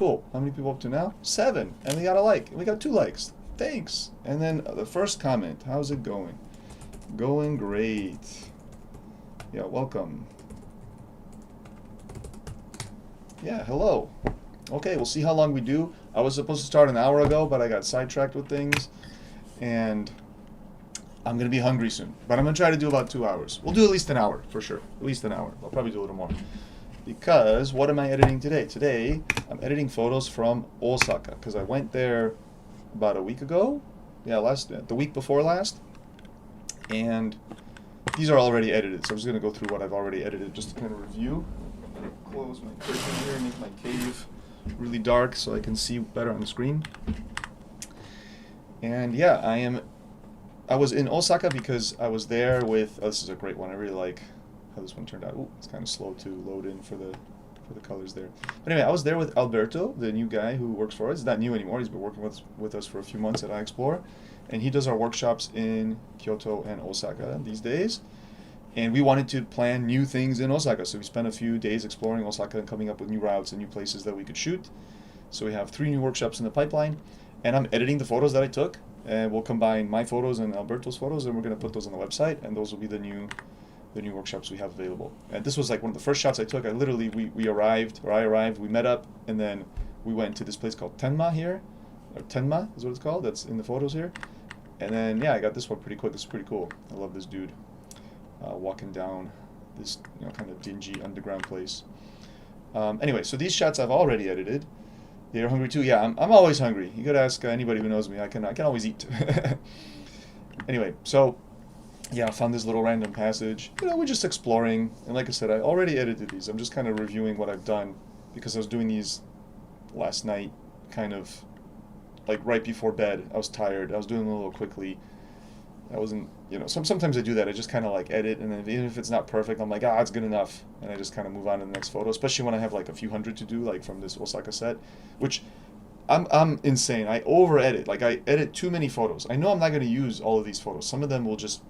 Cool. How many people up to now? 7. And we got a like. And we got 2 likes. Thanks. And then the first comment. How's it going? Going great. Yeah, welcome. Yeah, hello. Okay, we'll see how long we do. I was supposed to start an hour ago, but I got sidetracked with things. And I'm going to be hungry soon. But I'm going to try to do about 2 hours. We'll do at least an hour, for sure. At least an hour. I'll probably do a little more. Because what am I editing today? Today, I'm editing photos from Osaka. Because I went there about a week ago. Yeah, the week before last. And these are already edited. So I'm just going to go through what I've already edited just to kind of review. I'm going to close my curtain here and make my cave really dark so I can see better on the screen. And yeah, I was in Osaka because I was there with, oh, this is a great one. I really like how this one turned out. Ooh, it's kind of slow to load in for the colors there. But anyway, I was there with Alberto, the new guy who works for us. He's not new anymore. He's been working with us for a few months at iExplore. And he does our workshops in Kyoto and Osaka these days. And we wanted to plan new things in Osaka. So we spent a few days exploring Osaka and coming up with new routes and new places that we could shoot. So we have 3 new workshops in the pipeline. And I'm editing the photos that I took. And we'll combine my photos and Alberto's photos, and we're going to put those on the website. And those will be the new workshops we have available. And this was like one of the first shots I took. I arrived, we met up, and then we went to this place called Tenma here. Or Tenma is what it's called. That's in the photos here. And then, yeah, I got this one pretty quick. It's pretty cool. I love this dude walking down this kind of dingy underground place. Anyway, so these shots I've already edited. You're hungry too? Yeah, I'm always hungry. You could ask anybody who knows me. I can always eat. Anyway, so yeah, I found this little random passage. We're just exploring. And like I said, I already edited these. I'm just kind of reviewing what I've done because I was doing these last night, kind of like right before bed. I was tired. I was doing them a little quickly. I wasn't, sometimes I do that. I just kind of like edit, and then even if it's not perfect, I'm like, it's good enough, and I just kind of move on to the next photo. Especially when I have like a few hundred to do, like from this Osaka set, which I'm insane. I over edit. Like I edit too many photos. I know I'm not going to use all of these photos. Some of them will just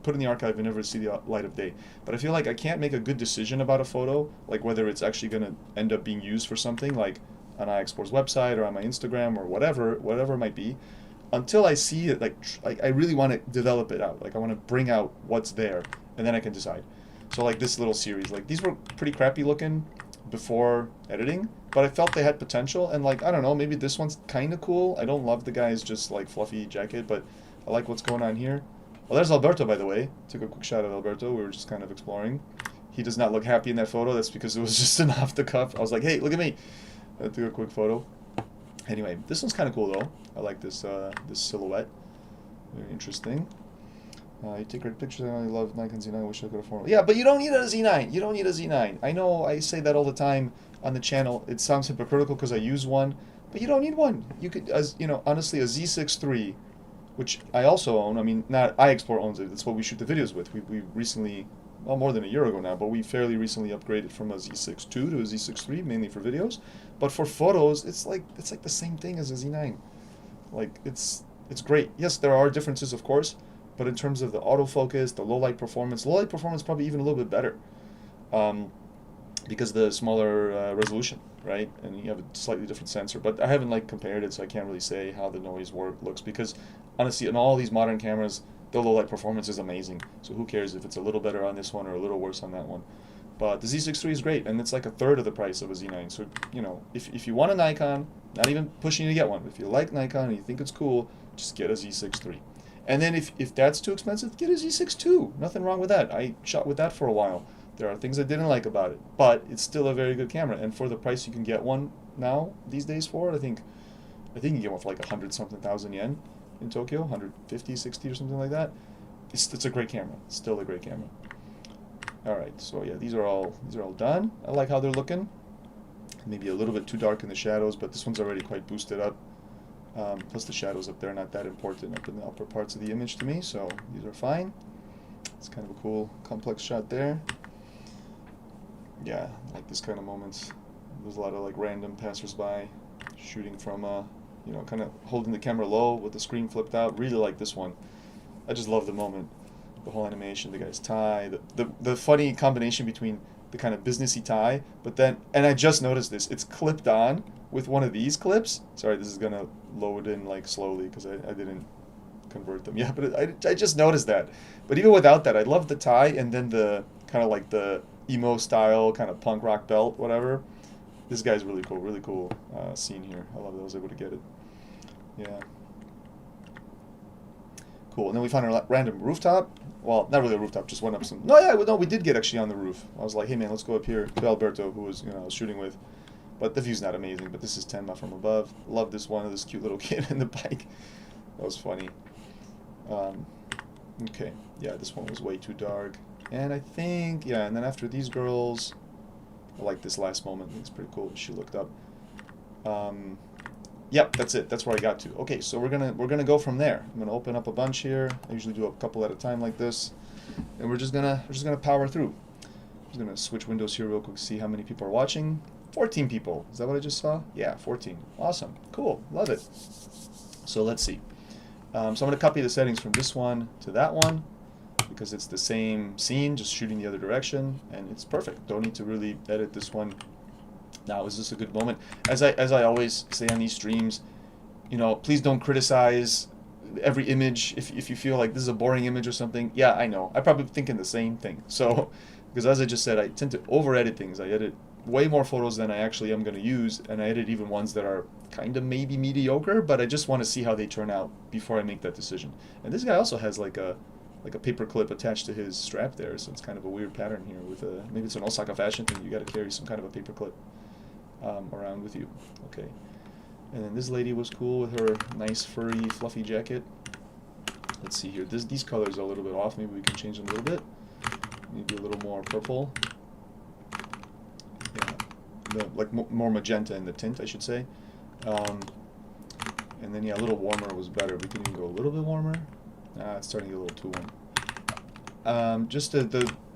put in the archive and never see the light of day. But I feel like I can't make a good decision about a photo, like whether it's actually going to end up being used for something, like on iExplore's website or on my Instagram or whatever it might be, until I see it. Like I really want to develop it out. Like I want to bring out what's there, and then I can decide. So like this little series, like these were pretty crappy looking before editing, but I felt they had potential, and like I don't know, maybe this one's kind of cool. I don't love the guy's just like fluffy jacket, but I like what's going on here. Well, there's Alberto, by the way. Took a quick shot of Alberto. We were just kind of exploring. He does not look happy in that photo. That's because it was just an off the cuff. I was like, hey, look at me. I took a quick photo. Anyway, this one's kind of cool though. I like this this silhouette. Very interesting. You take great pictures. I really love Nikon Z9. I wish I could afford it. Yeah, but you don't need a Z9. You don't need a Z9. I know I say that all the time on the channel. It sounds hypocritical because I use one, but you don't need one. You could, honestly, a Z6 III, which I also own. I mean, not iExplore owns it. That's what we shoot the videos with. We recently, well, more than a year ago now, but we fairly recently upgraded from a Z6 II to a Z6 III, mainly for videos. But for photos, it's like the same thing as a Z9. Like it's great. Yes, there are differences, of course, but in terms of the autofocus, the low light performance probably even a little bit better, because the smaller resolution, right? And you have a slightly different sensor. But I haven't like compared it, so I can't really say how the noise looks, because honestly, in all these modern cameras, the low light performance is amazing. So who cares if it's a little better on this one or a little worse on that one? But the Z6 III is great, and it's like a third of the price of a Z9. So, if you want a Nikon, not even pushing you to get one, but if you like Nikon and you think it's cool, just get a Z6 III. And then if that's too expensive, get a Z6 II. Nothing wrong with that. I shot with that for a while. There are things I didn't like about it, but it's still a very good camera. And for the price you can get one now, these days for it, I think you can get one for like 100-something thousand yen in Tokyo, 150, 60 or something like that. It's a great camera. It's still a great camera. Alright, so yeah, these are all done. I like how they're looking. Maybe a little bit too dark in the shadows, but this one's already quite boosted up. Plus the shadows up there are not that important up in the upper parts of the image to me, so these are fine. It's kind of a cool, complex shot there. Yeah, I like this kind of moments. There's a lot of like random passersby shooting from, kind of holding the camera low with the screen flipped out. Really like this one. I just love the moment. The whole animation, the guy's tie, the funny combination between the kind of businessy tie, but then, and I just noticed this, it's clipped on, with one of these clips. Sorry, this is gonna load in like slowly because I didn't convert them. Yeah, but I just noticed that. But even without that, I love the tie and then the kind of like the emo style kind of punk rock belt, whatever. This guy's really cool scene here. I love that I was able to get it. Yeah. Cool. And then we found a random rooftop. Well, not really a rooftop, just went up some. No, yeah, no, we did get actually on the roof. I was like, hey man, let's go up here to Alberto, who was, I was shooting with. But the view's not amazing. But this is Tenma from above. Love this one of this cute little kid in the bike. That was funny. Okay, yeah, this one was way too dark. And I think, yeah, and then after these girls, I like this last moment. I think it's pretty cool. She looked up. Yep, that's it. That's where I got to. Okay, so we're gonna go from there. I'm gonna open up a bunch here. I usually do a couple at a time like this, and we're just gonna power through. I'm just gonna switch windows here real quick. See how many people are watching. 14 people. Is that what I just saw? Yeah, 14. Awesome. Cool. Love it. So let's see. So I'm gonna copy the settings from this one to that one because it's the same scene, just shooting the other direction, and it's perfect. Don't need to really edit this one. Now, is this a good moment? As I always say on these streams, please don't criticize every image if you feel like this is a boring image or something. Yeah, I know. I'm probably thinking the same thing. So, because as I just said, I tend to over-edit things. I edit way more photos than I actually am going to use, and I edit even ones that are kind of maybe mediocre, but I just want to see how they turn out before I make that decision. And this guy also has like a paper clip attached to his strap there, so it's kind of a weird pattern here with maybe it's an Osaka fashion thing. You got to carry some kind of a paper clip around with you. Okay. And then this lady was cool with her nice furry fluffy jacket. Let's see here. These colors are a little bit off. Maybe we can change them a little bit. Maybe a little more purple. Yeah, like more magenta in the tint, I should say. And then yeah, a little warmer was better. We can even go a little bit warmer. It's starting to get a little too warm.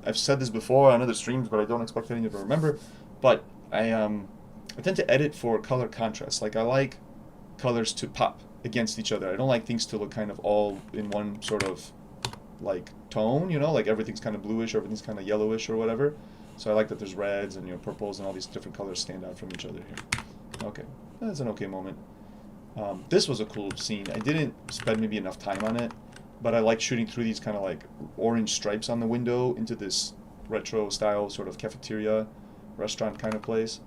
I've said this before on other streams, but I don't expect any of you to remember. But I tend to edit for color contrast. Like I like colors to pop against each other. I don't like things to look kind of all in one sort of like tone, like everything's kind of bluish or everything's kind of yellowish or whatever. So I like that there's reds and purples and all these different colors stand out from each other here. Okay, that's an okay moment. This was a cool scene. I didn't spend maybe enough time on it, but I like shooting through these kind of like orange stripes on the window into this retro style sort of cafeteria restaurant kind of place.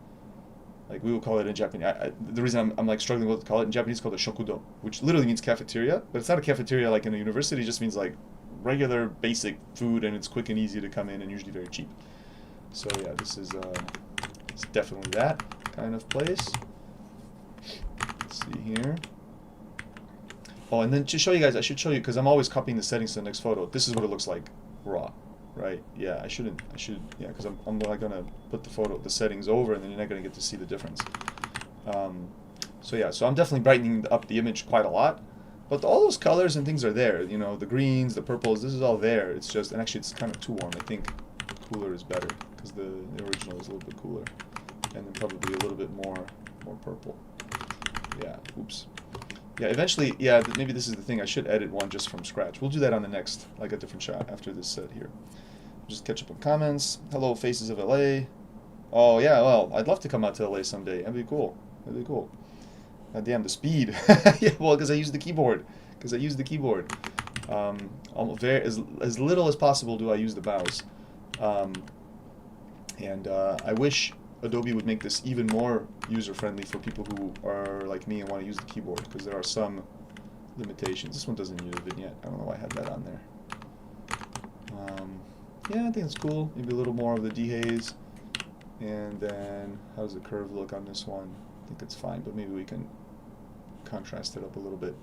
Like we would call it in Japanese. The reason I'm like struggling with to call it in Japanese, it's called a shokudo, which literally means cafeteria, but it's not a cafeteria like in a university. It just means like regular basic food, and it's quick and easy to come in and usually very cheap. So yeah, this is it's definitely that kind of place. Let's see here. Oh, and then to show you guys, I should show you because I'm always copying the settings to the next photo. This is what it looks like raw. Right? Yeah, I should, yeah, because I'm not gonna put the settings over, and then you're not gonna get to see the difference. So yeah, so I'm definitely brightening up the image quite a lot, but all those colors and things are there. The greens, the purples, this is all there. It's just, and actually, it's kind of too warm. I think cooler is better because the original is a little bit cooler, and then probably a little bit more purple. Yeah. Oops. Yeah, eventually, yeah, maybe this is the thing. I should edit one just from scratch. We'll do that on the next, like a different shot after this set here. Just catch up on comments. Hello, Faces of LA. Oh, yeah, well, I'd love to come out to LA someday. That'd be cool. That'd be cool. God damn, the speed. Yeah, well, because I use the keyboard. Almost as little as possible do I use the mouse. I wish Adobe would make this even more user-friendly for people who are like me and want to use the keyboard, because there are some limitations. This one doesn't use a vignette. I don't know why I had that on there. Yeah, I think it's cool. Maybe a little more of the dehaze. And then, how does the curve look on this one? I think it's fine, but maybe we can contrast it up a little bit.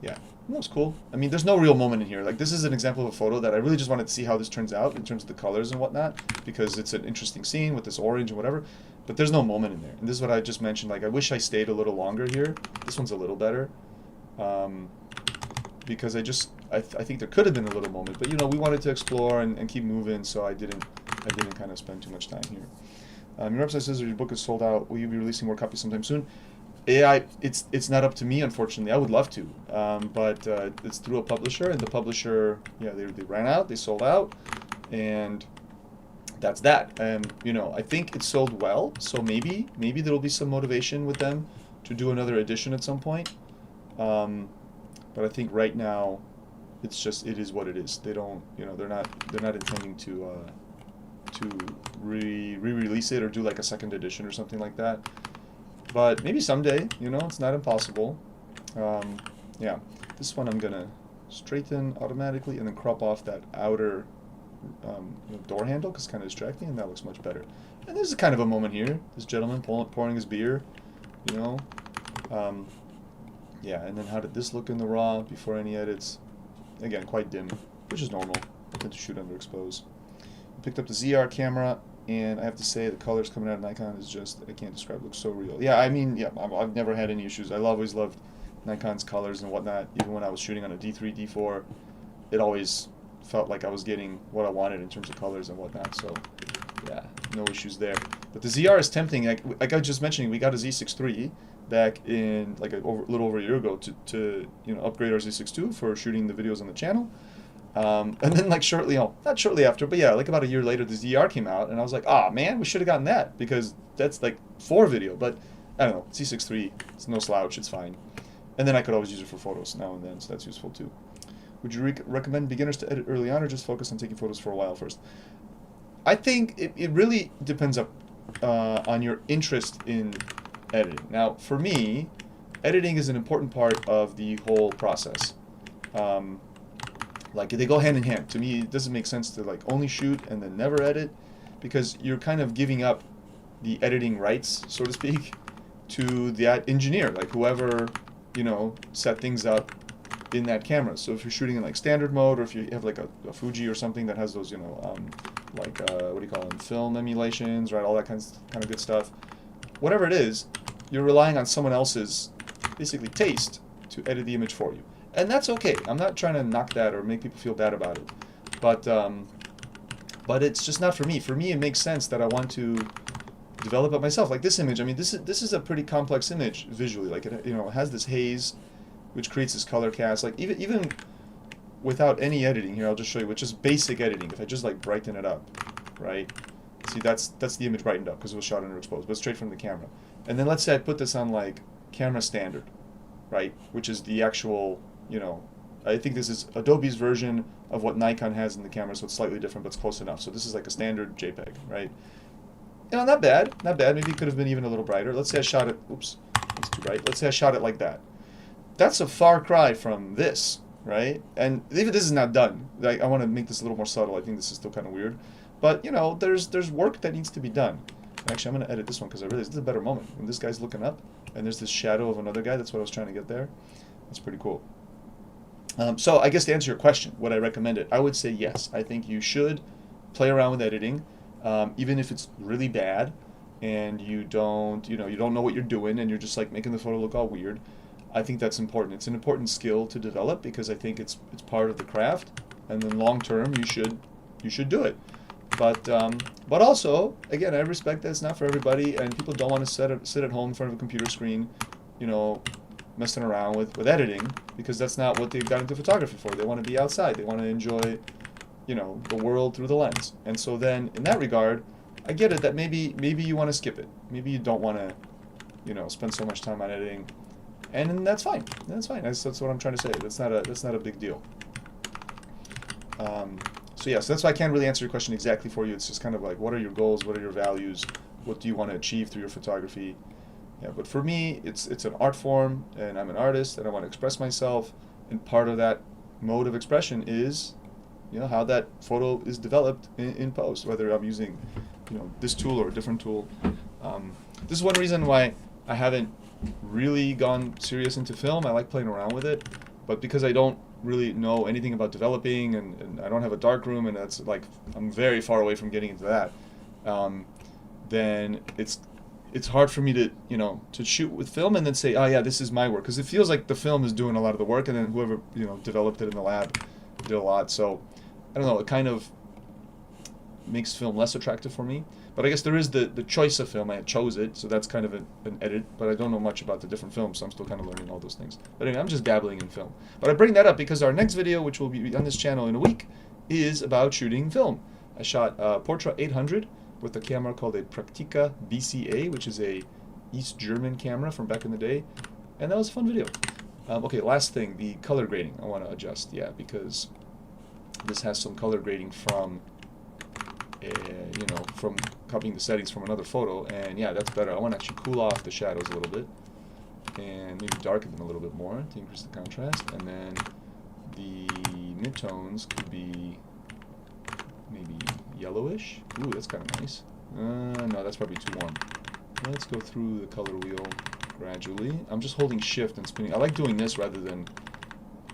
Yeah, that was cool. I mean, there's no real moment in here. Like, this is an example of a photo that I really just wanted to see how this turns out in terms of the colors and whatnot, because it's an interesting scene with this orange and whatever, but there's no moment in there. And this is what I just mentioned. Like, I wish I stayed a little longer here. This one's a little better. Because I think there could have been a little moment, but we wanted to explore and keep moving, so I didn't kind of spend too much time here. Your website says your book is sold out. Will you be releasing more copies sometime soon? Yeah, it's not up to me, unfortunately. I would love to, but it's through a publisher, and the publisher, yeah, they ran out, they sold out, and that's that. And you know, I think it sold well, so maybe there'll be some motivation with them to do another edition at some point. But I think right now, it is what it is. They don't, you know, they're not intending to re-release it or do like a second edition or something like that. But maybe someday, you know, it's not impossible. Yeah, this one I'm gonna straighten automatically and then crop off that outer you know, door handle because it's kind of distracting, and that looks much better. And there's kind of a moment here. This gentleman pouring his beer, you know. Yeah, and then how did this look in the raw before any edits? Again, quite dim, which is normal. I tend to shoot underexpose. I picked up the ZR camera, and I have to say the colors coming out of Nikon is just, I can't describe, it looks so real. Yeah, I mean, yeah, I've never had any issues. I always loved Nikon's colors and whatnot. Even when I was shooting on a D3, D4, it always felt like I was getting what I wanted in terms of colors and whatnot. So, yeah, no issues there. But the ZR is tempting. Like I was just mentioning, we got a Z6 III back in like a little over a year ago to you know, upgrade our Z6 II for shooting the videos on the channel. And then like shortly, not shortly after, but yeah, like about a year later, the ZR came out, and I was like, oh man, we should have gotten that because that's like 4 video. But I don't know, Z6 III, it's no slouch, it's fine. And then I could always use it for photos now and then, so that's useful too. Would you recommend beginners to edit early on, or just focus on taking photos for a while first? I think it really depends on your interest in editing. Now, for me, editing is an important part of the whole process. Like, they go hand in hand. To me, it doesn't make sense to like only shoot and then never edit, because you're kind of giving up the editing rights, so to speak, to that engineer, like whoever, you know, set things up in that camera. So if you're shooting in like standard mode, or if you have like a Fuji or something that has those, you know, like what do you call them, film emulations, right, all that kind of good stuff. Whatever it is, you're relying on someone else's basically taste to edit the image for you, and that's okay. I'm not trying to knock that or make people feel bad about it, but it's just not for me. For me, it makes sense that I want to develop it myself. Like this image, I mean, this is a pretty complex image visually. Like it, you know, it has this haze, which creates this color cast. Like even without any editing here, I'll just show you with just basic editing. If I just like brighten it up, right? See, that's the image brightened up because it was shot underexposed, but straight from the camera. And then let's say I put this on like camera standard, right? Which is the actual, you know, I think this is Adobe's version of what Nikon has in the camera, so it's slightly different, but it's close enough. So this is like a standard JPEG, right? You know, not bad, not bad. Maybe it could have been even a little brighter. Let's say I shot it, oops, that's too bright. Let's say I shot it like that. That's a far cry from this, right? And even this is not done. I want to make this a little more subtle. I think this is still kind of weird. But, you know, there's work that needs to be done. Actually, I'm going to edit this one because I realize this is a better moment. When this guy's looking up and there's this shadow of another guy, that's what I was trying to get there. That's pretty cool. So I guess to answer your question, would I recommend it? I would say yes. I think you should play around with editing, even if it's really bad and you don't know what you're doing and you're just like making the photo look all weird. I think that's important. It's an important skill to develop because I think it's part of the craft, and then long term you should do it. But also, again, I respect that it's not for everybody, and people don't want to sit at home in front of a computer screen, you know, messing around with editing, because that's not what they've got into photography for. They want to be outside. They want to enjoy, you know, the world through the lens. And so then, in that regard, I get it that maybe you want to skip it. Maybe you don't want to, you know, spend so much time on editing. And that's fine. That's fine. That's what I'm trying to say. That's not a big deal. So yeah, so that's why I can't really answer your question exactly for you. It's just kind of like, what are your goals? What are your values? What do you want to achieve through your photography? Yeah, but for me, it's an art form, and I'm an artist, and I want to express myself. And part of that mode of expression is, you know, how that photo is developed in post, whether I'm using, you know, this tool or a different tool. This is one reason why I haven't really gone serious into film. I like playing around with it, but because I don't really know anything about developing, and I don't have a darkroom, and that's like, I'm very far away from getting into that, then it's hard for me to, you know, to shoot with film and then say, oh yeah, this is my work, because it feels like the film is doing a lot of the work, and then whoever, you know, developed it in the lab did a lot. So I don't know, it kind of makes film less attractive for me. But I guess there is the choice of film. I chose it, so that's kind of an edit, but I don't know much about the different films, so I'm still kind of learning all those things. But anyway, I'm just dabbling in film. But I bring that up because our next video, which will be on this channel in a week, is about shooting film. I shot Portra 800 with a camera called a Praktika BCA, which is a East German camera from back in the day, and that was a fun video. Okay, last thing, the color grading I want to adjust, yeah, because this has some color grading from, you know, from copying the settings from another photo, and yeah, that's better. I want to actually cool off the shadows a little bit, and maybe darken them a little bit more to increase the contrast, and then the midtones could be maybe yellowish. Ooh, that's kind of nice. No, that's probably too warm. Let's go through the color wheel gradually. I'm just holding shift and spinning. I like doing this rather than,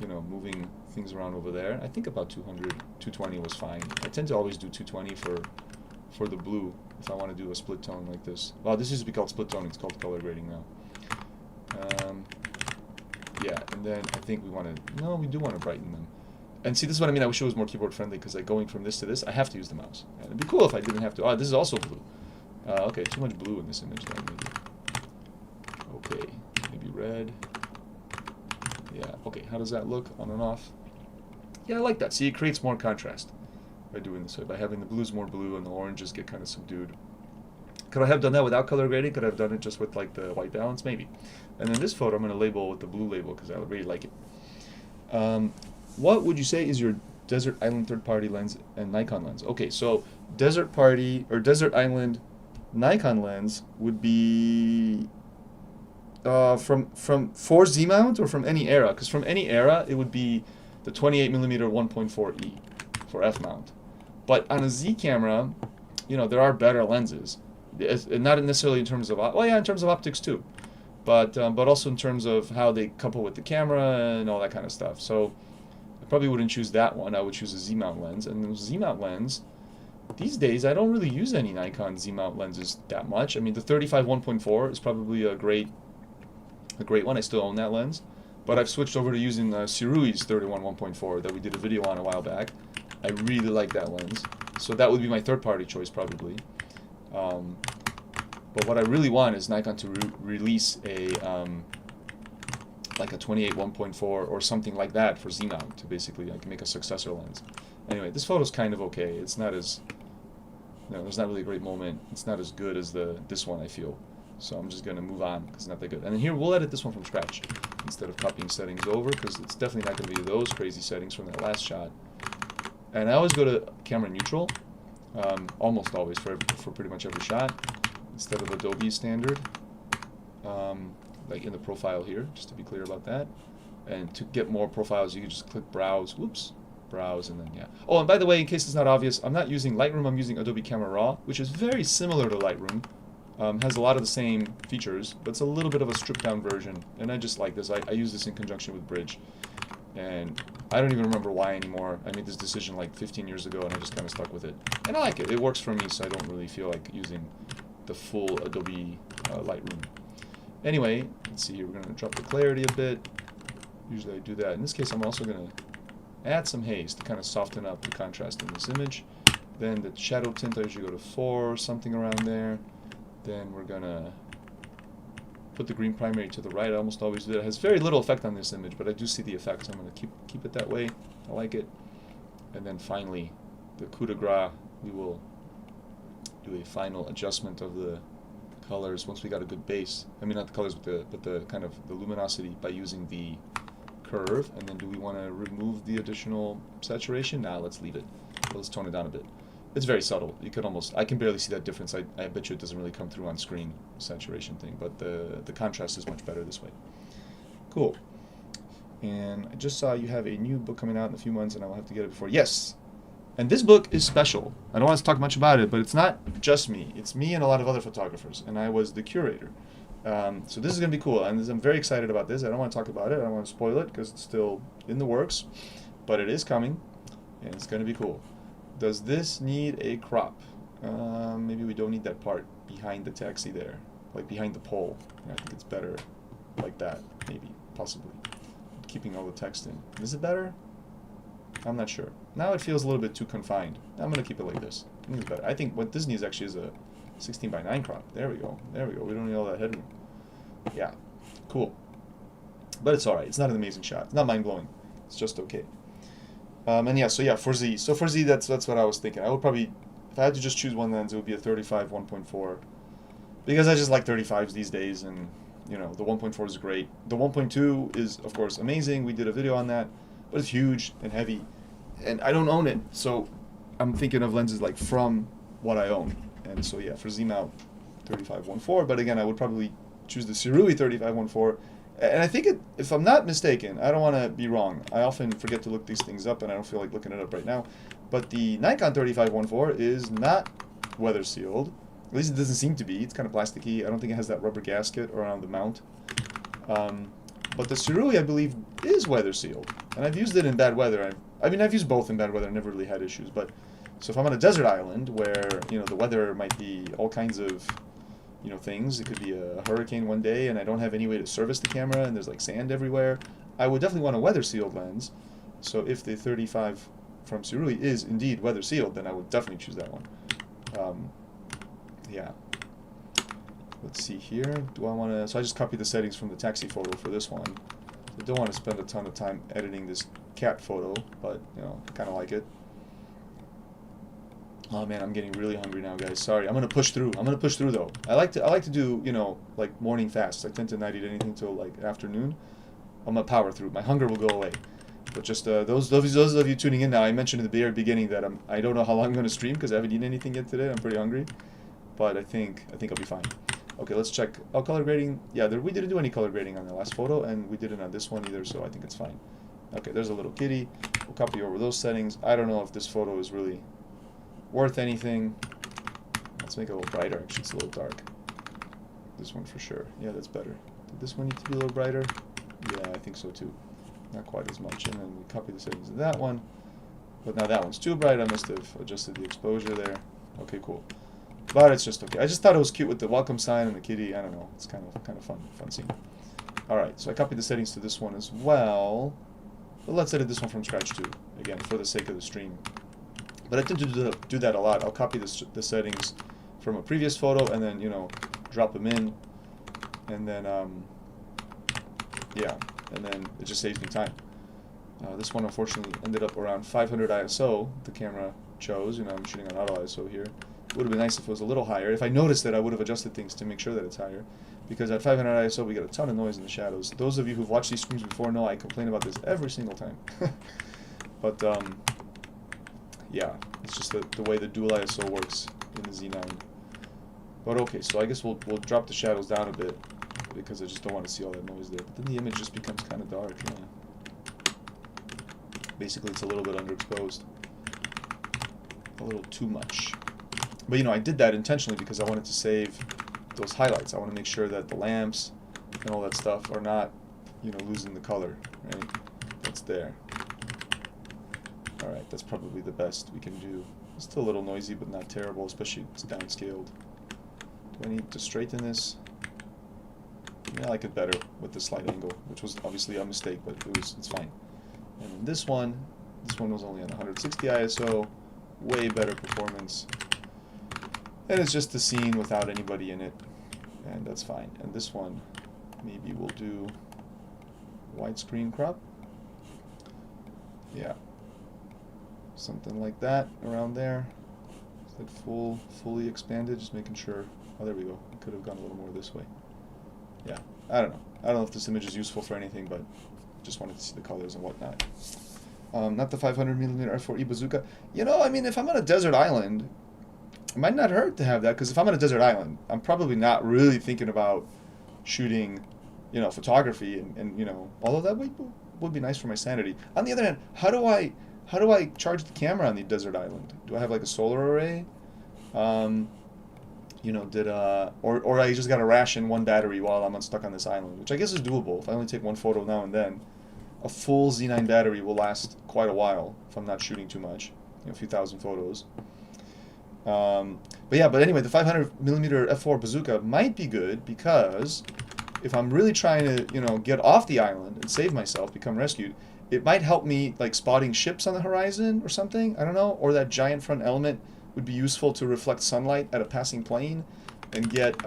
you know, moving things around over there. I think about 200, 220 was fine. I tend to always do 220 for the blue if I want to do a split tone like this. Well, this used to be called split tone. It's called color grading now. Yeah, and then I think we want to, no, we do want to brighten them. And see, this is what I mean. I wish it was more keyboard friendly, because like going from this to this, I have to use the mouse. And it'd be cool if I didn't have to. Oh, this is also blue. Okay, too much blue in this image then, maybe. Okay, maybe red. Yeah, okay, how does that look on and off? Yeah, I like that. See, it creates more contrast by doing this way, by having the blues more blue and the oranges get kind of subdued. Could I have done that without color grading? Could I have done it just with like the white balance? Maybe. And then this photo I'm going to label with the blue label because I really like it. What would you say is your Desert Island third-party lens and Nikon lens? Okay, so Desert Island Nikon lens would be for Z mount or from any era? Because from any era it would be the 28mm 1.4e for f mount. But on a Z camera, you know, there are better lenses. Not necessarily in terms of, well, yeah, in terms of optics too, but also in terms of how they couple with the camera and all that kind of stuff. So I probably wouldn't choose that one. I would choose a Z mount lens. And the Z mount lens, these days I don't really use any Nikon Z mount lenses that much. I mean, the 35 1.4 is probably a great one. I still own that lens, but I've switched over to using Surreal's 31 1.4 that we did a video on a while back. I really like that lens, so that would be my third-party choice probably. But what I really want is Nikon to release a like a 28 1.4 or something like that for Z mount to basically like make a successor lens. Anyway, this photo's kind of okay. It's not as, you know, there's not really a great moment. It's not as good as this one, I feel. So I'm just gonna move on because it's not that good. And then here we'll edit this one from scratch instead of copying settings over, because it's definitely not gonna be those crazy settings from that last shot. And I always go to camera neutral, almost always for pretty much every shot, instead of Adobe standard, like in the profile here, just to be clear about that. And to get more profiles, you can just click browse, whoops, browse, and then yeah. Oh, and by the way, in case it's not obvious, I'm not using Lightroom, I'm using Adobe Camera Raw, which is very similar to Lightroom. Has a lot of the same features, but it's a little bit of a stripped down version, and I just like this. I use this in conjunction with Bridge, and I don't even remember why anymore. I made this decision like 15 years ago, and I just kind of stuck with it. And I like it. It works for me, so I don't really feel like using the full Adobe Lightroom. Anyway, let's see here. We're going to drop the clarity a bit. Usually I do that. In this case, I'm also going to add some haze to kind of soften up the contrast in this image. Then the shadow tint, I usually go to 4 or something around there. Then we're going to put the green primary to the right. I almost always do that. It has very little effect on this image, but I do see the effect, so I'm going to keep it that way. I like it. And then finally, the coup de grace, we will do a final adjustment of the colors once we got a good base. I mean, not the colors, but the kind of the luminosity by using the curve. And then do we want to remove the additional saturation? Nah, let's leave it. Let's tone it down a bit. It's very subtle. You could almost, I can barely see that difference. I bet you it doesn't really come through on screen, saturation thing, but the contrast is much better this way. Cool. And I just saw you have a new book coming out in a few months, and I will have to get it before. Yes! And this book is special. I don't want to talk much about it, but it's not just me. It's me and a lot of other photographers, and I was the curator. So this is going to be cool, and I'm very excited about this. I don't want to talk about it. I don't want to spoil it, because it's still in the works, but it is coming, and it's going to be cool. Does this need a crop? Maybe we don't need that part behind the taxi there, like behind the pole. I think it's better like that, maybe, possibly. Keeping all the text in. Is it better? I'm not sure. Now it feels a little bit too confined. I'm going to keep it like this. I think it's better. I think what this needs actually is a 16:9 crop. There we go. There we go. We don't need all that headroom. Yeah. Cool. But it's alright. It's not an amazing shot. It's not mind-blowing. It's just okay. And yeah, so yeah, for Z. So for Z, that's what I was thinking. I would probably, if I had to just choose one lens, it would be a 35 1.4. Because I just like 35s these days, and you know, the 1.4 is great. The 1.2 is, of course, amazing. We did a video on that, but it's huge and heavy, and I don't own it, so I'm thinking of lenses like from what I own. And so yeah, for Z mount, 35 1.4. But again, I would probably choose the Surreal 35 1.4. And I think it, if I'm not mistaken, I don't want to be wrong. I often forget to look these things up, and I don't feel like looking it up right now. But the Nikon 35 1.4 is not weather sealed. At least it doesn't seem to be. It's kind of plasticky. I don't think it has that rubber gasket around the mount. But the Surreal, I believe, is weather sealed, and I've used it in bad weather. I mean, I've used both in bad weather. I never really had issues. But so if I'm on a desert island where the weather might be all kinds of things, it could be a hurricane one day, and I don't have any way to service the camera, and there's like sand everywhere, I would definitely want a weather sealed lens. So if the 35 from Surreal is indeed weather sealed, then I would definitely choose that one. Yeah. Let's see here. Do I want to... So I just copied the settings from the taxi photo for this one. I don't want to spend a ton of time editing this cat photo, but, I kind of like it. Oh man, I'm getting really hungry now, guys. Sorry, I'm gonna push through. Though. I like to do, like morning fasts. I tend to not eat anything till like afternoon. I'm gonna power through. My hunger will go away. But just those of you tuning in now, I mentioned in the very beginning that I don't know how long I'm gonna stream because I haven't eaten anything yet today. I'm pretty hungry, but I think I'll be fine. Okay, let's check. Oh, color grading. Yeah, we didn't do any color grading on the last photo, and we didn't on this one either, so I think it's fine. Okay, there's a little kitty. We'll copy over those settings. I don't know if this photo is really worth anything. Let's make it a little brighter. Actually, it's a little dark. This one for sure. Yeah, that's better. Did this one need to be a little brighter? Yeah, I think so too. Not quite as much. And then we copy the settings of that one. But now that one's too bright. I must have adjusted the exposure there. Okay, cool. But it's just okay. I just thought it was cute with the welcome sign and the kitty. I don't know. It's kind of fun scene. All right, so I copied the settings to this one as well. But let's edit this one from scratch too. Again, for the sake of the stream. But I tend to do that a lot. I'll copy the settings from a previous photo and then drop them in, and then yeah, and then it just saves me time. This one unfortunately ended up around 500 ISO. The camera chose. I'm shooting on auto ISO here. It would have been nice if it was a little higher. If I noticed it, I would have adjusted things to make sure that it's higher. Because at 500 ISO, we get a ton of noise in the shadows. Those of you who've watched these streams before know I complain about this every single time. But yeah, it's just the way the dual ISO works in the Z9. But okay, so I guess we'll drop the shadows down a bit because I just don't want to see all that noise there. But then the image just becomes kind of dark. Yeah. Basically, it's a little bit underexposed. A little too much. But I did that intentionally because I wanted to save those highlights. I want to make sure that the lamps and all that stuff are not, losing the color, right? That's there. All right, that's probably the best we can do. It's still a little noisy, but not terrible, especially it's downscaled. Do I need to straighten this? Yeah, I like it better with the slight angle, which was obviously a mistake, but it's fine. And then this one was only on 160 ISO, way better performance. And it's just the scene without anybody in it, and that's fine. And this one, maybe we'll do widescreen crop. Yeah. Something like that around there. Is that fully expanded? Just making sure. Oh, there we go. I could have gone a little more this way. Yeah. I don't know. I don't know if this image is useful for anything, but just wanted to see the colors and whatnot. Not the 500mm f4e bazooka. I mean, if I'm on a desert island, it might not hurt to have that, because if I'm on a desert island, I'm probably not really thinking about shooting, photography, and although that would be nice for my sanity. On the other hand, how do I charge the camera on the desert island? Do I have like a solar array? Or I just got to ration one battery while I'm stuck on this island, which I guess is doable. If I only take one photo now and then, a full Z9 battery will last quite a while if I'm not shooting too much, a few thousand photos. But anyway, the 500mm f4 bazooka might be good because if I'm really trying to, get off the island and save myself, become rescued, it might help me like spotting ships on the horizon or something. I don't know. Or that giant front element would be useful to reflect sunlight at a passing plane and get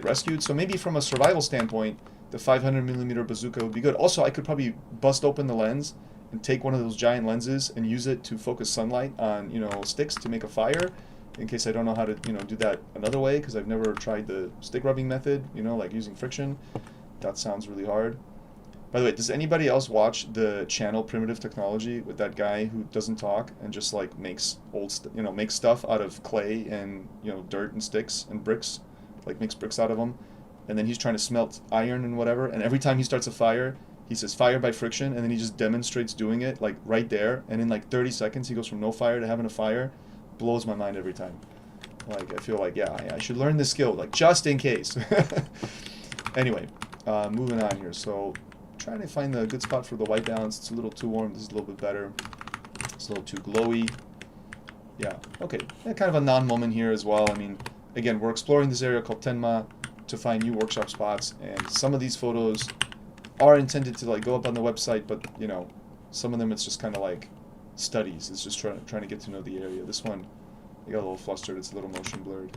rescued. So maybe from a survival standpoint, the 500mm bazooka would be good. Also, I could probably bust open the lens and take one of those giant lenses and use it to focus sunlight on, you know, sticks to make a fire, in case I don't know how to, you know, do that another way, because I've never tried the stick rubbing method, you know, like using friction. That sounds really hard. By the way, does anybody else watch the channel Primitive Technology with that guy who doesn't talk and just like makes makes stuff out of clay and, you know, dirt and sticks and bricks, like makes bricks out of them, and then he's trying to smelt iron and whatever, and every time he starts a fire, he says fire by friction, and then he just demonstrates doing it like right there, and in like 30 seconds he goes from no fire to having a fire. Blows my mind every time. Like, I feel like, yeah, I should learn this skill, like, just in case. Anyway, moving on here. So, trying to find the good spot for the white balance. It's a little too warm. This is a little bit better. It's a little too glowy. Yeah, okay. Yeah, kind of a non-moment here as well. I mean, again, we're exploring this area called Tenma to find new workshop spots, and some of these photos are intended to, like, go up on the website, but, you know, some of them it's just kind of like studies. It's just trying to get to know the area. This one, I got a little flustered. It's a little motion blurred.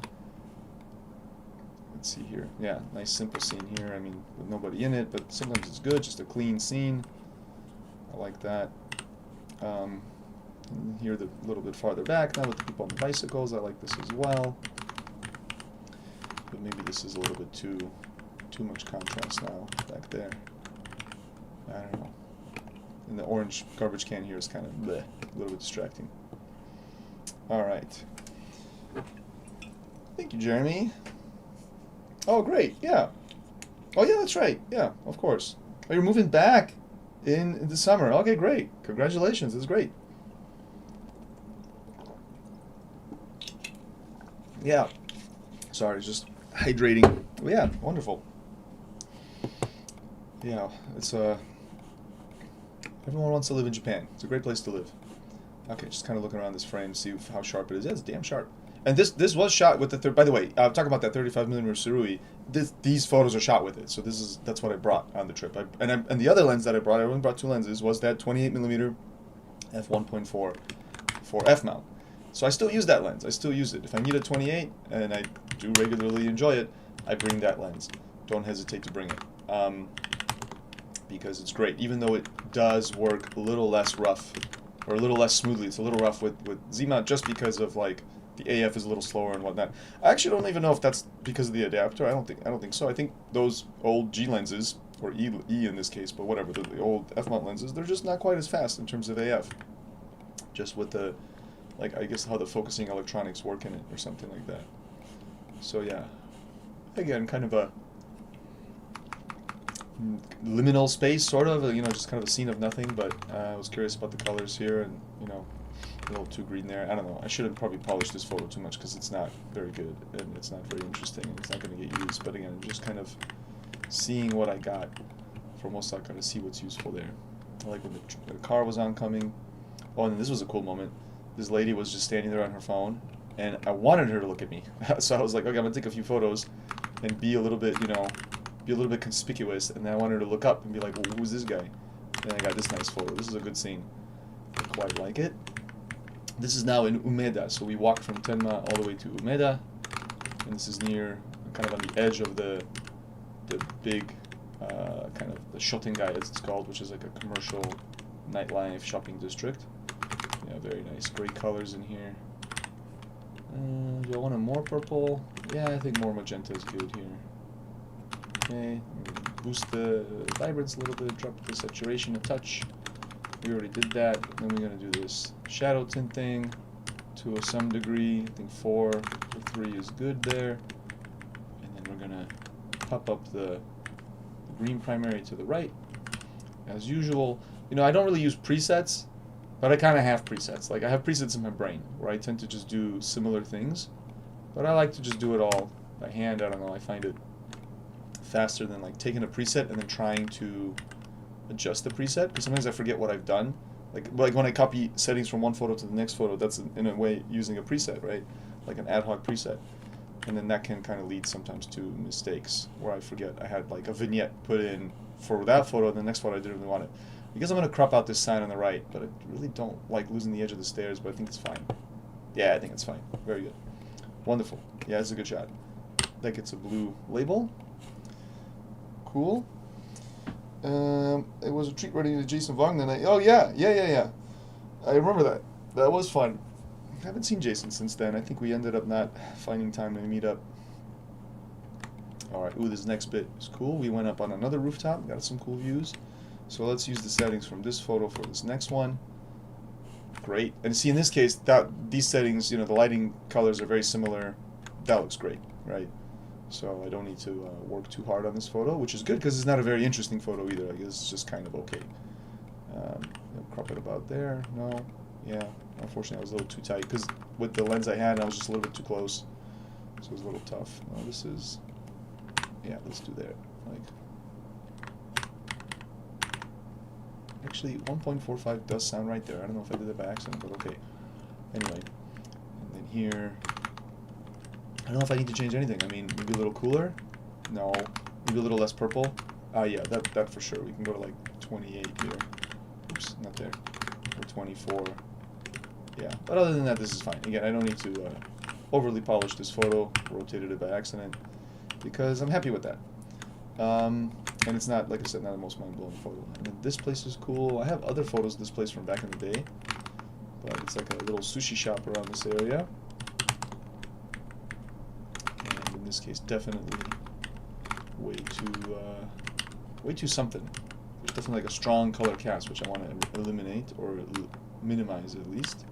Let's see here. Yeah, nice simple scene here. I mean, with nobody in it, but sometimes it's good. Just a clean scene. I like that. Here, a little bit farther back now with the people on the bicycles. I like this as well. But maybe this is a little bit too much contrast now back there. I don't know. And the orange garbage can here is kind of bleh, a little bit distracting. All right. Thank you, Jeremy. Oh, great. Yeah. Oh, yeah, that's right. Yeah, of course. Oh, you're moving back in the summer. Okay, great. Congratulations. That's great. Yeah. Sorry, just hydrating. Oh, yeah, wonderful. Yeah, it's everyone wants to live in Japan. It's a great place to live. Okay, just kind of looking around this frame to see how sharp it is. Yeah, it's damn sharp. And this was shot with the third. By the way, talking about that 35mm Surreal. These photos are shot with it. So that's what I brought on the trip. And the other lens that I brought, I only brought two lenses, was that 28mm f1.4 for f mount. So I still use that lens. I still use it. If I need a 28 and I do regularly enjoy it, I bring that lens. Don't hesitate to bring it. Because it's great, even though it does work a little less rough, or a little less smoothly. It's a little rough with Z-mount just because of, like, the AF is a little slower and whatnot. I actually don't even know if that's because of the adapter. I don't think so. I think those old G lenses, or E in this case, but whatever, the old F-mount lenses, they're just not quite as fast in terms of AF. Just with the, like, I guess how the focusing electronics work in it or something like that. So yeah, again, kind of a liminal space, sort of, you know, just kind of a scene of nothing, but I was curious about the colors here, and, you know, a little too green there. I don't know, I shouldn't probably polish this photo too much because it's not very good, and it's not very interesting, and it's not going to get used, but again, just kind of seeing what I got from Osaka to see what's useful there. I like when the car was oncoming. Oh, and this was a cool moment. This lady was just standing there on her phone, and I wanted her to look at me, so I was like, okay, I'm going to take a few photos and be a little bit, you know, be a little bit conspicuous, and then I wanted her to look up and be like, well, who's this guy? And I got this nice photo. This is a good scene. I quite like it. This is now in Umeda, so we walked from Tenma all the way to Umeda, and this is near, kind of on the edge of the big, kind of the Shotengai, as it's called, which is like a commercial nightlife shopping district. Yeah, very nice. Great colors in here. Do I want a more purple? Yeah, I think more magenta is good here. Okay, boost the vibrance a little bit, drop the saturation a touch. We already did that. Then we're going to do this shadow tint thing to some degree. I think 4 or 3 is good there. And then we're going to pop up the green primary to the right. As usual, you know, I don't really use presets, but I kind of have presets. Like, I have presets in my brain where I tend to just do similar things. But I like to just do it all by hand. I don't know, I find it faster than like taking a preset and then trying to adjust the preset, because sometimes I forget what I've done. Like when I copy settings from one photo to the next photo, that's in a way using a preset, right? Like an ad hoc preset. And then that can kind of lead sometimes to mistakes where I forget I had like a vignette put in for that photo, and the next photo I didn't really want it. Because I'm going to crop out this sign on the right, but I really don't like losing the edge of the stairs, but I think it's fine. Yeah, I think it's fine. Very good. Wonderful. Yeah, it's a good shot. That gets a blue label. Cool. It was a treat running into Jason Vong that night. Oh yeah. I remember that. That was fun. I haven't seen Jason since then. I think we ended up not finding time to meet up. Alright, ooh, this next bit is cool. We went up on another rooftop, got some cool views. So let's use the settings from this photo for this next one. Great. And see, in this case, these settings, the lighting colors are very similar. That looks great, right? So I don't need to work too hard on this photo, which is good because it's not a very interesting photo either. I guess it's just kind of okay. Crop it about there. No. Yeah. Unfortunately, I was a little too tight because with the lens I had, I was just a little bit too close. So it was a little tough. No, this is... Yeah, let's do that. Actually, 1.45 does sound right there. I don't know if I did it by accident, but okay. Anyway. And then here... I don't know if I need to change anything. I mean, maybe a little cooler? No. Maybe a little less purple? Yeah, that for sure. We can go to like 28 here. Oops, not there. Or 24. Yeah, but other than that, this is fine. Again, I don't need to overly polish this photo. Rotated it by accident. Because I'm happy with that. And it's not, like I said, not the most mind-blowing photo. And then this place is cool. I have other photos of this place from back in the day. But it's like a little sushi shop around this area. And in this case, definitely way too something. There's definitely like a strong color cast, which I want to eliminate, or minimize at least.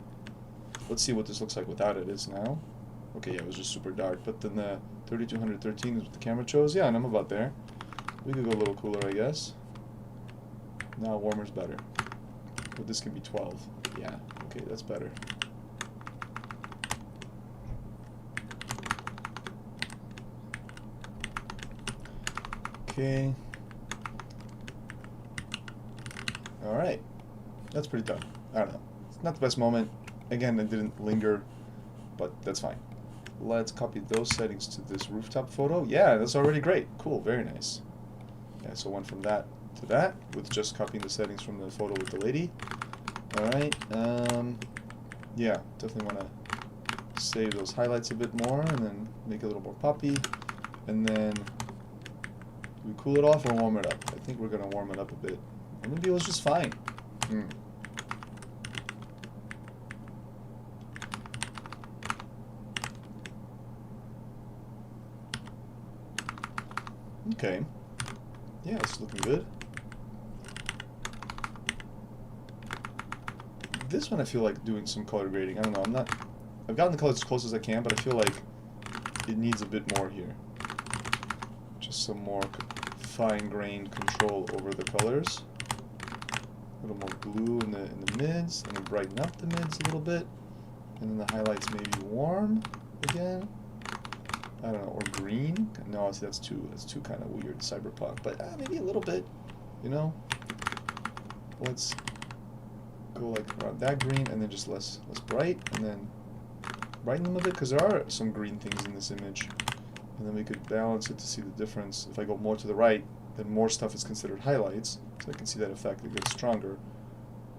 Let's see what this looks like without it is now. Okay, yeah, it was just super dark, but then the 3213 is what the camera chose. Yeah, and I'm about there. We could go a little cooler, I guess. No, warmer's better. But this can be 12. Yeah, okay, that's better. Okay. Alright. That's pretty done. I don't know. It's not the best moment. Again, it didn't linger, but that's fine. Let's copy those settings to this rooftop photo. Yeah, that's already great. Cool, very nice. Yeah, so went from that to that with just copying the settings from the photo with the lady. Alright, yeah, definitely want to save those highlights a bit more and then make it a little more poppy. And then, do we cool it off or warm it up? I think we're going to warm it up a bit. And maybe it was just fine. Okay. Yeah, it's looking good. This one I feel like doing some color grading. I don't know, I've gotten the colors as close as I can, but I feel like it needs a bit more here. Just some more fine-grained control over the colors. A little more blue in the mids, and then brighten up the mids a little bit. And then the highlights maybe warm again. I don't know, or green? No, see, that's too kind of weird, cyberpunk. But maybe a little bit, Let's go like around that green, and then just less bright, and then brighten them a bit, because there are some green things in this image. And then we could balance it to see the difference. If I go more to the right, then more stuff is considered highlights, so I can see that effect. It gets stronger,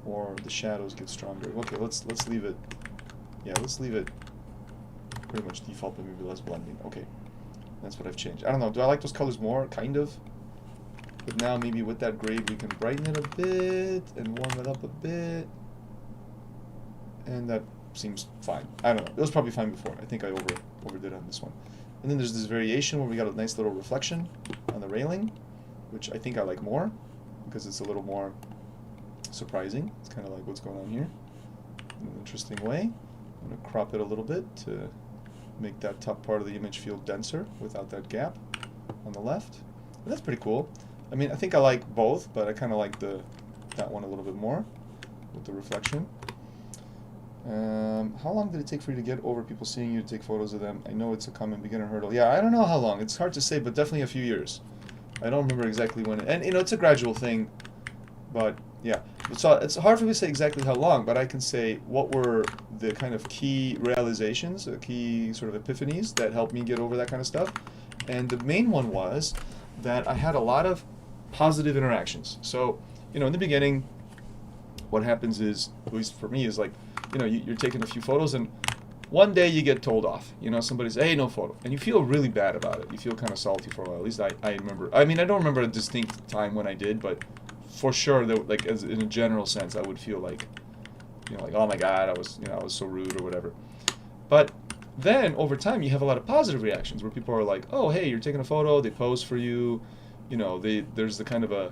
or the shadows get stronger. Okay, let's leave it. Yeah, let's leave it pretty much default, but maybe less blending. Okay, that's what I've changed. I don't know, do I like those colors more? Kind of. But now maybe with that grade we can brighten it a bit and warm it up a bit. And that seems fine. I don't know, it was probably fine before. I think I overdid on this one. And then there's this variation where we got a nice little reflection on the railing, which I think I like more because it's a little more surprising. It's kind of like what's going on here in an interesting way. I'm going to crop it a little bit to make that top part of the image feel denser without that gap on the left. And that's pretty cool. I mean, I think I like both, but I kind of like that one a little bit more with the reflection. How long did it take for you to get over people seeing you take photos of them? I know it's a common beginner hurdle. Yeah, I don't know how long. It's hard to say, but definitely a few years. I don't remember exactly when. And it's a gradual thing, but yeah. So it's hard for me to say exactly how long, but I can say what were the kind of key realizations, key sort of epiphanies that helped me get over that kind of stuff. And the main one was that I had a lot of positive interactions. So, in the beginning, what happens is, at least for me, is like, you're taking a few photos and one day you get told off. You know, somebody says, hey, no photo. And you feel really bad about it. You feel kind of salty for a while. At least I remember. I mean, I don't remember a distinct time when I did, but for sure, that, like, as in a general sense, I would feel like, you know, like, oh my God, I was so rude or whatever. But then over time, you have a lot of positive reactions where people are like, oh, hey, you're taking a photo, they pose for you, you know, there's the kind of a,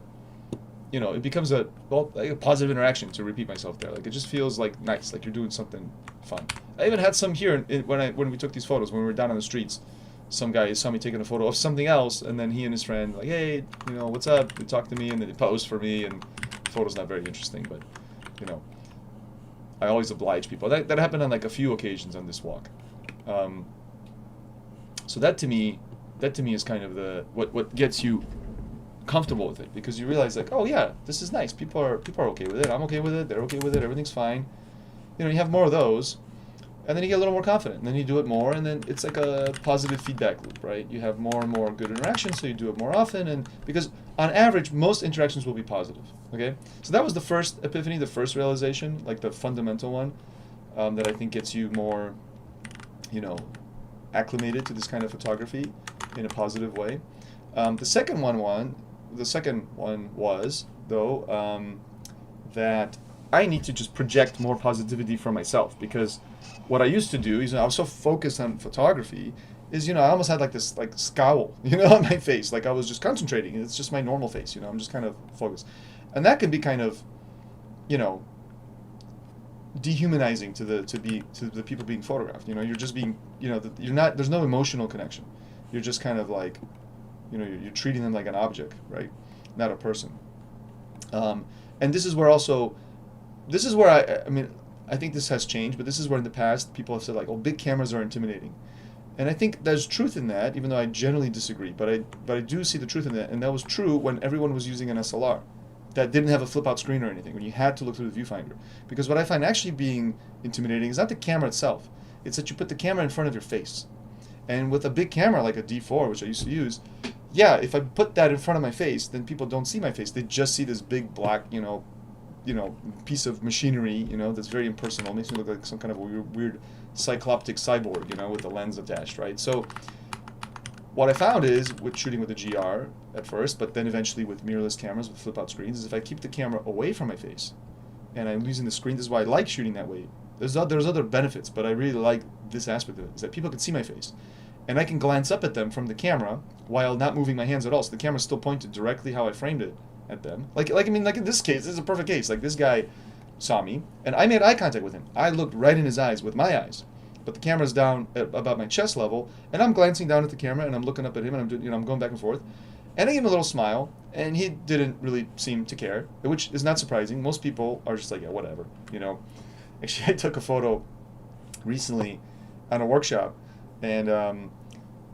you know, it becomes like a positive interaction, to repeat myself there. Like, it just feels like nice, like you're doing something fun. I even had some here when we took these photos, when we were down on the streets. Some guy saw me taking a photo of something else, and then he and his friend, like, hey, you know, what's up? They talked to me, and then they posed for me, and the photo's not very interesting, but, you know, I always oblige people. That happened on like a few occasions on this walk. So that to me is kind of the what gets you comfortable with it, because you realize, like, oh yeah, this is nice. People are okay with it. I'm okay with it. They're okay with it. Everything's fine. You know, you have more of those, and then you get a little more confident, and then you do it more, and then it's like a positive feedback loop, right? You have more and more good interactions, so you do it more often, and because on average, most interactions will be positive. Okay, so that was the first epiphany, the first realization, like the fundamental one, that I think gets you more, you know, acclimated to this kind of photography in a positive way. The second one was, though, that I need to just project more positivity from myself, because what I used to do is, I was so focused on photography, is, you know, I almost had like this like scowl, you know, on my face, like I was just concentrating. It's just my normal face, you know, I'm just kind of focused, and that can be kind of, you know, dehumanizing to the people being photographed. You know, you're just being, you know, you're not, there's no emotional connection. You're just kind of like, you know, you're treating them like an object, right? Not a person. And this is where I mean, I think this has changed, but this is where in the past people have said, like, oh, big cameras are intimidating. And I think there's truth in that, even though I generally disagree. But I do see the truth in that, and that was true when everyone was using an SLR that didn't have a flip-out screen or anything, when you had to look through the viewfinder. Because what I find actually being intimidating is not the camera itself. It's that you put the camera in front of your face. And with a big camera like a D4, which I used to use, yeah, if I put that in front of my face, then people don't see my face. They just see this big black, you know, piece of machinery, you know, that's very impersonal. It makes me look like some kind of a weird cycloptic cyborg, you know, with the lens attached, right? So what I found is, with shooting with the GR at first, but then eventually with mirrorless cameras with flip-out screens, is if I keep the camera away from my face and I'm using the screen, this is why I like shooting that way. There's other benefits, but I really like this aspect of it, is that people can see my face. And I can glance up at them from the camera while not moving my hands at all. So the camera's still pointed directly how I framed it at them. Like I mean, like in this case, this is a perfect case. Like, this guy saw me, and I made eye contact with him. I looked right in his eyes with my eyes, but the camera's down at about my chest level, and I'm glancing down at the camera, and I'm looking up at him, and I'm doing, you know, I'm going back and forth, and I gave him a little smile, and he didn't really seem to care, which is not surprising. Most people are just like, yeah, whatever, you know. Actually, I took a photo recently on a workshop, and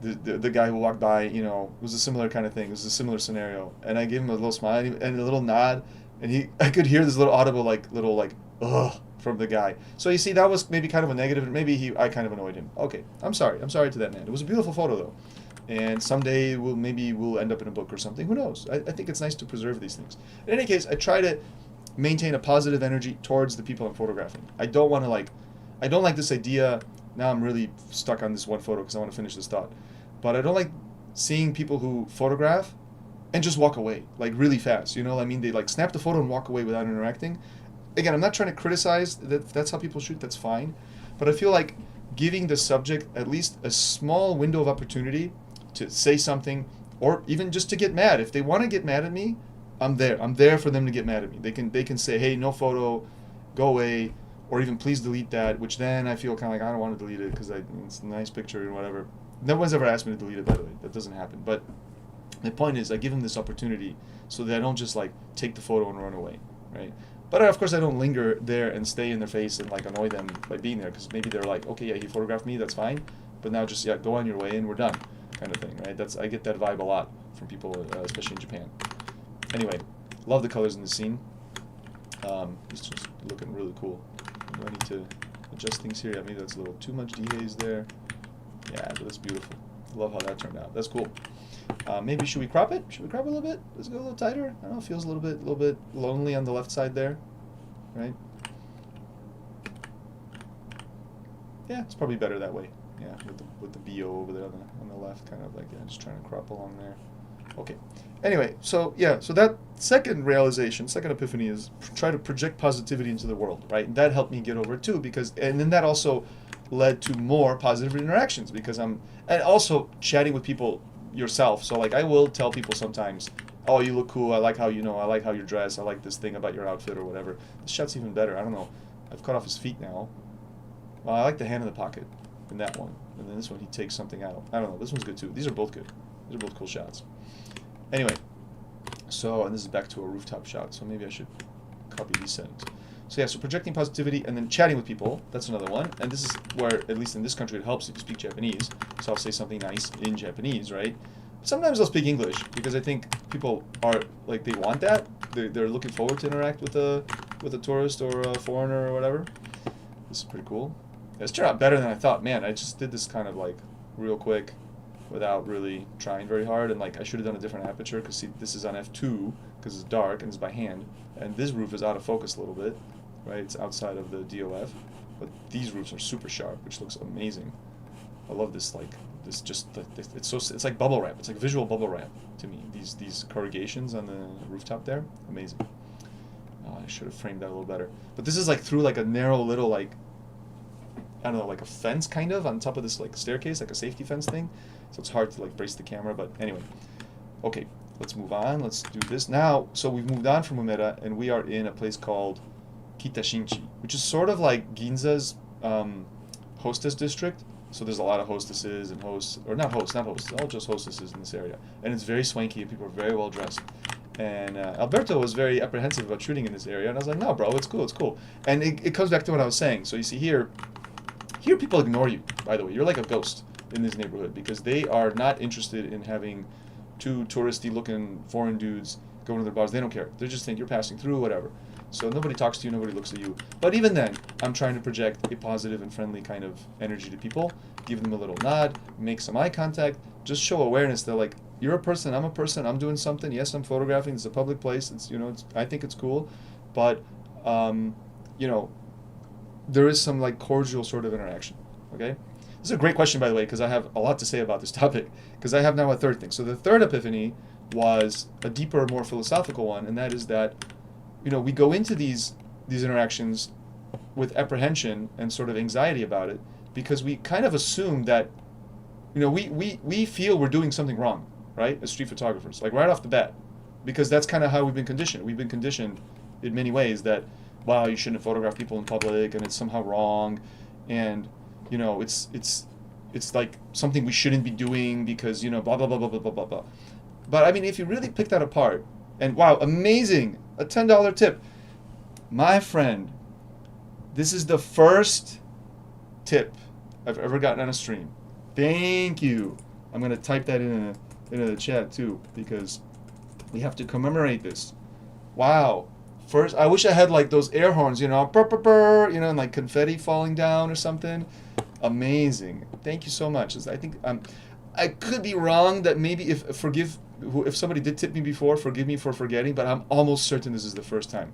the guy who walked by, you know, it was a similar kind of thing. It was a similar scenario, and I gave him a little smile and a little nod, and I could hear this little audible little ugh from the guy. So you see, that was maybe kind of a negative, and maybe I kind of annoyed him. Okay, I'm sorry to that man. It was a beautiful photo though, and someday we'll end up in a book or something. Who knows? I think it's nice to preserve these things. In any case, I try to maintain a positive energy towards the people I'm photographing. I don't like this idea. Now I'm really stuck on this one photo because I want to finish this thought. But I don't like seeing people who photograph and just walk away, like, really fast. You know what I mean? They like snap the photo and walk away without interacting. Again, I'm not trying to criticize that. That's how people shoot. That's fine. But I feel like giving the subject at least a small window of opportunity to say something, or even just to get mad. If they want to get mad at me, I'm there. I'm there for them to get mad at me. They can say, hey, no photo, go away, or even please delete that, which then I feel kind of like, I don't want to delete it because it's a nice picture and whatever. No one's ever asked me to delete it, by the way. That doesn't happen. But the point is, I give them this opportunity so that I don't just like take the photo and run away, right? But of course, I don't linger there and stay in their face and like annoy them by being there, because maybe they're like, okay, yeah, he photographed me, that's fine, but now just, yeah, go on your way and we're done, kind of thing, right? I get that vibe a lot from people, especially in Japan. Anyway, love the colors in the scene. It's just looking really cool. Do I need to adjust things here? Yeah, maybe that's a little too much dehaze there. Yeah, but that's beautiful. Love how that turned out. That's cool. Maybe should we crop it? Should we crop it a little bit? Does it go a little tighter? I don't know. It feels a little bit lonely on the left side there, right? Yeah, it's probably better that way. Yeah, with the BO over there on the left, kind of like, yeah, just trying to crop along there. Okay. Anyway, so yeah, so that second realization, second epiphany is try to project positivity into the world, right? And that helped me get over it too, because, and then that also led to more positive interactions because and also chatting with people yourself. So like I will tell people sometimes, oh, you look cool. I like how I like how you're dressed. I like this thing about your outfit or whatever. This shot's even better. I don't know. I've cut off his feet now. Well, I like the hand in the pocket in that one. And then this one, he takes something out. I don't know. This one's good too. These are both good. These are both cool shots. Anyway, so, and this is back to a rooftop shot, so maybe I should copy these settings. So yeah, so projecting positivity and then chatting with people, that's another one. And this is where, at least in this country, it helps if you speak Japanese. So I'll say something nice in Japanese, right? Sometimes I'll speak English because I think people are, like, they want that. They're looking forward to interact with a tourist or a foreigner or whatever. This is pretty cool. It's turned out better than I thought. Man, I just did this kind of like real quick without really trying very hard, and like I should have done a different aperture because see, this is on f2 because it's dark and it's by hand, and this roof is out of focus a little bit, right? It's outside of the DOF, but these roofs are super sharp, which looks amazing. I love this, like this, just it's like bubble wrap. It's like visual bubble wrap to me. These corrugations on the rooftop there, amazing. I should have framed that a little better. But this is like through like a narrow little like, I don't know, like a fence kind of on top of this like staircase, like a safety fence thing. So it's hard to like brace the camera, but anyway. Okay, let's move on. Let's do this now. So we've moved on from Umeda, and we are in a place called Kitashinchi, which is sort of like Ginza's hostess district. So there's a lot of hostesses and hosts, or not hosts, all just hostesses in this area. And it's very swanky, and people are very well dressed. And Alberto was very apprehensive about shooting in this area, and I was like, no, bro, it's cool, it's cool. And it comes back to what I was saying. So you see here people ignore you, by the way. You're like a ghost in this neighborhood because they are not interested in having two touristy-looking foreign dudes go into their bars. They don't care. They just think you're passing through, whatever. So nobody talks to you, nobody looks at you. But even then, I'm trying to project a positive and friendly kind of energy to people, give them a little nod, make some eye contact, just show awareness that like, you're a person, I'm doing something. Yes, I'm photographing. It's a public place. It's, I think it's cool, but there is some like cordial sort of interaction. Okay, this is a great question, by the way, because I have a lot to say about this topic. Because I have now a third thing. So the third epiphany was a deeper, more philosophical one, and that is that we go into these interactions with apprehension and sort of anxiety about it because we kind of assume that we feel we're doing something wrong. Right, as street photographers, like right off the bat, because that's kind of how we've been conditioned. We've been conditioned in many ways that, wow, you shouldn't photograph people in public, and it's somehow wrong, and it's like something we shouldn't be doing because blah blah blah blah blah blah blah blah. But I mean, if you really pick that apart, and wow, amazing, a $10 tip, my friend. This is the first tip I've ever gotten on a stream. Thank you. I'm gonna type that into the chat too because we have to commemorate this. Wow. First, I wish I had like those air horns, burr, burr, burr, and like confetti falling down or something. Amazing. Thank you so much. I think I could be wrong that maybe if somebody did tip me before, forgive me for forgetting, but I'm almost certain this is the first time.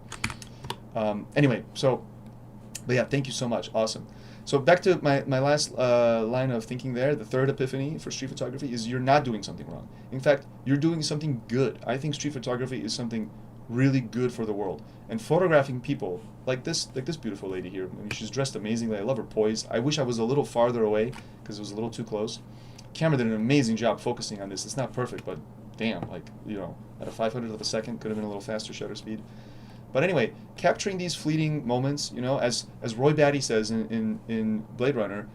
Anyway, but yeah, thank you so much. Awesome. So back to my last line of thinking there, the third epiphany for street photography is you're not doing something wrong. In fact, you're doing something good. I think street photography is something really good for the world. And photographing people like this beautiful lady here. I mean, she's dressed amazingly. I love her poise. I wish I was a little farther away because it was a little too close. Camera did an amazing job focusing on this. It's not perfect, but damn, like, at a 500th of a second, could have been a little faster shutter speed. But anyway, capturing these fleeting moments, as Roy Batty says in Blade Runner,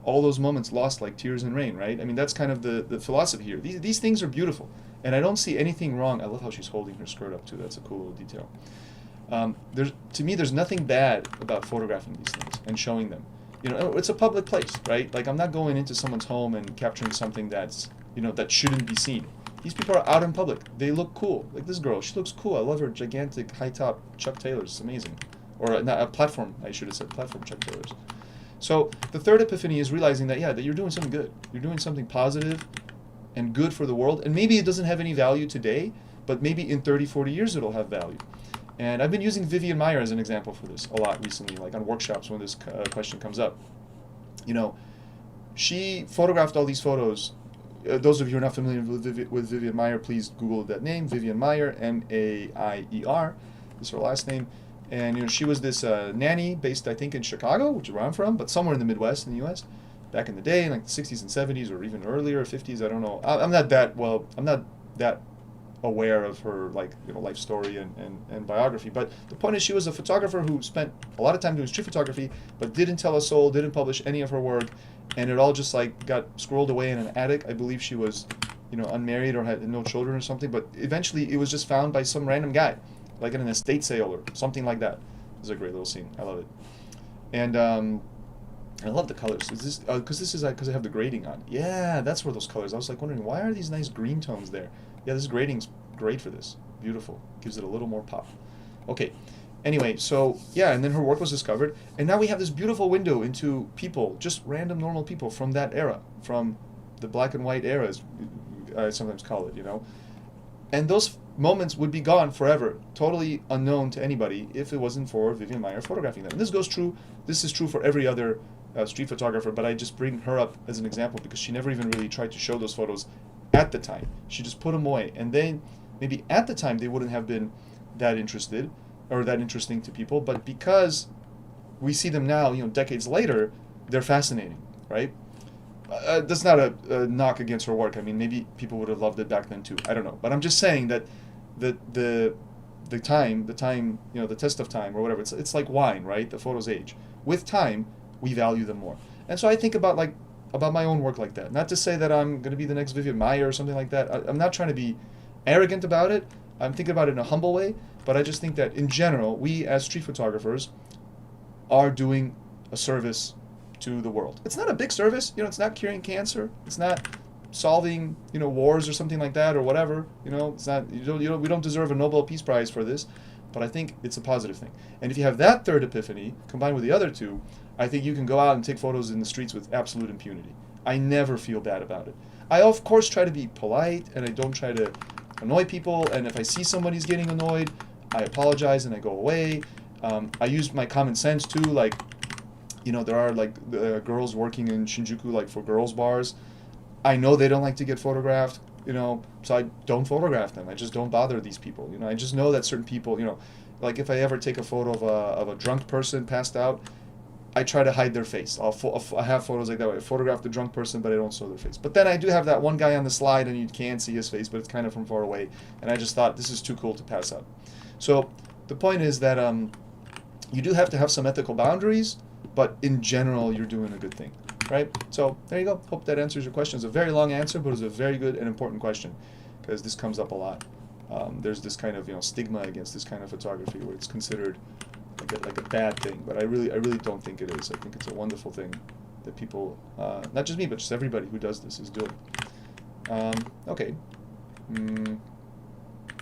all those moments lost like tears in rain, right? I mean, that's kind of the philosophy here. These things are beautiful, and I don't see anything wrong. I love how she's holding her skirt up too. That's a cool little detail. To me, there's nothing bad about photographing these things and showing them. It's a public place, right? Like, I'm not going into someone's home and capturing something that's, that shouldn't be seen. These people are out in public. They look cool. Like this girl, she looks cool. I love her gigantic high-top Chuck Taylors. It's amazing. Or not a platform, I should have said platform Chuck Taylors. So the third epiphany is realizing that, that you're doing something good. You're doing something positive and good for the world. And maybe it doesn't have any value today, but maybe in 30, 40 years it'll have value. And I've been using Vivian Maier as an example for this a lot recently, like on workshops when this question comes up. you know, she photographed all these photos. Those of you who are not familiar with Vivian Maier, please Google that name, Vivian Maier, Maier. This is her last name. And, you know, she was this nanny based, I think, in Chicago, which is where I'm from, but somewhere in the Midwest in the U.S. back in the day, in like the 60s and 70s, or even earlier, 50s. I don't know. I'm not that aware of her, like, you know, life story and biography. But the point is, she was a photographer who spent a lot of time doing street photography, but didn't tell a soul, didn't publish any of her work, and it all just like got squirreled away in an attic. I believe she was, you know, unmarried or had no children or something. But eventually, it was just found by some random guy, like in an estate sale or something like that. It was a great little scene. I love it. And I love the colors. Is this because this is because I have the grading on? Yeah, that's where those colors. I was like wondering, why are these nice green tones there? Yeah, this grading's great for this. Beautiful. Gives it a little more pop. Okay. Anyway, so yeah, and then her work was discovered, and now we have this beautiful window into people, just random normal people from that era, from the black and white era, as I sometimes call it, you know. And those moments would be gone forever, totally unknown to anybody if it wasn't for Vivian Maier photographing them. And this is true for every other street photographer, but I just bring her up as an example because she never even really tried to show those photos at the time. She just put them away, and then maybe at the time they wouldn't have been that interested or that interesting to people, but because we see them now, you know, decades later, they're fascinating, right? That's not a knock against her work. I mean, maybe people would have loved it back then too. I don't know, but I'm just saying that the time, you know, the test of time or whatever. It's like wine, right? The photos age. With time, we value them more. And so I think about my own work like that. Not to say that I'm going to be the next Vivian Maier or something like that. I'm not trying to be arrogant about it. I'm thinking about it in a humble way. But I just think that in general, we as street photographers are doing a service to the world. It's not a big service, you know. It's not curing cancer. It's not solving, you know, wars or something like that or whatever. You know, it's not. We don't deserve a Nobel Peace Prize for this, but I think it's a positive thing. And if you have that third epiphany combined with the other two, I think you can go out and take photos in the streets with absolute impunity. I never feel bad about it. I of course try to be polite and I don't try to annoy people. And if I see somebody's getting annoyed, I apologize and I go away. I use my common sense too, like, you know, there are like girls working in Shinjuku, like for girls bars. I know they don't like to get photographed, you know, so I don't photograph them. I just don't bother these people. You know, I just know that certain people, you know, like if I ever take a photo of a drunk person passed out, I try to hide their face. I have photos like that where I photograph the drunk person, but I don't show their face. But then I do have that one guy on the slide and you can see his face, but it's kind of from far away. And I just thought this is too cool to pass up. So the point is that you do have to have some ethical boundaries, but in general, you're doing a good thing, right? So there you go. Hope that answers your question. It's a very long answer, but it's a very good and important question because this comes up a lot. There's this kind of, you know, stigma against this kind of photography where it's considered like a bad thing, but I really don't think it is. I think it's a wonderful thing that people, not just me, but just everybody who does this is doing. Okay.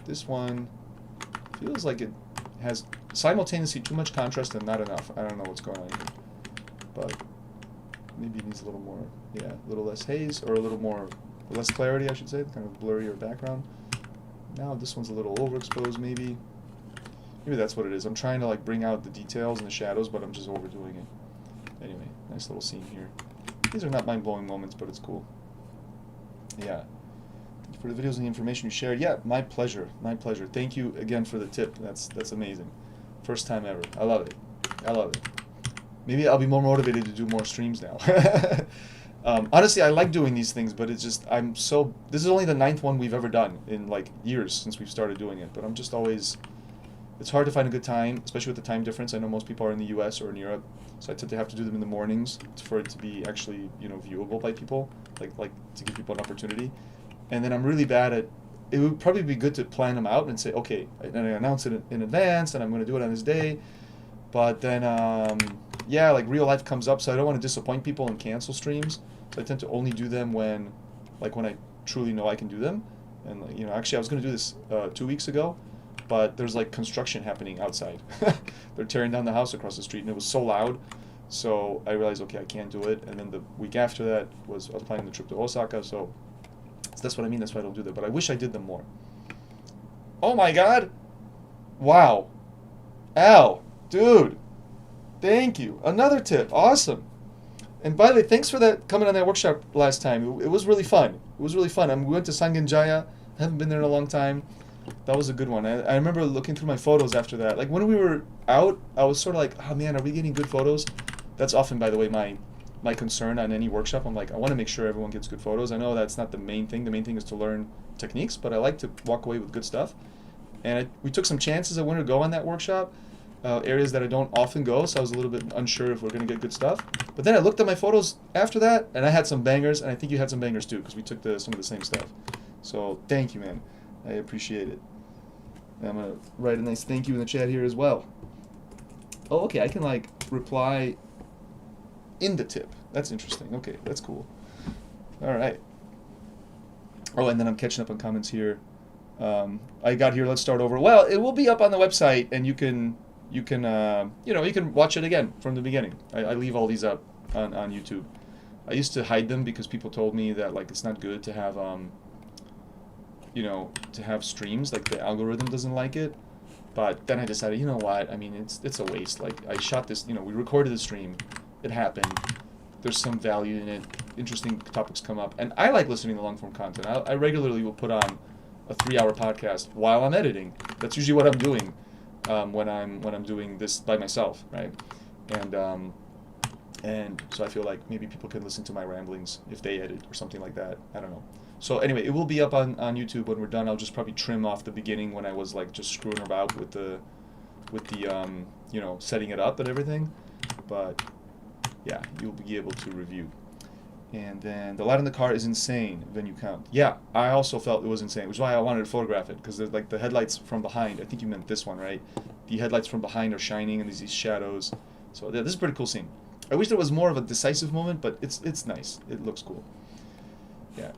This one feels like it has simultaneously too much contrast and not enough. I don't know what's going on here, but maybe it needs a little more, yeah, a little less haze or a little more, less clarity, I should say, kind of blurrier background. Now this one's a little overexposed, maybe. Maybe that's what it is. I'm trying to like bring out the details and the shadows, but I'm just overdoing it. Anyway, nice little scene here. These are not mind-blowing moments, but it's cool. Yeah. Thank you for the videos and the information you shared. Yeah, my pleasure. My pleasure. Thank you again for the tip. That's amazing. First time ever. I love it. I love it. Maybe I'll be more motivated to do more streams now. Honestly, I like doing these things, but it's just, this is only the 9th one we've ever done in like years since we've started doing it, but I'm just always, it's hard to find a good time, especially with the time difference. I know most people are in the US or in Europe, so I tend to have to do them in the mornings for it to be actually, you know, viewable by people, like to give people an opportunity. And then I'm really bad at, it would probably be good to plan them out and say, okay, and I announce it in advance, and I'm going to do it on this day. But then, yeah, like real life comes up, so I don't want to disappoint people and cancel streams. So I tend to only do them when I truly know I can do them. And you know, actually, I was going to do this 2 weeks ago, but there's like construction happening outside. They're tearing down the house across the street, and it was so loud. So I realized, okay, I can't do it. And then the week after that I was planning the trip to Osaka. So that's what I mean. That's why I don't do that. But I wish I did them more. Oh my God! Wow, Al, dude, thank you. Another tip, awesome. And by the way, thanks for that coming on that workshop last time. It was really fun. It was really fun. We went to Sangenjaya. I haven't been there in a long time. That was a good one. I remember looking through my photos after that. Like when we were out, I was sort of like, oh man, are we getting good photos? That's often, by the way, my concern on any workshop. I'm like, I want to make sure everyone gets good photos. I know that's not the main thing. The main thing is to learn techniques, but I like to walk away with good stuff. And we took some chances. I wanted to go on that workshop, areas that I don't often go, so I was a little bit unsure if we're going to get good stuff. But then I looked at my photos after that, and I had some bangers, and I think you had some bangers too, because we took some of the same stuff. So thank you, man. I appreciate it. And I'm going to write a nice thank you in the chat here as well. Oh, okay, I can like reply in the tip. That's interesting. Okay, that's cool. All right. Oh, and then I'm catching up on comments here. I got here. Let's start over. Well, it will be up on the website, and you can you can watch it again from the beginning. I leave all these up on YouTube. I used to hide them because people told me that like it's not good to have to have streams, like the algorithm doesn't like it. But then I decided, you know what? I mean, it's a waste. Like I shot this, we recorded the stream. It happened. There's some value in it. Interesting topics come up, and I like listening to long form content. I regularly will put on a 3-hour podcast while I'm editing. That's usually what I'm doing when I'm doing this by myself, right? And so I feel like maybe people can listen to my ramblings if they edit or something like that. I don't know. So anyway, it will be up on YouTube when we're done. I'll just probably trim off the beginning when I was like just screwing about with the setting it up and everything. But yeah, you'll be able to review. And then the light on the car is insane, venue count. Yeah, I also felt it was insane, which is why I wanted to photograph it, because like the headlights from behind, I think you meant this one, right? The headlights from behind are shining and there's these shadows. So yeah, this is a pretty cool scene. I wish there was more of a decisive moment, but it's nice. It looks cool. Yeah.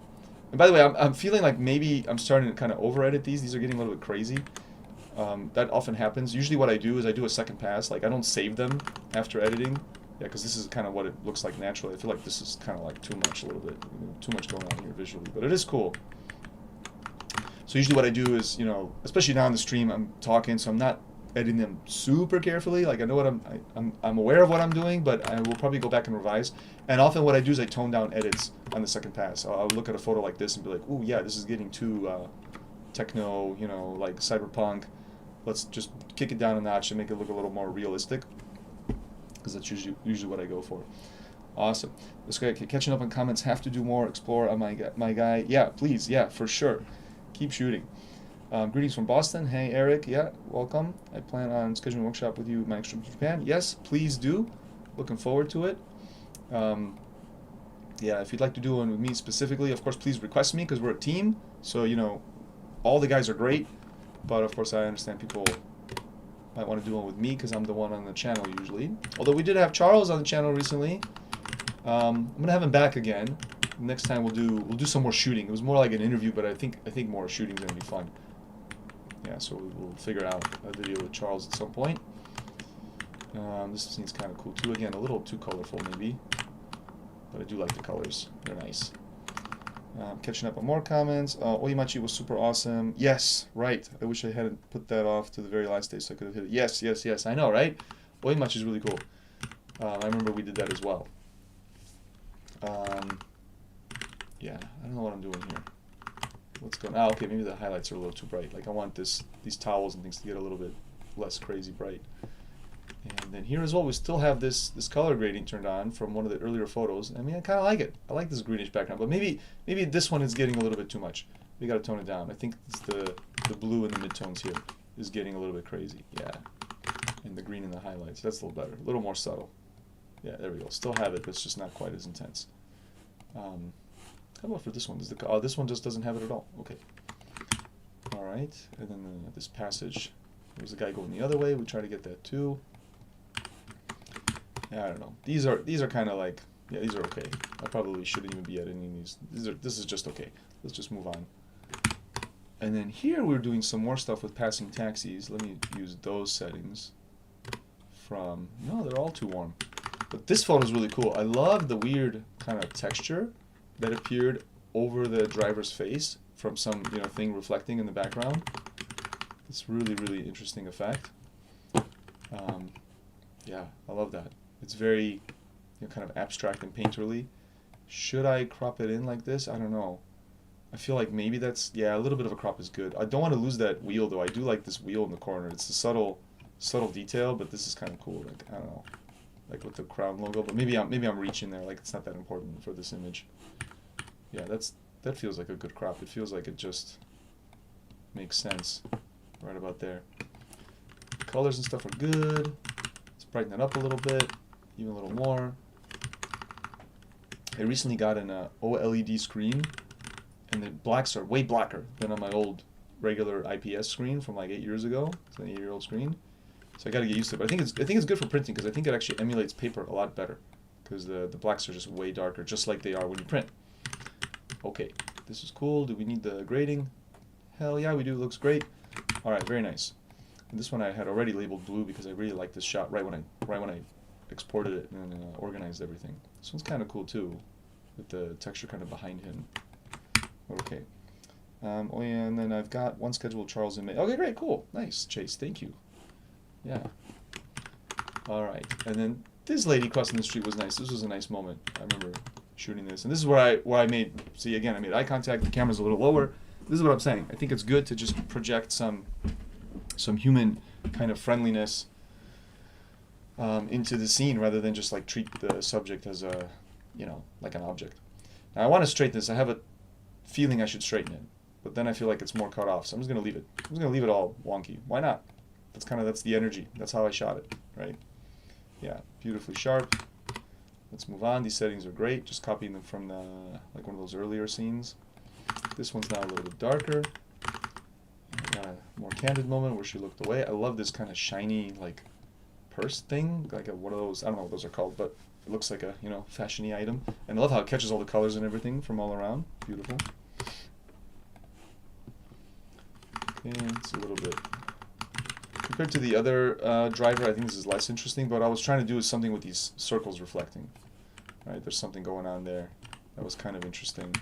And by the way, I'm feeling like maybe I'm starting to kind of over-edit these. These are getting a little bit crazy. That often happens. Usually what I do is I do a second pass. Like I don't save them after editing. Yeah, because this is kind of what it looks like naturally. I feel like this is kind of like too much a little bit. Too much going on here visually. But it is cool. So usually what I do is, especially now on the stream, I'm talking, so I'm not editing them super carefully. Like I know what I'm aware of what I'm doing, but I will probably go back and revise. And often what I do is I tone down edits on the second pass. I'll look at a photo like this and be like, ooh, yeah, this is getting too techno, like cyberpunk. Let's just kick it down a notch and make it look a little more realistic. Because that's usually what I go for. Awesome. Let's go catching up on comments. Have to do more. Explore on my guy. Yeah, please. Yeah, for sure. Keep shooting. Greetings from Boston. Hey, Eric. Yeah, welcome. I plan on scheduling a workshop with you, Monochrome from Japan. Yes, please do. Looking forward to it. Yeah, if you'd like to do one with me specifically, of course, please request me because we're a team. So, all the guys are great. But, of course, I understand people might want to do one with me because I'm the one on the channel usually. Although we did have Charles on the channel recently. I'm gonna have him back again. Next time we'll do some more shooting. It was more like an interview, but I think more shooting is gonna be fun. Yeah, so we'll figure out a video with Charles at some point. This scene's kind of cool too. Again, a little too colorful maybe, but I do like the colors. They're nice. Catching up on more comments. Oimachi was super awesome. Yes, right. I wish I hadn't put that off to the very last day so I could have hit it. Yes. I know, right? Oimachi is really cool. I remember we did that as well. Yeah, I don't know what I'm doing here. What's going on? Okay, maybe the highlights are a little too bright. Like I want these towels and things to get a little bit less crazy bright. And then here as well, we still have this color grading turned on from one of the earlier photos. I mean, I kind of like it. I like this greenish background, but maybe this one is getting a little bit too much. We got to tone it down. I think it's the blue in the midtones here is getting a little bit crazy. Yeah, and the green in the highlights. That's a little better, a little more subtle. Yeah, there we go. Still have it, but it's just not quite as intense. How about for this one? This one just doesn't have it at all. Okay. All right, and then this passage. There's a guy going the other way. We try to get that too. I don't know. These are kind of like, yeah, these are okay. I probably shouldn't even be editing these. This is just okay. Let's just move on. And then here we're doing some more stuff with passing taxis. Let me use those settings. No, they're all too warm. But this photo is really cool. I love the weird kind of texture that appeared over the driver's face from some thing reflecting in the background. It's really interesting effect. Yeah, I love that. It's very you know, kind of abstract and painterly. Should I crop it in like this? I don't know. I feel like maybe that's, yeah, a little bit of a crop is good. I don't want to lose that wheel though. I do like this wheel in the corner. It's a subtle detail, but this is kind of cool. Like, I don't know, like with the crown logo. But maybe I'm reaching there. Like it's not that important for this image. Yeah, that feels like a good crop. It feels like it just makes sense right about there. Colors and stuff are good. Let's brighten it up a little bit, even a little more. I recently got an OLED screen, and the blacks are way blacker than on my old regular IPS screen from like 8 years ago. It's an 8-year-old screen, so I got to get used to it. But I think it's good for printing because I think it actually emulates paper a lot better because the blacks are just way darker, just like they are when you print. Okay, this is cool. Do we need the grading? Hell yeah, we do. It looks great. All right, very nice. And this one I had already labeled blue because I really liked this shot right when I exported it and organized everything. This one's kind of cool too, with the texture kind of behind him. Okay. Oh yeah, and then I've got one scheduled Charles in May. Okay, great, cool, nice, Chase, thank you. Yeah. All right, and then this lady crossing the street was nice. This was a nice moment. I remember shooting this, and this is where I made. See, again, I made eye contact. The camera's a little lower. This is what I'm saying. I think it's good to just project some human kind of friendliness into the scene rather than just like treat the subject as a, you know, like an object. Now I want to straighten this. I have a feeling I should straighten it, but then I feel like it's more cut off, so I'm just gonna leave it. I'm just gonna leave it all wonky. Why not? That's the energy. That's how I shot it, right? Yeah, beautifully sharp. Let's move on. These settings are great. Just copying them from the like one of those earlier scenes. This one's now a little bit darker. Got a more candid moment where she looked away. I love this kind of shiny like purse thing, like one of those. I don't know what those are called, but it looks like a, you know, fashiony item. And I love how it catches all the colors and everything from all around. Beautiful. Okay, it's a little bit compared to the other driver. I think this is less interesting, but what I was trying to do is something with these circles reflecting. Right, there's something going on there that was kind of interesting,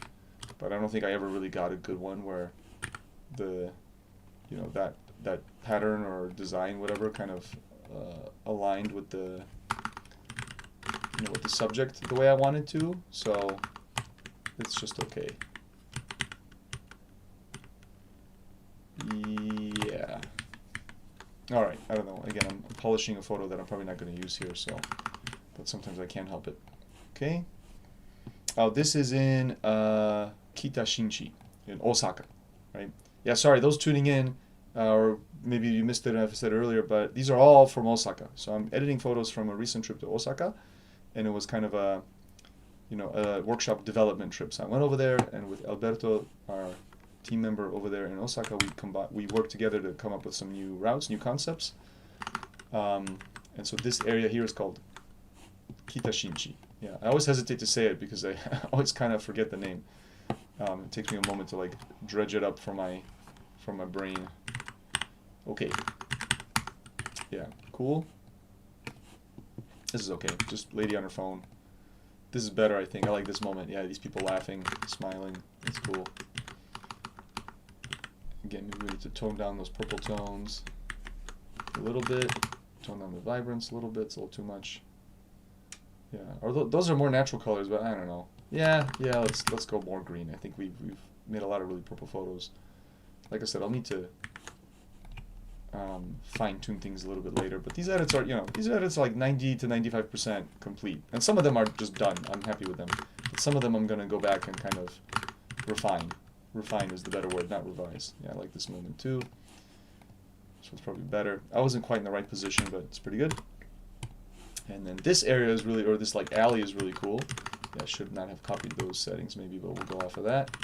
but I don't think I ever really got a good one where the, you know, that pattern or design, whatever, kind of aligned with the, you know, with the subject the way I wanted to. So it's just okay. Yeah. All right. I don't know. Again, I'm polishing a photo that I'm probably not going to use here, so, but sometimes I can't help it. Okay. Oh, this is in Kitashinchi in Osaka, right? Yeah. Sorry, those tuning in, or maybe you missed it if I said earlier, but these are all from Osaka. So I'm editing photos from a recent trip to Osaka, and it was kind of a, you know, a workshop development trip. So I went over there, and with Alberto, our team member over there in Osaka, we worked together to come up with some new routes, new concepts. And so this area here is called Kitashinchi. Yeah, I always hesitate to say it because I always kind of forget the name. It takes me a moment to like dredge it up from my brain. Okay. Yeah, cool. This is okay. Just lady on her phone. This is better, I think. I like this moment. Yeah, these people laughing, smiling. It's cool. Again, maybe we need to tone down those purple tones a little bit. Tone down the vibrance a little bit. It's a little too much. Yeah, or those are more natural colors, but I don't know. Yeah. Let's go more green. I think we've made a lot of really purple photos. Like I said, I'll need to fine tune things a little bit later. But these edits are, you know, are like 90 to 95% complete, and some of them are just done. I'm happy with them. But some of them I'm gonna go back and kind of refine. Refine is the better word, not revise. Yeah, I like this moment too. So it's probably better. I wasn't quite in the right position, but it's pretty good. And then this area is really, or this like alley is really cool. Yeah, I should not have copied those settings maybe, but we'll go off of that.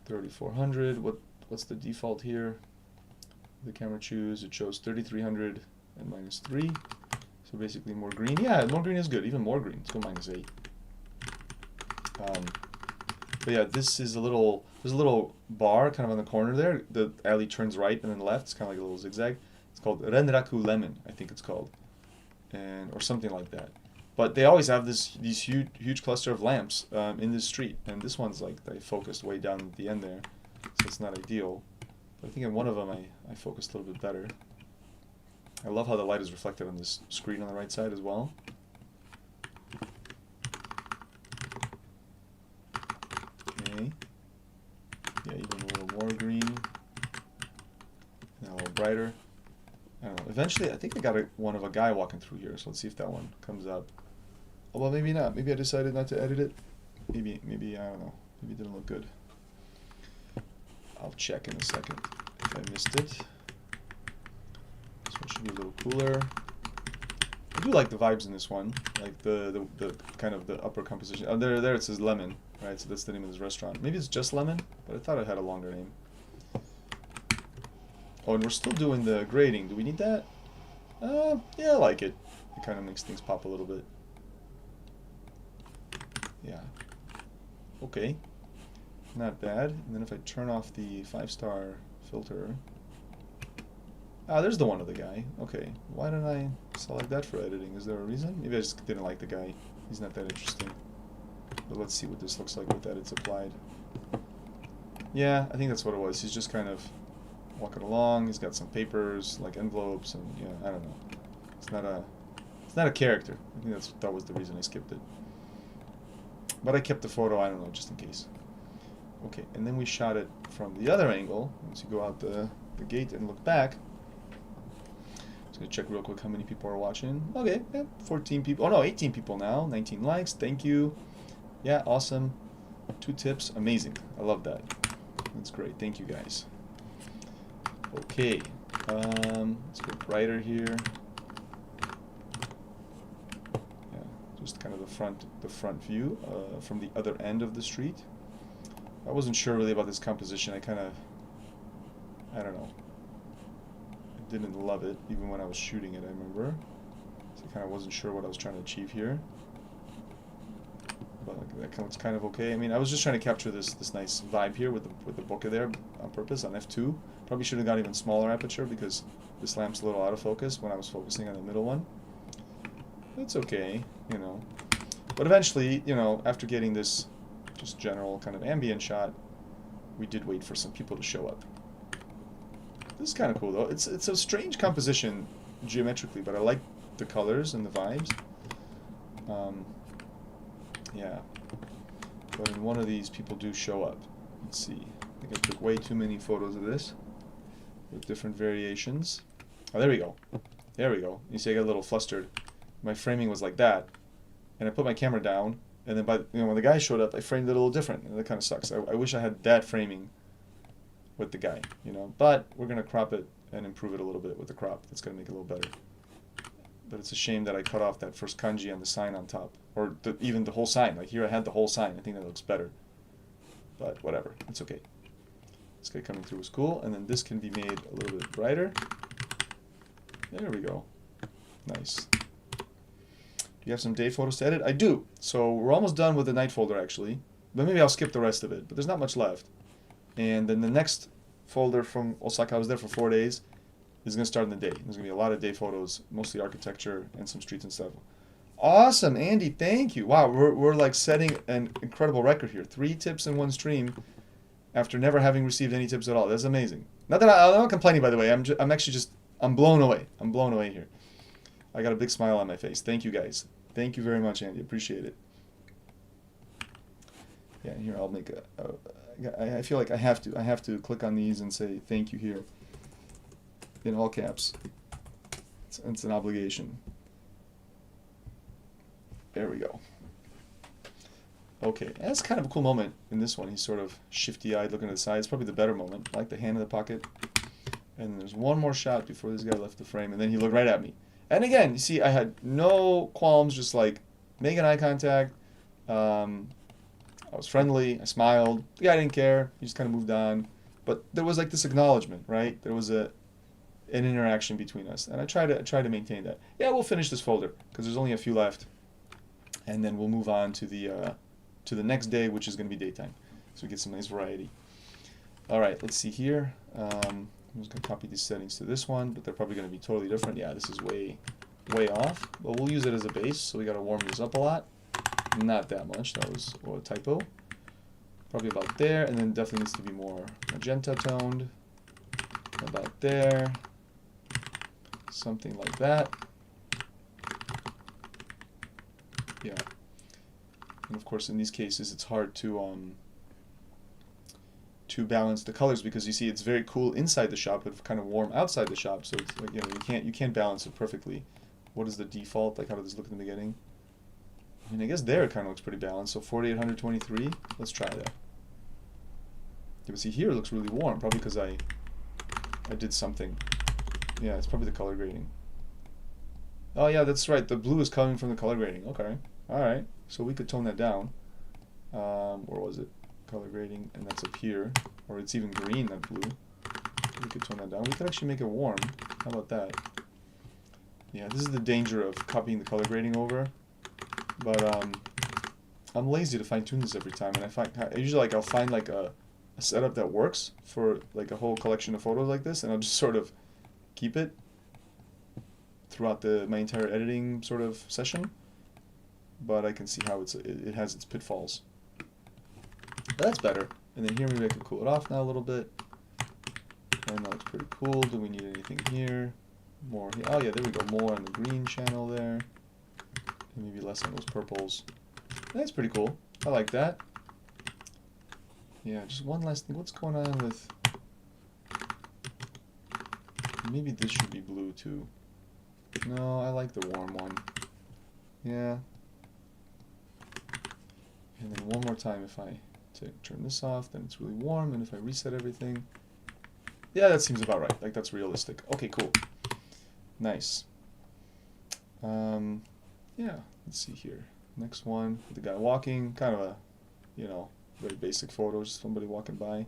3400. What's the default here? The camera choose. It shows 3300 and -3. So basically more green. Yeah, more green is good. Even more green. Let's go -8. But yeah, this is there's a little bar kind of on the corner there. The alley turns right and then left. It's kind of like a little zigzag. It's called Renraku Lemon, I think it's called, or something like that. But they always have these huge cluster of lamps in this street, and this one's like they focused way down at the end there, so it's not ideal. But I think in one of them I focused a little bit better. I love how the light is reflected on this screen on the right side as well. brighter. I don't know. Eventually, I think I got one of a guy walking through here, so let's see if that one comes up. Oh, well, maybe not. Maybe I decided not to edit it. Maybe, I don't know. Maybe it didn't look good. I'll check in a second if I missed it. This one should be a little cooler. I do like the vibes in this one, like the kind of the upper composition. Oh, there it says Lemon, right? So that's the name of this restaurant. Maybe it's just Lemon, but I thought it had a longer name. Oh, and we're still doing the grading. Do we need that? Yeah, I like it. It kind of makes things pop a little bit. Yeah. Okay. Not bad. And then if I turn off the 5-star filter... Ah, there's the one of the guy. Okay. Why didn't I select that for editing? Is there a reason? Maybe I just didn't like the guy. He's not that interesting. But let's see what this looks like with edits applied. Yeah, I think that's what it was. He's just kind of walking along. He's got some papers, like envelopes, and yeah, I don't know. It's not a character. I think that was the reason I skipped it. But I kept the photo, I don't know, just in case. Okay, and then we shot it from the other angle. Once you go out the gate and look back. Just gonna check real quick how many people are watching. Okay, yeah, 14 people. Oh no, 18 people now. 19 likes. Thank you. Yeah, awesome. 2 tips. Amazing. I love that. That's great. Thank you guys. Okay. Let's go brighter here. Yeah, just kind of the front view from the other end of the street. I wasn't sure really about this composition. I don't know. I didn't love it even when I was shooting it, I remember. So I kind of wasn't sure what I was trying to achieve here. But like, that looks kind of okay. I mean, I was just trying to capture this nice vibe here with the bokeh there on purpose on f2. Probably should have got even smaller aperture because this lamp's a little out of focus when I was focusing on the middle one. It's okay, you know. But eventually, you know, after getting this just general kind of ambient shot, we did wait for some people to show up. This is kind of cool though. It's a strange composition geometrically, but I like the colors and the vibes. Yeah. But in one of these, people do show up. Let's see. I think I took way too many photos of this with different variations. Oh, there we go. There we go. You see, I got a little flustered. My framing was like that, and I put my camera down, and then when the guy showed up, I framed it a little different, and that kind of sucks. I wish I had that framing with the guy, you know. But we're gonna crop it and improve it a little bit with the crop. That's gonna make it a little better. But it's a shame that I cut off that first kanji on the sign on top, or even the whole sign. Like here, I had the whole sign. I think that looks better. But whatever, it's okay. This guy coming through was cool, and then this can be made a little bit brighter. There we go. Nice. Do you have some day photos to edit? I do. So we're almost done with the night folder actually, but maybe I'll skip the rest of it. But there's not much left. And then the next folder from Osaka, I was there for 4 days, is going to start in the day. There's going to be a lot of day photos, mostly architecture and some streets and stuff. Awesome, Andy, thank you. Wow, we're like setting an incredible record here. 3 tips in one stream after never having received any tips at all. That's amazing. Not that I'm not complaining, by the way. I'm actually just, I'm blown away. I'm blown away here. I got a big smile on my face. Thank you guys. Thank you very much, Andy. Appreciate it. Yeah, here I'll make I feel like I have to click on these and say thank you here in all caps. It's an obligation. There we go. Okay, that's kind of a cool moment in this one. He's sort of shifty-eyed looking to the side. It's probably the better moment. I like the hand in the pocket. And there's one more shot before this guy left the frame, and then he looked right at me. And again, you see, I had no qualms, just like making eye contact. I was friendly. I smiled. The guy didn't care. He just kind of moved on. But there was like this acknowledgement, right? There was an interaction between us, and I try to maintain that. Yeah, we'll finish this folder because there's only a few left, and then we'll move on to the next day, which is going to be daytime, so we get some nice variety. All right, let's see here. I'm just going to copy these settings to this one, but they're probably going to be totally different. Yeah, this is way off, but we'll use it as a base, so we got to warm this up a lot. Not that much. That was a typo. Probably about there, and then definitely needs to be more magenta toned. About there. Something like that. Yeah. And of course, in these cases, it's hard to to balance the colors, because you see it's very cool inside the shop but kind of warm outside the shop, so it's like, you know, you can't balance it perfectly. What is the default? Like, how did this look in the beginning? I mean, I guess there it kind of looks pretty balanced. So 4823. Let's try that. Yeah, but see here it looks really warm, probably because I did something. Yeah, it's probably the color grading. Oh yeah, that's right. The blue is coming from the color grading. Okay. All right. So we could tone that down. Where was it? Color grading, and that's up here, or it's even green, that blue. We could tone that down. We could actually make it warm. How about that? Yeah, this is the danger of copying the color grading over. But I'm lazy to fine tune this every time, and I usually I'll find like a setup that works for like a whole collection of photos like this, and I'll just sort of keep it throughout my entire editing sort of session. But I can see how it has its pitfalls. But that's better. And then here maybe I can cool it off now a little bit. And that looks pretty cool. Do we need anything here? More here. Oh yeah, there we go. More on the green channel there. And maybe less on those purples. That's pretty cool. I like that. Yeah, just one last thing. What's going on with... Maybe this should be blue too. No, I like the warm one. Yeah. And then one more time, if I turn this off, then it's really warm, and if I reset everything, yeah, that seems about right. Like, that's realistic. Okay, cool. Nice. Yeah, let's see here. Next one, the guy walking, kind of a, you know, very basic photo, just somebody walking by.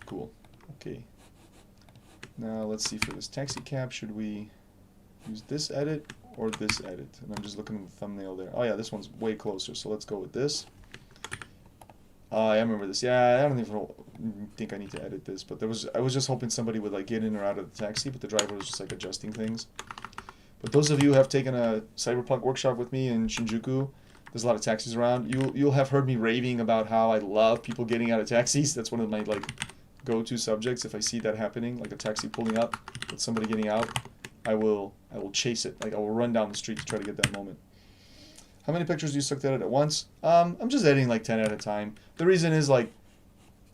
Cool. Okay. Now, let's see, for this taxi cab, should we use this edit or this edit? And I'm just looking at the thumbnail there. Oh yeah, this one's way closer, so let's go with this. I remember this. Yeah, I don't even think I need to edit this, but I was just hoping somebody would like get in or out of the taxi, but the driver was just like adjusting things. But those of you who have taken a cyberpunk workshop with me in Shinjuku, there's a lot of taxis around. You'll have heard me raving about how I love people getting out of taxis. That's one of my like go-to subjects. If I see that happening, like a taxi pulling up with somebody getting out, I will chase it. Like, I will run down the street to try to get that moment. How many pictures do you suck to edit at once? I'm just editing like 10 at a time. The reason is, like,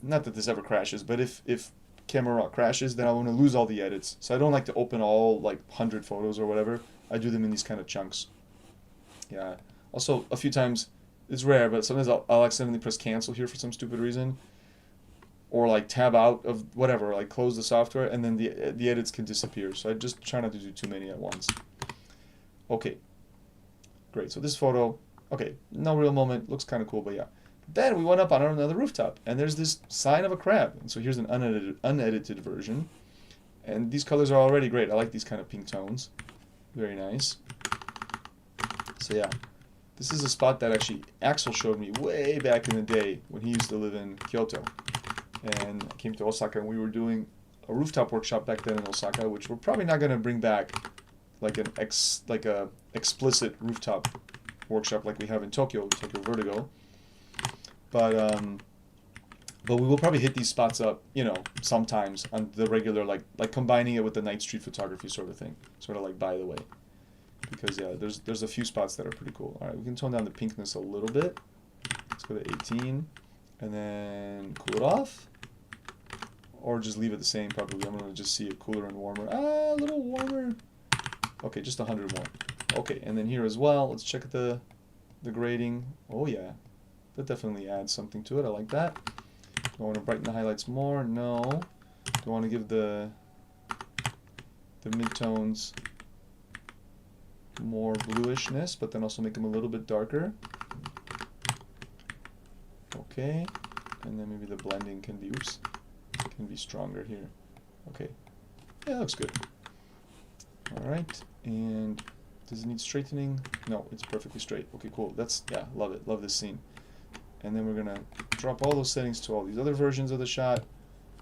not that this ever crashes, but if Camera Raw crashes, then I want to lose all the edits. So I don't like to open all like 100 photos or whatever. I do them in these kind of chunks. Yeah. Also, a few times, it's rare, but sometimes I'll accidentally press cancel here for some stupid reason. Or like tab out of whatever, like close the software, and then the edits can disappear. So I just try not to do too many at once. Okay, great. So this photo, okay, no real moment, looks kind of cool, but yeah. Then we went up on another rooftop, and there's this sign of a crab. And so here's an unedited version, and these colors are already great. I like these kind of pink tones, very nice. So yeah, this is a spot that actually Axel showed me way back in the day when he used to live in Kyoto. And I came to Osaka, and we were doing a rooftop workshop back then in Osaka, which we're probably not going to bring back like a explicit rooftop workshop like we have in Tokyo Vertigo. But we will probably hit these spots up, you know, sometimes on the regular, like combining it with the night street photography sort of thing, sort of like by the way. Because yeah, there's a few spots that are pretty cool. All right, we can tone down the pinkness a little bit. Let's go to 18, and then cool it off. Or just leave it the same, probably. I'm going to just see it cooler and warmer. A little warmer. Okay, just 100 more. Okay, and then here as well, let's check the grading. Oh yeah, that definitely adds something to it. I like that. Do I want to brighten the highlights more? No. Do I want to give the midtones more bluishness, but then also make them a little bit darker? Okay, and then maybe the blending can be, can be stronger here. Okay, yeah, that looks good. All right, and does it need straightening? No, it's perfectly straight. Okay, cool. That's, yeah, love it. Love this scene. And then we're gonna drop all those settings to all these other versions of the shot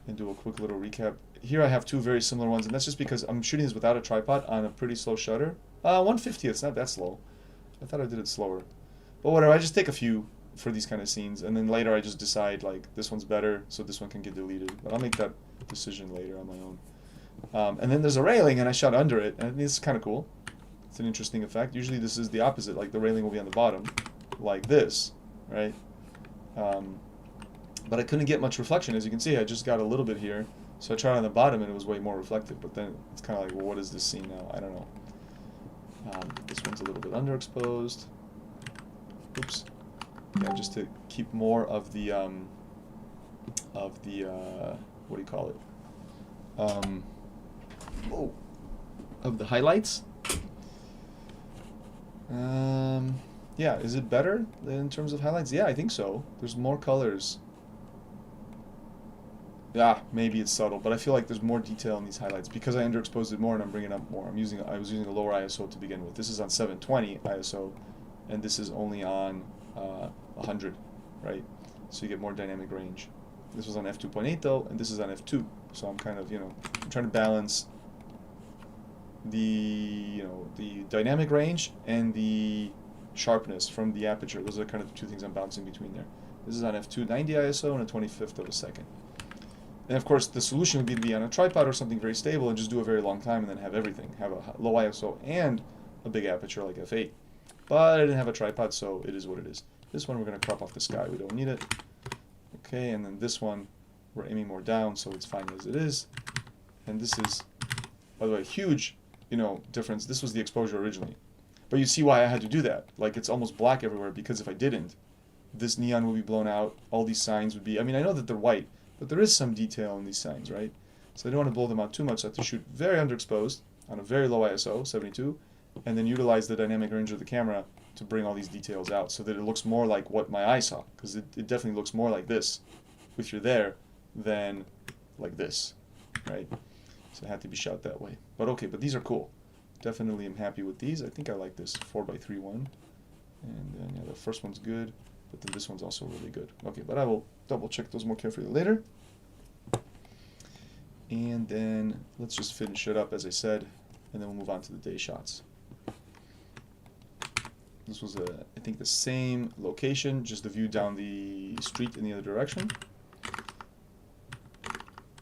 and do a quick little recap. Here I have two very similar ones, and that's just because I'm shooting this without a tripod on a pretty slow shutter. 150, it's not that slow. I thought I did it slower. But whatever, I just take a few for these kind of scenes, and then later I just decide, like, this one's better, so this one can get deleted. But I'll make that decision later on my own. And then there's a railing, and I shot under it, and it's kind of cool. It's an interesting effect. Usually this is the opposite, like the railing will be on the bottom, like this, right? but I couldn't get much reflection. As you can see, I just got a little bit here. So I tried on the bottom and it was way more reflective, but then it's kind of like, well, what is this scene now? I don't know. This one's a little bit underexposed. Oops. Yeah, just to keep more of the what do you call it? Oh, of the highlights. Yeah, is it better in terms of highlights? Yeah, I think so. There's more colors. Yeah, maybe it's subtle, but I feel like there's more detail in these highlights because I underexposed it more and I'm bringing it up more. I was using a lower ISO to begin with. This is on 720 ISO, and this is only on 100, right? So you get more dynamic range. This was on f2.8 though, and this is on f2. So I'm kind of, I'm trying to balance the, the dynamic range and the sharpness from the aperture. Those are kind of the two things I'm bouncing between there. This is on f2 90 ISO and a 25th of a second. And of course, the solution would be to be on a tripod or something very stable and just do a very long time and then have everything. Have a low ISO and a big aperture like f8. But I didn't have a tripod, so it is what it is. This one we're going to crop off the sky. We don't need it. Okay, and then this one we're aiming more down, so it's fine as it is. And this is, by the way, huge, difference. This was the exposure originally. But you see why I had to do that. Like, it's almost black everywhere, because if I didn't, this neon would be blown out. All these signs would be, I know that they're white, but there is some detail in these signs, right? So I don't want to blow them out too much. So I have to shoot very underexposed on a very low ISO, 72, and then utilize the dynamic range of the camera to bring all these details out so that it looks more like what my eye saw, because it definitely looks more like this if you're there than like this, right? So it had to be shot that way. But okay, but these are cool. Definitely am happy with these. I think I like this 4x3 one. And then yeah, the first one's good, but then this one's also really good. Okay, but I will double check those more carefully later. And then let's just finish it up as I said, and then we'll move on to the day shots. This was, I think, the same location, just the view down the street in the other direction.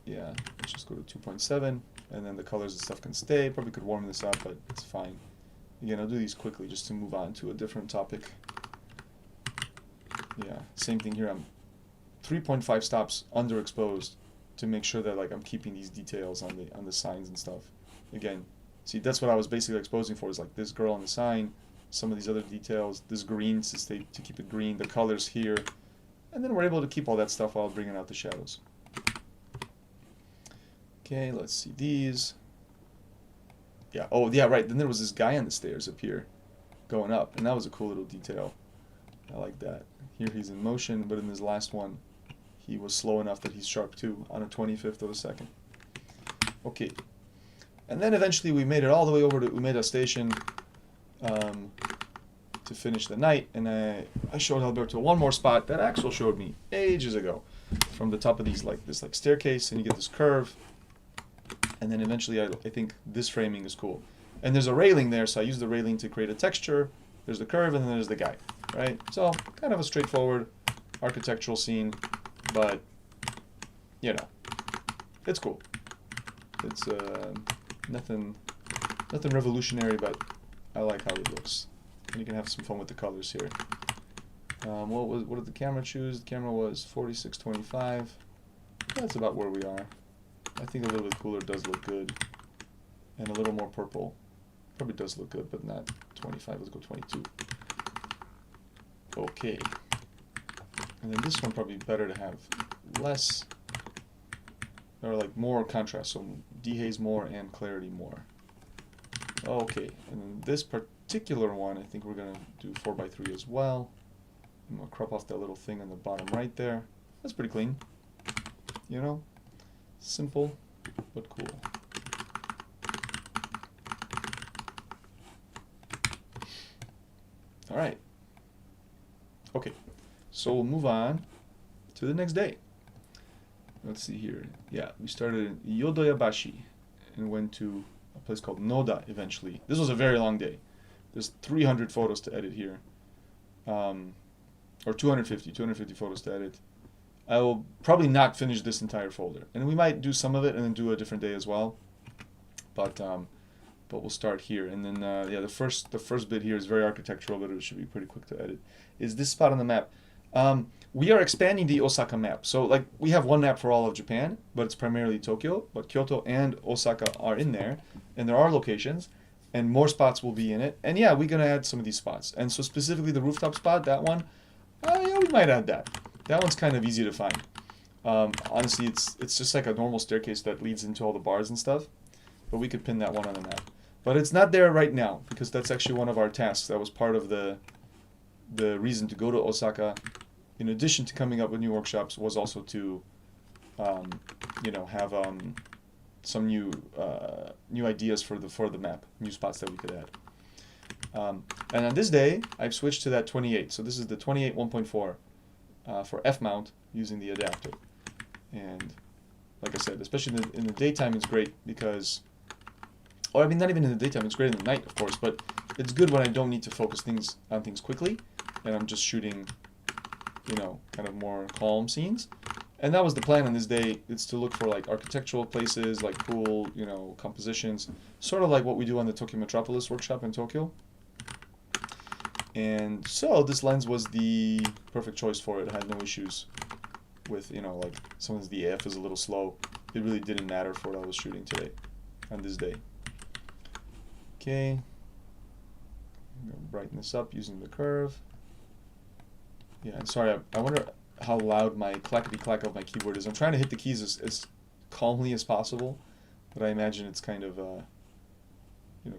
Yeah, let's just go to 2.7, and then the colors and stuff can stay. Probably could warm this up, but it's fine. Again, I'll do these quickly just to move on to a different topic. Yeah, same thing here. I'm 3.5 stops underexposed to make sure that I'm keeping these details on the signs and stuff. Again, see, that's what I was basically exposing for, is like this girl on the sign, some of these other details, this green to keep it green, the colors here, and then we're able to keep all that stuff while bringing out the shadows. Okay, let's see these. Yeah, oh yeah, right, then there was this guy on the stairs up here going up, and that was a cool little detail. I like that. Here he's in motion, but in this last one, he was slow enough that he's sharp too, on a 25th of a second. Okay, and then eventually we made it all the way over to Umeda Station to finish the night, and I showed Alberto one more spot that Axel showed me ages ago, from the top of these this staircase, and you get this curve, and then eventually I think this framing is cool. And there's a railing there, so I use the railing to create a texture. There's the curve, and then there's the guy, right? So kind of a straightforward architectural scene, but it's cool. It's nothing revolutionary, but I like how it looks. And you can have some fun with the colors here. What did the camera choose? The camera was 46-25. That's about where we are. I think a little bit cooler does look good, and a little more purple probably does look good, but not 25. Let's go 22. Okay. And then this one probably better to have less, or more contrast, so dehaze more and clarity more. Okay, and then this particular one, I think we're going to do 4x3 as well. I'm going to crop off that little thing on the bottom right there. That's pretty clean. Simple, but cool. All right. Okay, so we'll move on to the next day. Let's see here. Yeah, we started in Yodoyabashi and went to a place called Noda eventually. This was a very long day. There's 300 photos to edit here. Or 250 photos to edit. I will probably not finish this entire folder. And we might do some of it and then do a different day as well. But we'll start here. And then, yeah, the first bit here is very architectural, but it should be pretty quick to edit. Is this spot on the map. We are expanding the Osaka map. So like we have one map for all of Japan, but it's primarily Tokyo. But Kyoto and Osaka are in there, and there are locations, and more spots will be in it. And yeah, we're gonna add some of these spots. And so specifically the rooftop spot, that one, yeah, we might add that. That one's kind of easy to find. Honestly, it's just like a normal staircase that leads into all the bars and stuff. But we could pin that one on the map. But it's not there right now because that's actually one of our tasks. That was part of the reason to go to Osaka. In addition to coming up with new workshops, was also to, have some new ideas for the map, new spots that we could add. And on this day, I've switched to that 28. So this is the 28 1.4 for F mount using the adapter. And like I said, especially in the daytime, it's great because, or I mean, not even in the daytime, it's great in the night, of course, but it's good when I don't need to focus on things quickly, and I'm just shooting, kind of more calm scenes. And that was the plan on this day. It's to look for like architectural places, like cool, compositions, sort of like what we do on the Tokyo Metropolis workshop in Tokyo. And so this lens was the perfect choice for it. I had no issues with, like sometimes the AF is a little slow. It really didn't matter for what I was shooting today, on this day. Okay, I'm gonna brighten this up using the curve. Yeah, and sorry, I wonder how loud my clackety-clack of my keyboard is. I'm trying to hit the keys as calmly as possible, but I imagine it's kind of,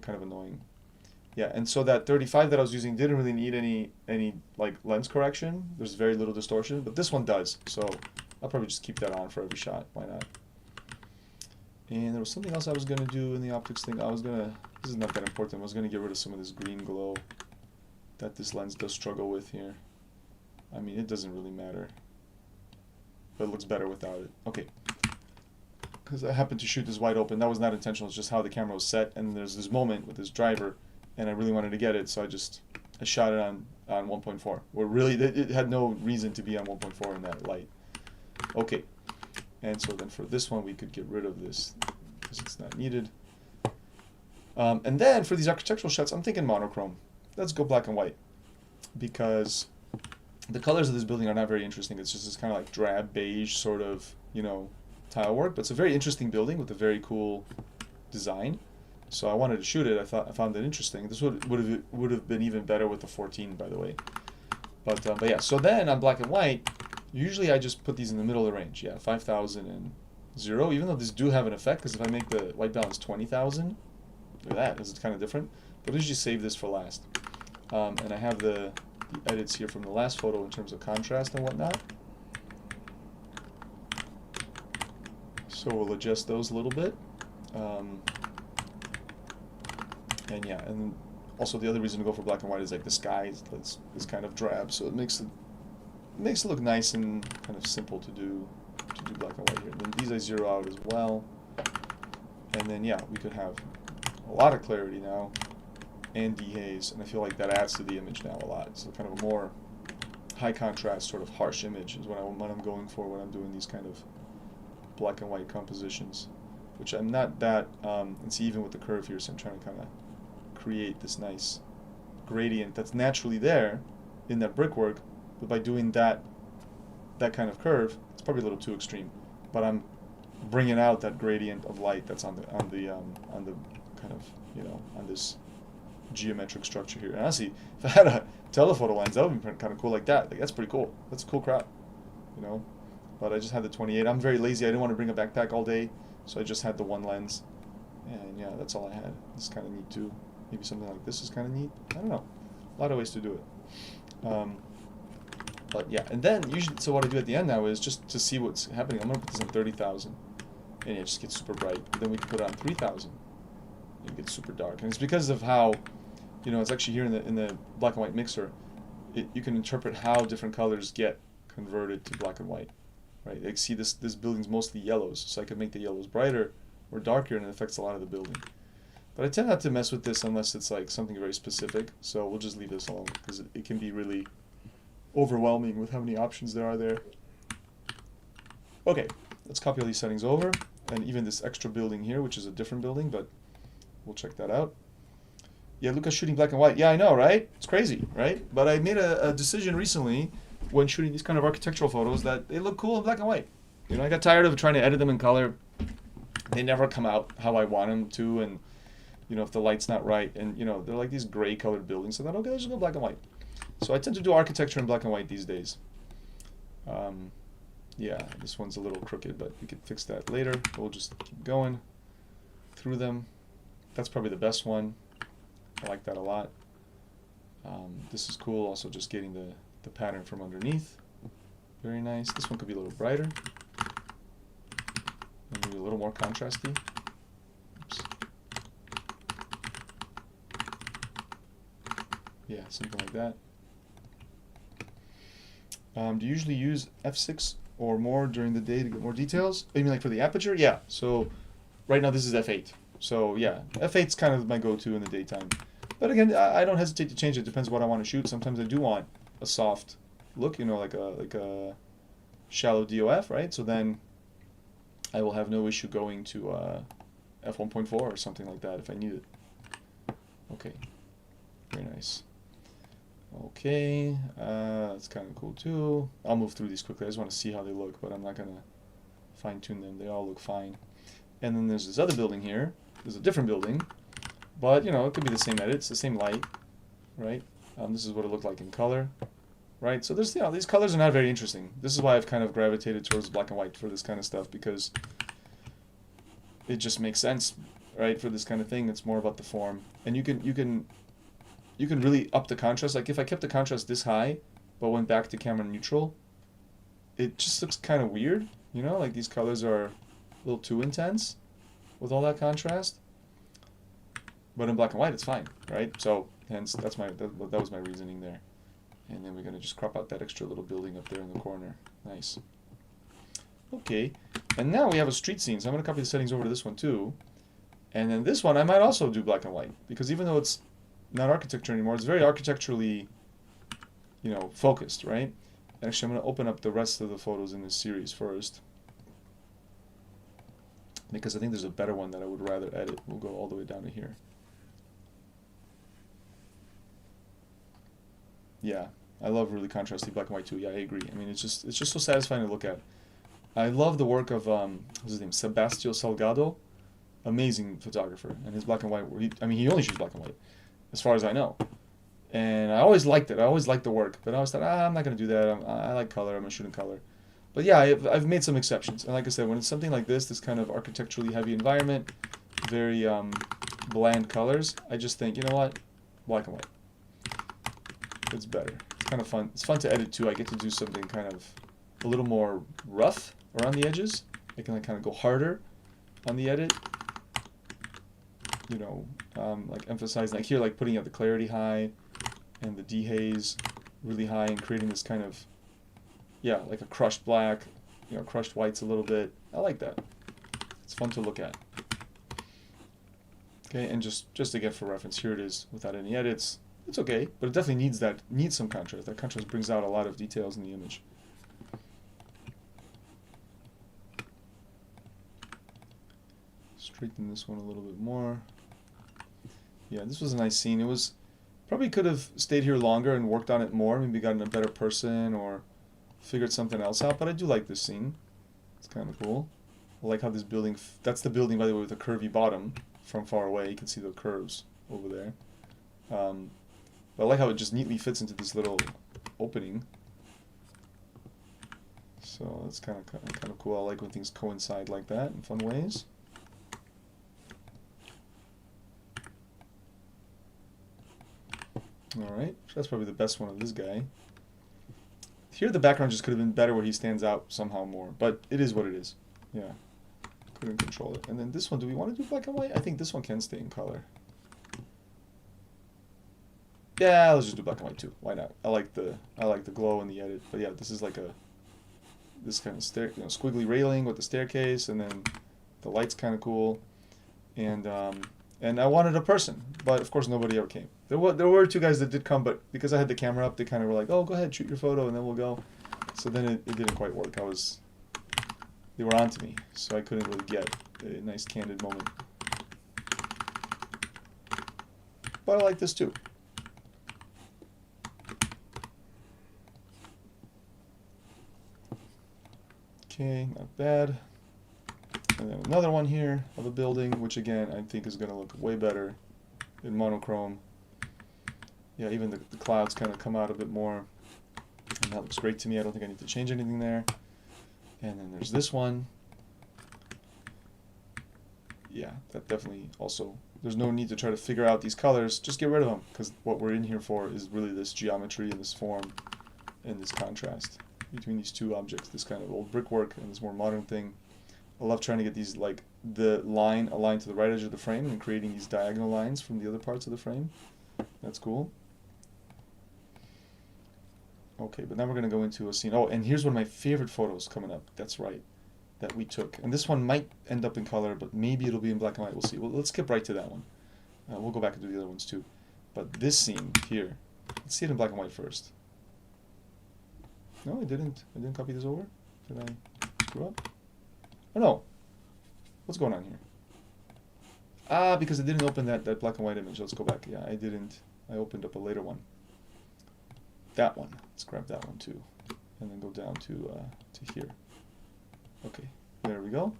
kind of annoying. Yeah, and so that 35 that I was using didn't really need any like lens correction. There's very little distortion, but this one does. So I'll probably just keep that on for every shot. Why not? And there was something else I was gonna do in the optics thing. This is not that important. I was gonna get rid of some of this green glow that this lens does struggle with here. I mean, it doesn't really matter, but it looks better without it. Okay. Because I happened to shoot this wide open. That was not intentional. It's just how the camera was set. And there's this moment with this driver, and I really wanted to get it, so I shot it on 1.4. Where really, it had no reason to be on 1.4 in that light. Okay. And so then for this one, we could get rid of this because it's not needed. And then for these architectural shots, I'm thinking monochrome. Let's go black and white because the colors of this building are not very interesting. It's just this kind of like drab beige sort of, tile work, but it's a very interesting building with a very cool design. So I wanted to shoot it. I found it interesting. This would have been even better with the 14, by the way. But yeah. So then on black and white, usually I just put these in the middle of the range. Yeah, 5,000 and 0. Even though these do have an effect, because if I make the white balance 20,000, look at that. This is kind of different. But let's just save this for last. And I have the edits here from the last photo in terms of contrast and whatnot. So we'll adjust those a little bit. And yeah, and also the other reason to go for black and white is like the sky is kind of drab, so it makes it look nice and kind of simple to do black and white here. And then these I zero out as well. And then yeah, we could have a lot of clarity now and dehaze, and I feel like that adds to the image now a lot. So kind of a more high contrast, sort of harsh image is what I'm going for when I'm doing these kind of black and white compositions, which I'm not that, and see even with the curve here, so I'm trying to kind of create this nice gradient that's naturally there in that brickwork, but by doing that kind of curve, it's probably a little too extreme, but I'm bringing out that gradient of light that's on the kind of, on this geometric structure here. And honestly, if I had a telephoto lens, that would be kind of cool like that. Like, that's pretty cool. That's a cool crop, But I just had the 28. I'm very lazy. I didn't want to bring a backpack all day, so I just had the one lens. And yeah, that's all I had. It's kind of neat too. Maybe something like this is kind of neat. I don't know. A lot of ways to do it. But yeah, and then usually, so what I do at the end now is just to see what's happening. I'm gonna put this on 30,000, and it just gets super bright. Then we can put it on 3,000, and it gets super dark. And it's because of how, it's actually here in the black and white mixer. You can interpret how different colors get converted to black and white. Right, like see this building's mostly yellows, so I can make the yellows brighter or darker, and it affects a lot of the building. But I tend not to mess with this unless it's like something very specific, so we'll just leave this alone because it can be really overwhelming with how many options there are there. Okay, let's copy all these settings over, and even this extra building here, which is a different building, but we'll check that out. Yeah, Luca's shooting black and white. Yeah, I know, right? It's crazy, right? But I made a decision recently when shooting these kind of architectural photos that they look cool in black and white. You know, I got tired of trying to edit them in color. They never come out how I want them to, and you know, if the light's not right, and you know, they're like these gray colored buildings, so then okay, let's just go black and white. So I tend to do architecture in black and white these days. Yeah, this one's a little crooked, but we could fix that later. We'll just keep going through them. That's probably the best one. I like that a lot. This is cool, also just getting the pattern from underneath. Very nice. This one could be a little brighter. Maybe a little more contrasty. Oops. Yeah, something like that. Do you usually use f6 or more during the day to get more details? You mean like for the aperture? Yeah. So right now this is f8. So yeah, f8's kind of my go-to in the daytime. But again, I don't hesitate to change it. Depends what I want to shoot. Sometimes I do want a soft look, you know, like a shallow DOF, right? So then I will have no issue going to f1.4 or something like that if I need it. Okay, very nice. Okay, that's kind of cool too. I'll move through these quickly. I just want to see how they look, but I'm not going to fine-tune them. They all look fine. And then there's this other building here. There's a different building, but you know, it could be the same edit. It's the same light, right? This is what it looked like in color, right? So there's, you know, these colors are not very interesting. This is why I've kind of gravitated towards black and white for this kind of stuff, because it just makes sense, right? For this kind of thing, it's more about the form, and you can really up the contrast. Like if I kept the contrast this high, but went back to camera neutral, it just looks kind of weird, you know? Like these colors are a little too intense with all that contrast. But in black and white, it's fine, right? So hence that was my reasoning there. And then we're gonna just crop out that extra little building up there in the corner. Nice. Okay, and now we have a street scene. So I'm gonna copy the settings over to this one too. And then this one I might also do black and white, because even though it's not architecture anymore, it's very architecturally, you know, focused, right? Actually, I'm gonna open up the rest of the photos in this series first, because I think there's a better one that I would rather edit. We'll go all the way down to here. Yeah, I love really contrasty black and white too. Yeah, I agree. I mean, it's just so satisfying to look at. I love the work of what's his name, Sebastião Salgado, amazing photographer, and his black and white. He only shoots black and white, as far as I know. And I always liked it. I always liked the work, but I always thought, I'm not gonna do that. I like color. I'm gonna shoot in color. But yeah, I've made some exceptions. And like I said, when it's something like this kind of architecturally heavy environment, very bland colors, I just think, you know what, black and white. It's better. It's kind of fun. It's fun to edit too. I get to do something kind of a little more rough around the edges. I can like kind of go harder on the edit. You know, like emphasizing, like here, like putting out the clarity high and the dehaze really high and creating this kind of, yeah, like a crushed black, you know, crushed whites a little bit. I like that. It's fun to look at. Okay, and just again for reference, here it is without any edits. It's okay, but it definitely needs some contrast. That contrast brings out a lot of details in the image. Straighten this one a little bit more. Yeah, this was a nice scene. It was probably could have stayed here longer and worked on it more, maybe gotten a better person or figured something else out, but I do like this scene. It's kind of cool. I like how this building, that's the building, by the way, with a curvy bottom from far away. You can see the curves over there. But I like how it just neatly fits into this little opening. So that's kind of cool. I like when things coincide like that in fun ways. Alright, so that's probably the best one of this guy. Here the background just could have been better where he stands out somehow more, but it is what it is. Yeah, couldn't control it. And then this one, do we want to do black and white? I think this one can stay in color. Yeah, let's just do black and white too. Why not? I like the glow in the edit. But yeah, this is like this kind of squiggly railing with the staircase, and then the light's kind of cool. And I wanted a person, but of course nobody ever came. There were two guys that did come, but because I had the camera up, they kind of were like, "Oh, go ahead, shoot your photo, and then we'll go." So then it didn't quite work. They were on to me, so I couldn't really get a nice candid moment. But I like this too. Okay, not bad. And then another one here of a building, which again I think is going to look way better in monochrome. Yeah, even the clouds kind of come out a bit more. And that looks great to me. I don't think I need to change anything there. And then there's this one. Yeah, that definitely also, there's no need to try to figure out these colors. Just get rid of them, because what we're in here for is really this geometry and this form and this contrast between these two objects, this kind of old brickwork and this more modern thing. I love trying to get these, like, the line aligned to the right edge of the frame and creating these diagonal lines from the other parts of the frame. That's cool. Okay, but now we're going to go into a scene. Oh, and here's one of my favorite photos coming up. That's right, that we took. And this one might end up in color, but maybe it'll be in black and white. We'll see. Well, let's skip right to that one. We'll go back and do the other ones too. But this scene here, let's see it in black and white first. No, I didn't. I didn't copy this over. Did I screw up? Oh no. What's going on here? Ah, because I didn't open that black and white image. Let's go back. Yeah, I didn't. I opened up a later one. That one. Let's grab that one too, and then go down to here. Okay, there we go.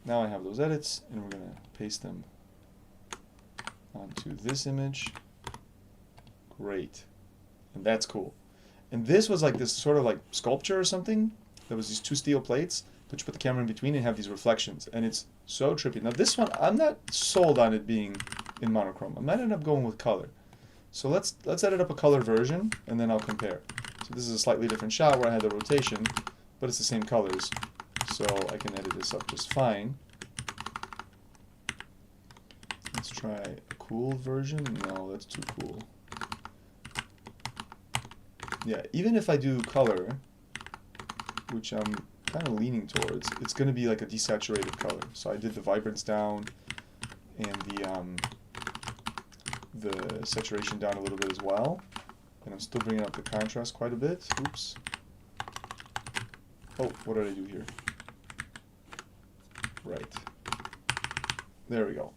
Now I have those edits, and we're gonna paste them onto this image. Great, and that's cool. And this was like this sort of like sculpture or something. There was these two steel plates, but you put the camera in between and have these reflections, and it's so trippy. Now this one, I'm not sold on it being in monochrome. I might end up going with color. So let's edit up a color version, and then I'll compare. So this is a slightly different shot where I had the rotation, but it's the same colors. So I can edit this up just fine. Let's try a cool version. No, that's too cool. Yeah, even if I do color, which I'm kind of leaning towards, it's going to be like a desaturated color. So I did the vibrance down and the saturation down a little bit as well, and I'm still bringing up the contrast quite a bit. Oops. Oh, what did I do here? Right. There we go.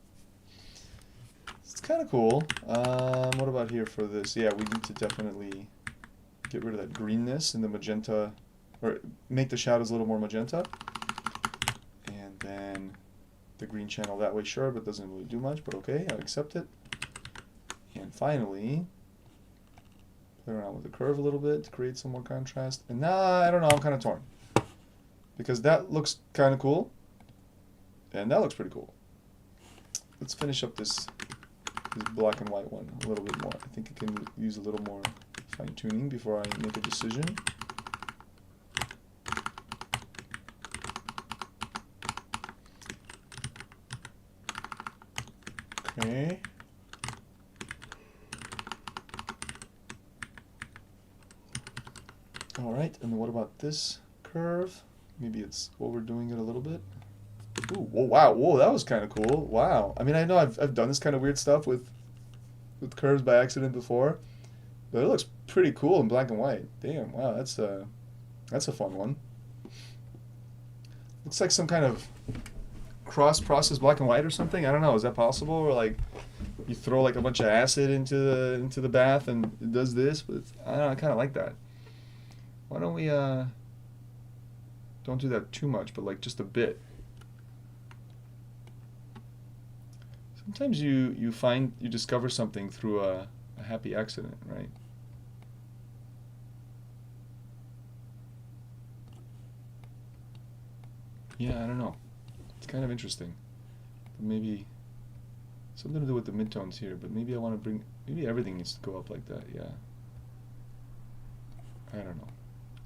It's kind of cool. What about here for this? Yeah, we need to definitely get rid of that greenness and the magenta, or make the shadows a little more magenta. And then the green channel that way, sure, but doesn't really do much, but okay, I'll accept it. And finally, play around with the curve a little bit to create some more contrast. And now, I don't know, I'm kind of torn. Because that looks kind of cool, and that looks pretty cool. Let's finish up this black and white one a little bit more. I think I can use a little more fine-tuning before I make a decision. Okay. Alright, and then what about this curve? Maybe it's overdoing it a little bit. Ooh, whoa, wow, whoa, that was kind of cool. Wow. I mean, I know I've done this kind of weird stuff with curves by accident before, but it looks pretty cool in black and white. Damn, wow, that's a fun one. Looks like some kind of cross-process black and white or something. I don't know. Is that possible? Or like you throw like a bunch of acid into the bath and it does this? But I don't know. I kind of like that. Why don't we don't do that too much, but like just a bit. Sometimes you discover something through a happy accident, right? Yeah, I don't know. It's kind of interesting. Maybe something to do with the midtones here, but maybe I want to bring, maybe everything needs to go up like that, yeah. I don't know.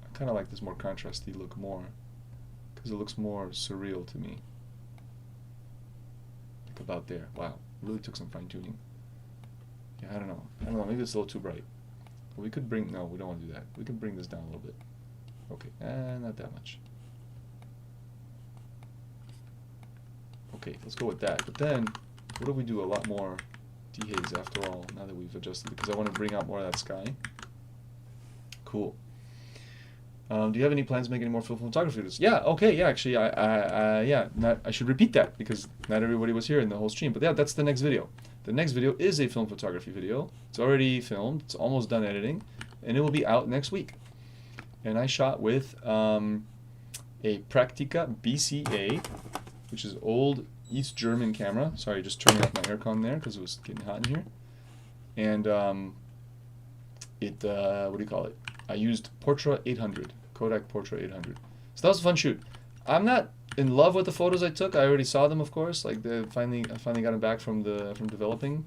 I kind of like this more contrasty look more, because it looks more surreal to me. Like about there. Wow, really took some fine tuning. Yeah, I don't know. Maybe it's a little too bright. But we could bring, no, we don't want to do that. We can bring this down a little bit. Okay, not that much. Okay, let's go with that. But then, what if we do a lot more dehaze after all, now that we've adjusted it? Because I want to bring out more of that sky. Cool. Do you have any plans to make any more film photography videos? Yeah, okay, yeah, actually, I should repeat that, because not everybody was here in the whole stream. But yeah, that's the next video. The next video is a film photography video. It's already filmed, it's almost done editing, and it will be out next week. And I shot with a Praktika BCA, which is old East German camera. Sorry, just turning off my aircon there because it was getting hot in here. And what do you call it? I used Portra 800, Kodak Portra 800. So that was a fun shoot. I'm not in love with the photos I took. I already saw them, of course. Like I finally got them back from developing.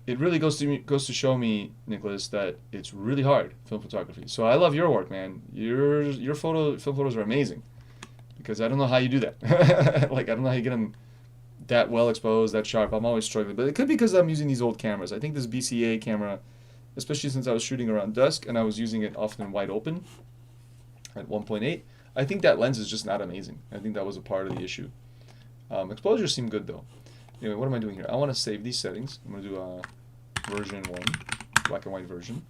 It really goes to show me, Nicholas, that it's really hard, film photography. So I love your work, man. Your film photos are amazing, because I don't know how you do that. Like I don't know how you get them that well exposed, that sharp. I'm always struggling, but it could be because I'm using these old cameras. I think this BCA camera, especially since I was shooting around dusk and I was using it often wide open at 1.8, I think that lens is just not amazing. I think that was a part of the issue. Exposures seem good though. Anyway, what am I doing here? I want to save these settings. I'm going to do a version 1, black and white version.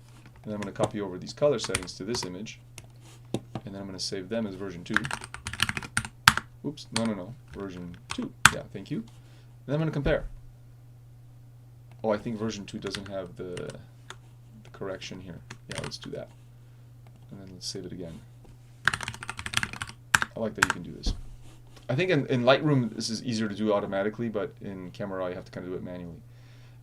And I'm going to copy over these color settings to this image. And then I'm going to save them as version 2. Oops, no. Version 2. Yeah, thank you. And then I'm going to compare. Oh, I think version 2 doesn't have the correction here. Yeah, let's do that. And then let's save it again. I like that you can do this. I think in Lightroom this is easier to do automatically, but in Camera Raw you have to kind of do it manually.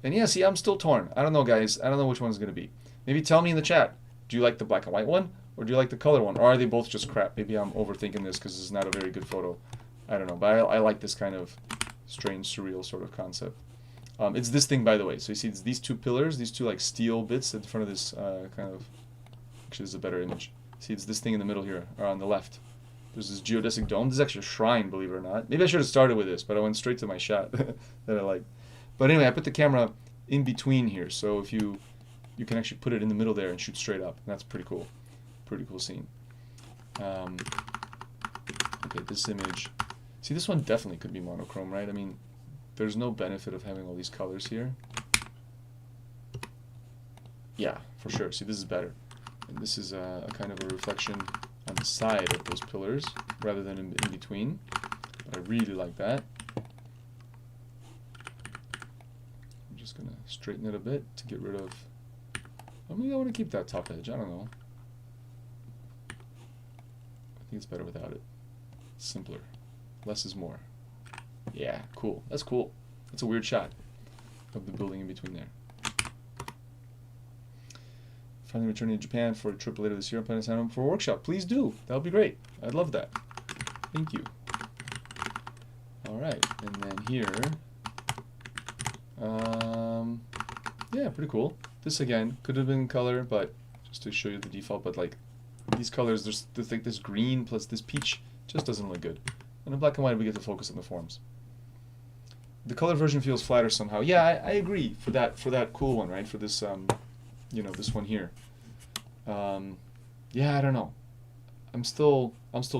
And yeah, see, I'm still torn. I don't know, guys. I don't know which one's going to be. Maybe tell me in the chat. Do you like the black and white one, or do you like the color one? Or are they both just crap? Maybe I'm overthinking this because it's not a very good photo. I don't know, but I like this kind of strange, surreal sort of concept. It's this thing, by the way. So you see it's these two pillars, these two like steel bits in front of this kind of... Actually, this is a better image. See, it's this thing in the middle here, or on the left. There's this geodesic dome. This is actually a shrine, believe it or not. Maybe I should have started with this, but I went straight to my shot that I like. But anyway, I put the camera in between here, so if you can actually put it in the middle there and shoot straight up. And that's pretty cool. Pretty cool scene. Okay, this image. See, this one definitely could be monochrome, right? I mean, there's no benefit of having all these colors here. Yeah, for sure. See, this is better. And this is a kind of a reflection on the side of those pillars rather than in between. But I really like that. I'm just going to straighten it a bit to get rid of... Well, maybe I want to keep that top edge. I don't know. I think it's better without it. It's simpler. Less is more. Yeah, cool. That's cool. That's a weird shot of the building in between there. Finally returning to Japan for a trip later this year. I'm planning to sign up for a workshop. Please do. That would be great. I'd love that. Thank you. Alright, and then here... yeah, pretty cool. This again could have been color, but just to show you the default, but like these colors, there's like this green plus this peach just doesn't look good. And in black and white we get to focus on the forms. The color version feels flatter somehow. Yeah, I agree for that cool one, right? For this you know, this one here. Yeah, I don't know. I'm still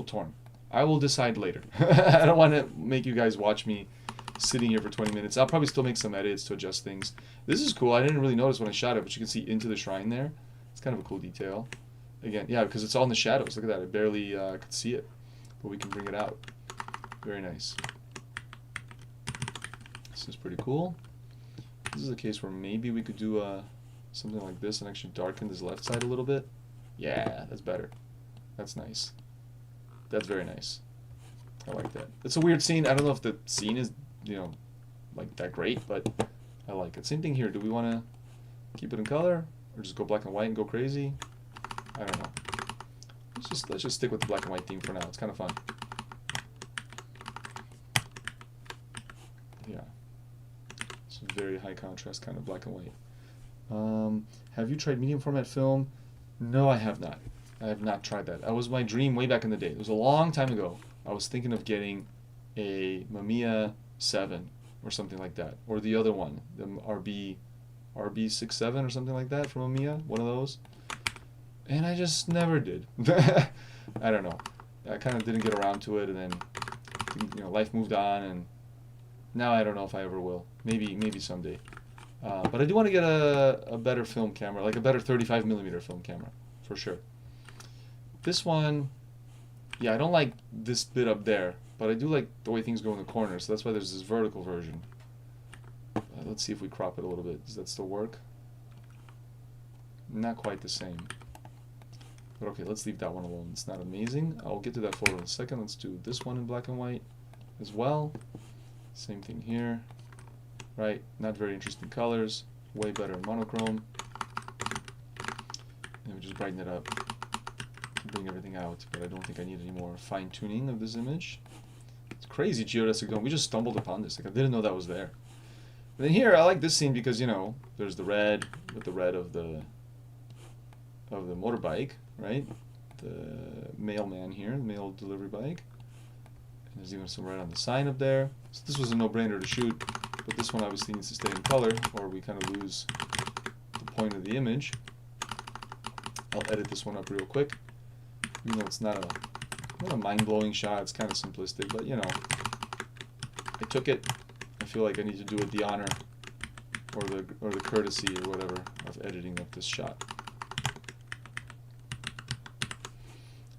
torn. I will decide later. I don't want to make you guys watch me sitting here for 20 minutes. I'll probably still make some edits to adjust things. This is cool. I didn't really notice when I shot it, but you can see into the shrine there. It's kind of a cool detail. Again, yeah, because it's all in the shadows. Look at that. I barely could see it, but we can bring it out. Very nice. This is pretty cool. This is a case where maybe we could do something like this and actually darken this left side a little bit. Yeah, that's better. That's nice. That's very nice. I like that. It's a weird scene. I don't know if the scene is, you know, like that great, but I like it. Same thing here. Do we want to keep it in color or just go black and white and go crazy? I don't know. Let's just stick with the black and white theme for now. It's kind of fun. Yeah. It's a very high contrast kind of black and white. Have you tried medium format film? No, I have not. I have not tried that. That was my dream way back in the day. It was a long time ago. I was thinking of getting a Mamiya 7 or something like that, or the other one, the RB67 or something like that from Mamiya, one of those. And I just never did. I don't know. I kind of didn't get around to it, and then you know, life moved on, and now I don't know if I ever will. Maybe someday. But I do want to get a better film camera, like a better 35mm film camera, for sure. This one, yeah, I don't like this bit up there, but I do like the way things go in the corner, so that's why there's this vertical version. Let's see if we crop it a little bit. Does that still work? Not quite the same. But okay, let's leave that one alone. It's not amazing. I'll get to that photo in a second. Let's do this one in black and white as well. Same thing here. Right, not very interesting colors. Way better in monochrome. And we just brighten it up. Bring everything out. But I don't think I need any more fine-tuning of this image. It's crazy geodesic dome. We just stumbled upon this. Like, I didn't know that was there. And then here, I like this scene because, you know, there's the red with the red of the motorbike, right? The mailman here, the mail delivery bike. And there's even some red on the sign up there. So this was a no-brainer to shoot, but this one obviously needs to stay in color, or we kind of lose the point of the image. I'll edit this one up real quick. Even though it's not a mind-blowing shot, it's kind of simplistic, but you know, I took it. I feel like I need to do it the honor or the courtesy or whatever of editing up this shot.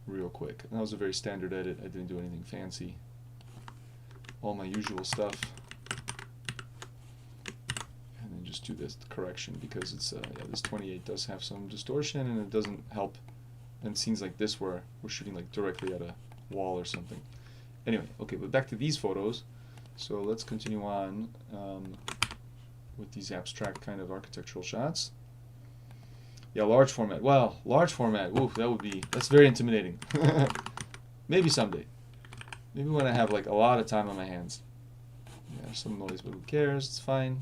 Real quick. And that was a very standard edit. I didn't do anything fancy. All my usual stuff. And then just do this correction because it's yeah, this 28 does have some distortion and it doesn't help in scenes like this where we're shooting like directly at a wall or something. Anyway, okay, but back to these photos. So let's continue on with these abstract kind of architectural shots. Yeah, large format. Well, large format. Oof, that's very intimidating. Maybe someday. Maybe when I have like a lot of time on my hands. Yeah, there's some noise, but who cares? It's fine.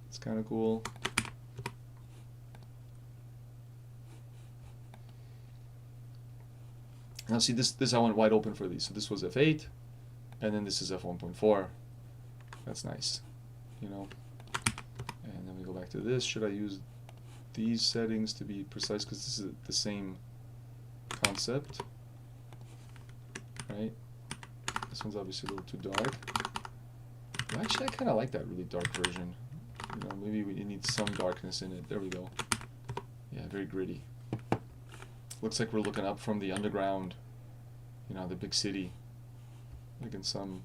It's kind of cool. Now see, this I went wide open for these. So this was f8, and then this is f1.4. That's nice, you know. And then we go back to this. Should I use these settings to be precise? Because this is the same concept, right? This one's obviously a little too dark. Well, actually, I kind of like that really dark version. You know, maybe it needs some darkness in it. There we go. Yeah, very gritty. Looks like we're looking up from the underground, you know, the big city, like in some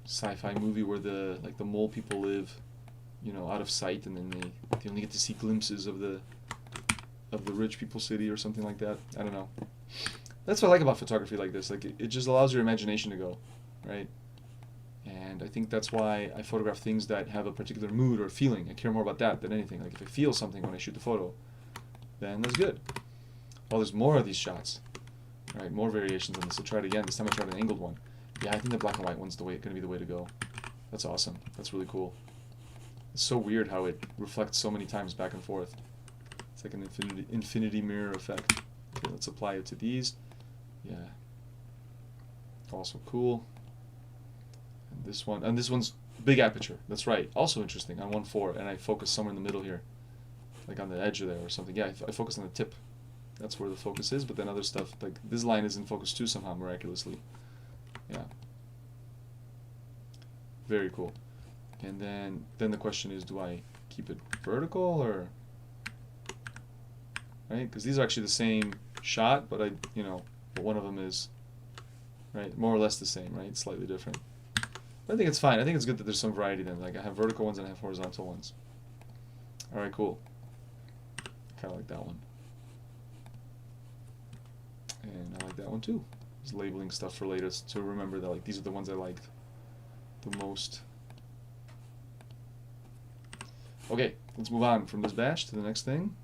sci-fi movie where the mole people live, you know, out of sight, and then they only get to see glimpses of the rich people city or something like that. I don't know. That's what I like about photography like this. Like it just allows your imagination to go, right? And I think that's why I photograph things that have a particular mood or feeling. I care more about that than anything. Like if I feel something when I shoot the photo, then that's good. Oh, there's more of these shots. All right, more variations on this. I'll try it again. This time I tried an angled one. Yeah, I think the black and white one's going to be the way to go. That's awesome. That's really cool. It's so weird how it reflects so many times back and forth. It's like an infinity mirror effect. Okay, let's apply it to these. Yeah. Also cool. And this one's big aperture. That's right. Also interesting on 1.4, and I focus somewhere in the middle here, like on the edge of there or something. Yeah, I focus on the tip. That's where the focus is, but then other stuff, like this line is in focus too somehow, miraculously. Yeah. Very cool. And then the question is, do I keep it vertical or, right? Because these are actually the same shot, but but one of them is, right, more or less the same, right? Slightly different. But I think it's fine. I think it's good that there's some variety then. Like I have vertical ones and I have horizontal ones. All right, cool. Kind of like that one. And I like that one too. Just labeling stuff for later to remember that like these are the ones I liked the most. Okay, let's move on from this batch to the next thing.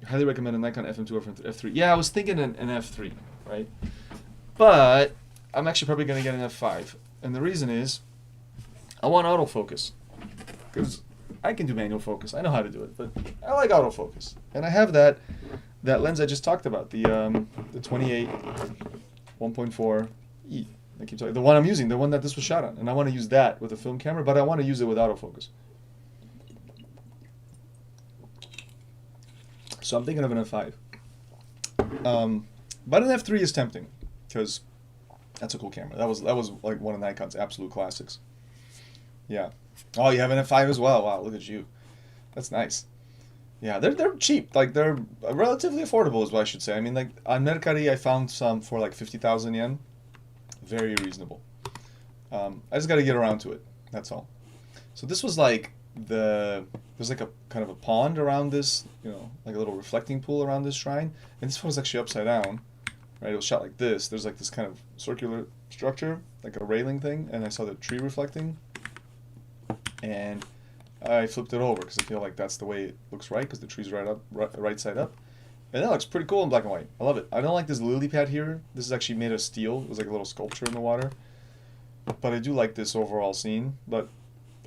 I highly recommend a Nikon FM2 or F3. Yeah, I was thinking an F3, right? But I'm actually probably going to get an F5. And the reason is I want autofocus. Because I can do manual focus. I know how to do it, but I like autofocus. And I have that lens I just talked about, the 28 1.4 E. I keep talking, the one I'm using, the one that this was shot on, and I want to use that with a film camera, but I want to use it with autofocus. So I'm thinking of an F5. But an F3 is tempting because that's a cool camera. That was like one of Nikon's absolute classics. Yeah. Oh, you have an F5 as well. Wow, look at you. That's nice. Yeah, they're cheap. Like they're relatively affordable, is what I should say. I mean, like on Mercari, I found some for like 50,000 yen. Very reasonable. I just got to get around to it. That's all. So this was like there's like a kind of a pond around this, you know, like a little reflecting pool around this shrine, and this photo's actually upside down, right? It was shot like this. There's like this kind of circular structure, like a railing thing, and I saw the tree reflecting, and I flipped it over because I feel like that's the way it looks right, because the tree's right side up. And that looks pretty cool in black and white. I love it. I don't like this lily pad here. This is actually made of steel. It was like a little sculpture in the water. But I do like this overall scene. But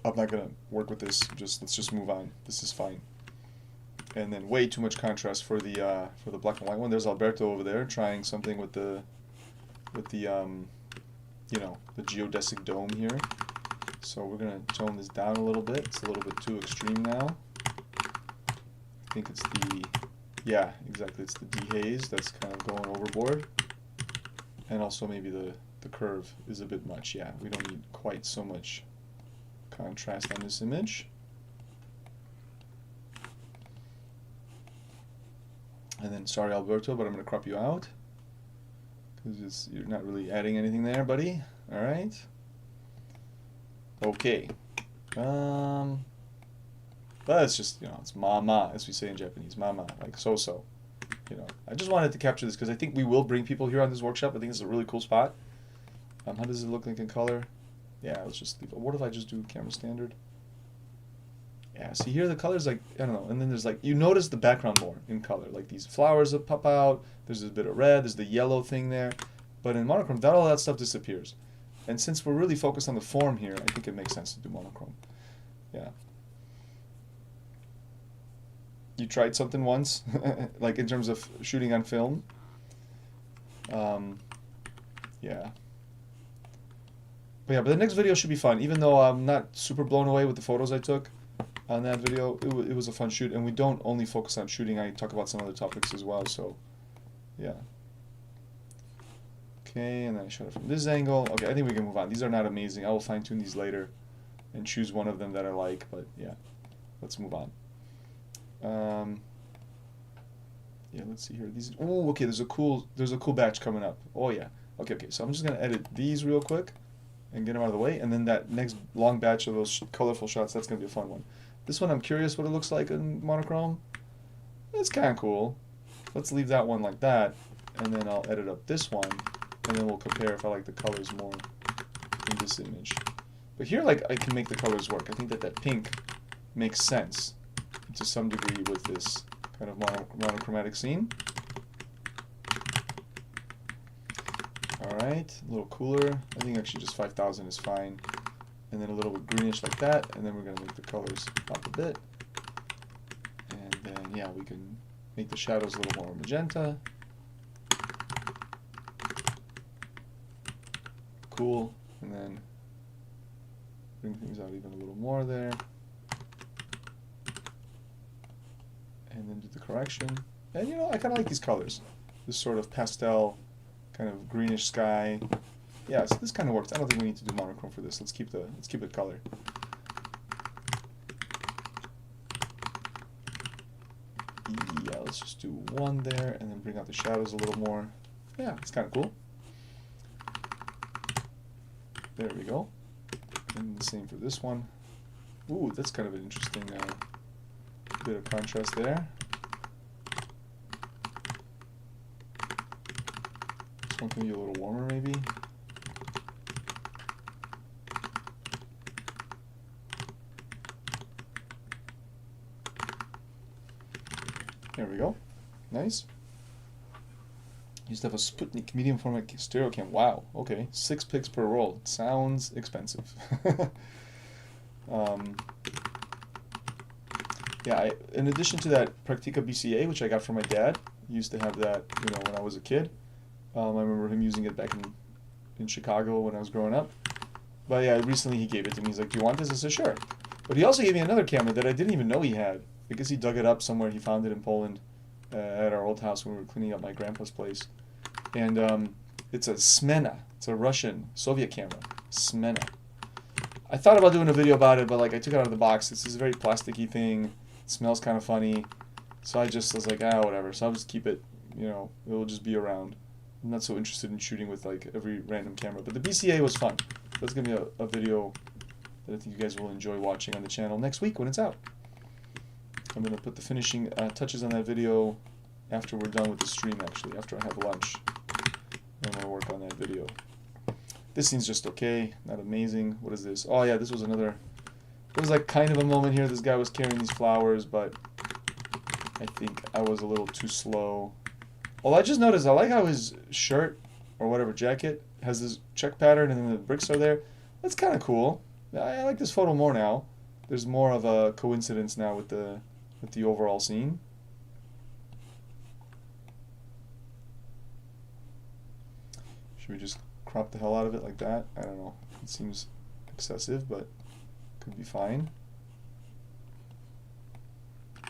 I'm not gonna work with this. Let's just move on. This is fine. And then way too much contrast for the black and white one. There's Alberto over there trying something with the you know, the geodesic dome here. So we're gonna tone this down a little bit. It's a little bit too extreme now. I think it's the, yeah, exactly. It's the dehaze that's kind of going overboard. And also maybe the curve is a bit much. Yeah, we don't need quite so much contrast on this image. And then, sorry Alberto, but I'm going to crop you out, because you're not really adding anything there, buddy. All right. Okay. But it's just, you know, it's mama, as we say in Japanese, mama, like so-so. You know, I just wanted to capture this because I think we will bring people here on this workshop. I think it's a really cool spot. How does it look like in color? Yeah, let's just leave it. What if I just do camera standard? Yeah, see here the colors, like, I don't know, and then there's like, you notice the background more in color, like these flowers that pop out, there's a bit of red, there's the yellow thing there, but in monochrome, all that stuff disappears. And since we're really focused on the form here, I think it makes sense to do monochrome. Yeah. You tried something once, like in terms of shooting on film? Yeah. But yeah, but the next video should be fun, even though I'm not super blown away with the photos I took on that video. It was a fun shoot, and we don't only focus on shooting, I talk about some other topics as well, so yeah. Okay, and then I shot it from this angle. Okay, I think we can move on. These are not amazing. I will fine-tune these later and choose one of them that I like, but yeah, let's move on. Yeah, let's see here. These, oh, okay, there's a cool batch coming up. Oh yeah. Okay, so I'm just gonna edit these real quick and get them out of the way, and then that next long batch of those colorful shots, that's gonna be a fun one. This one I'm curious what it looks like in monochrome. It's kind of cool. Let's leave that one like that, and then I'll edit up this one, and then we'll compare if I like the colors more in this image. But here, like, I can make the colors work. I think that pink makes sense to some degree with this kind of monochromatic scene. Alright, a little cooler. I think actually just 5000 is fine. And then a little bit greenish like that, and then we're going to make the colors up a bit. And then, yeah, we can make the shadows a little more magenta. Cool. And then bring things out even a little more there. And then do the correction. And you know, I kind of like these colors. This sort of pastel, kind of greenish sky. Yeah, so this kind of works. I don't think we need to do monochrome for this. Let's keep it color. Yeah, let's just do one there, and then bring out the shadows a little more. Yeah, it's kind of cool. There we go. And the same for this one. Ooh, that's kind of an interesting bit of contrast there. This one can be a little warmer, maybe. There we go. Nice. Used to have a Sputnik medium format stereo cam. Wow. Okay. 6 pics per roll. Sounds expensive. Yeah. In addition to that Praktika BCA, which I got from my dad, used to have that, you know, when I was a kid. I remember him using it back in Chicago when I was growing up. But yeah, recently he gave it to me. He's like, "Do you want this?" I said, "Sure." But he also gave me another camera that I didn't even know he had. I guess he dug it up somewhere. He found it in Poland at our old house when we were cleaning up my grandpa's place. And it's a Smena. It's a Russian Soviet camera. Smena. I thought about doing a video about it, but like I took it out of the box. It's this very plasticky thing. It smells kind of funny. So I was like, whatever. So I'll just keep it, you know, it'll just be around. I'm not so interested in shooting with like every random camera. But the BCA was fun. That's going to be a video that I think you guys will enjoy watching on the channel next week when it's out. I'm going to put the finishing touches on that video after we're done with the stream, actually, after I have lunch. I'm going to work on that video. This scene's just okay, not amazing. What is this? Oh yeah, this was another... There was like kind of a moment here. This guy was carrying these flowers, but I think I was a little too slow. Well, I just noticed, I like how his shirt, or whatever, jacket, has this check pattern and then the bricks are there. That's kind of cool. I like this photo more now. There's more of a coincidence now with the overall scene. Should we just crop the hell out of it like that? I don't know. It seems excessive, but could be fine. I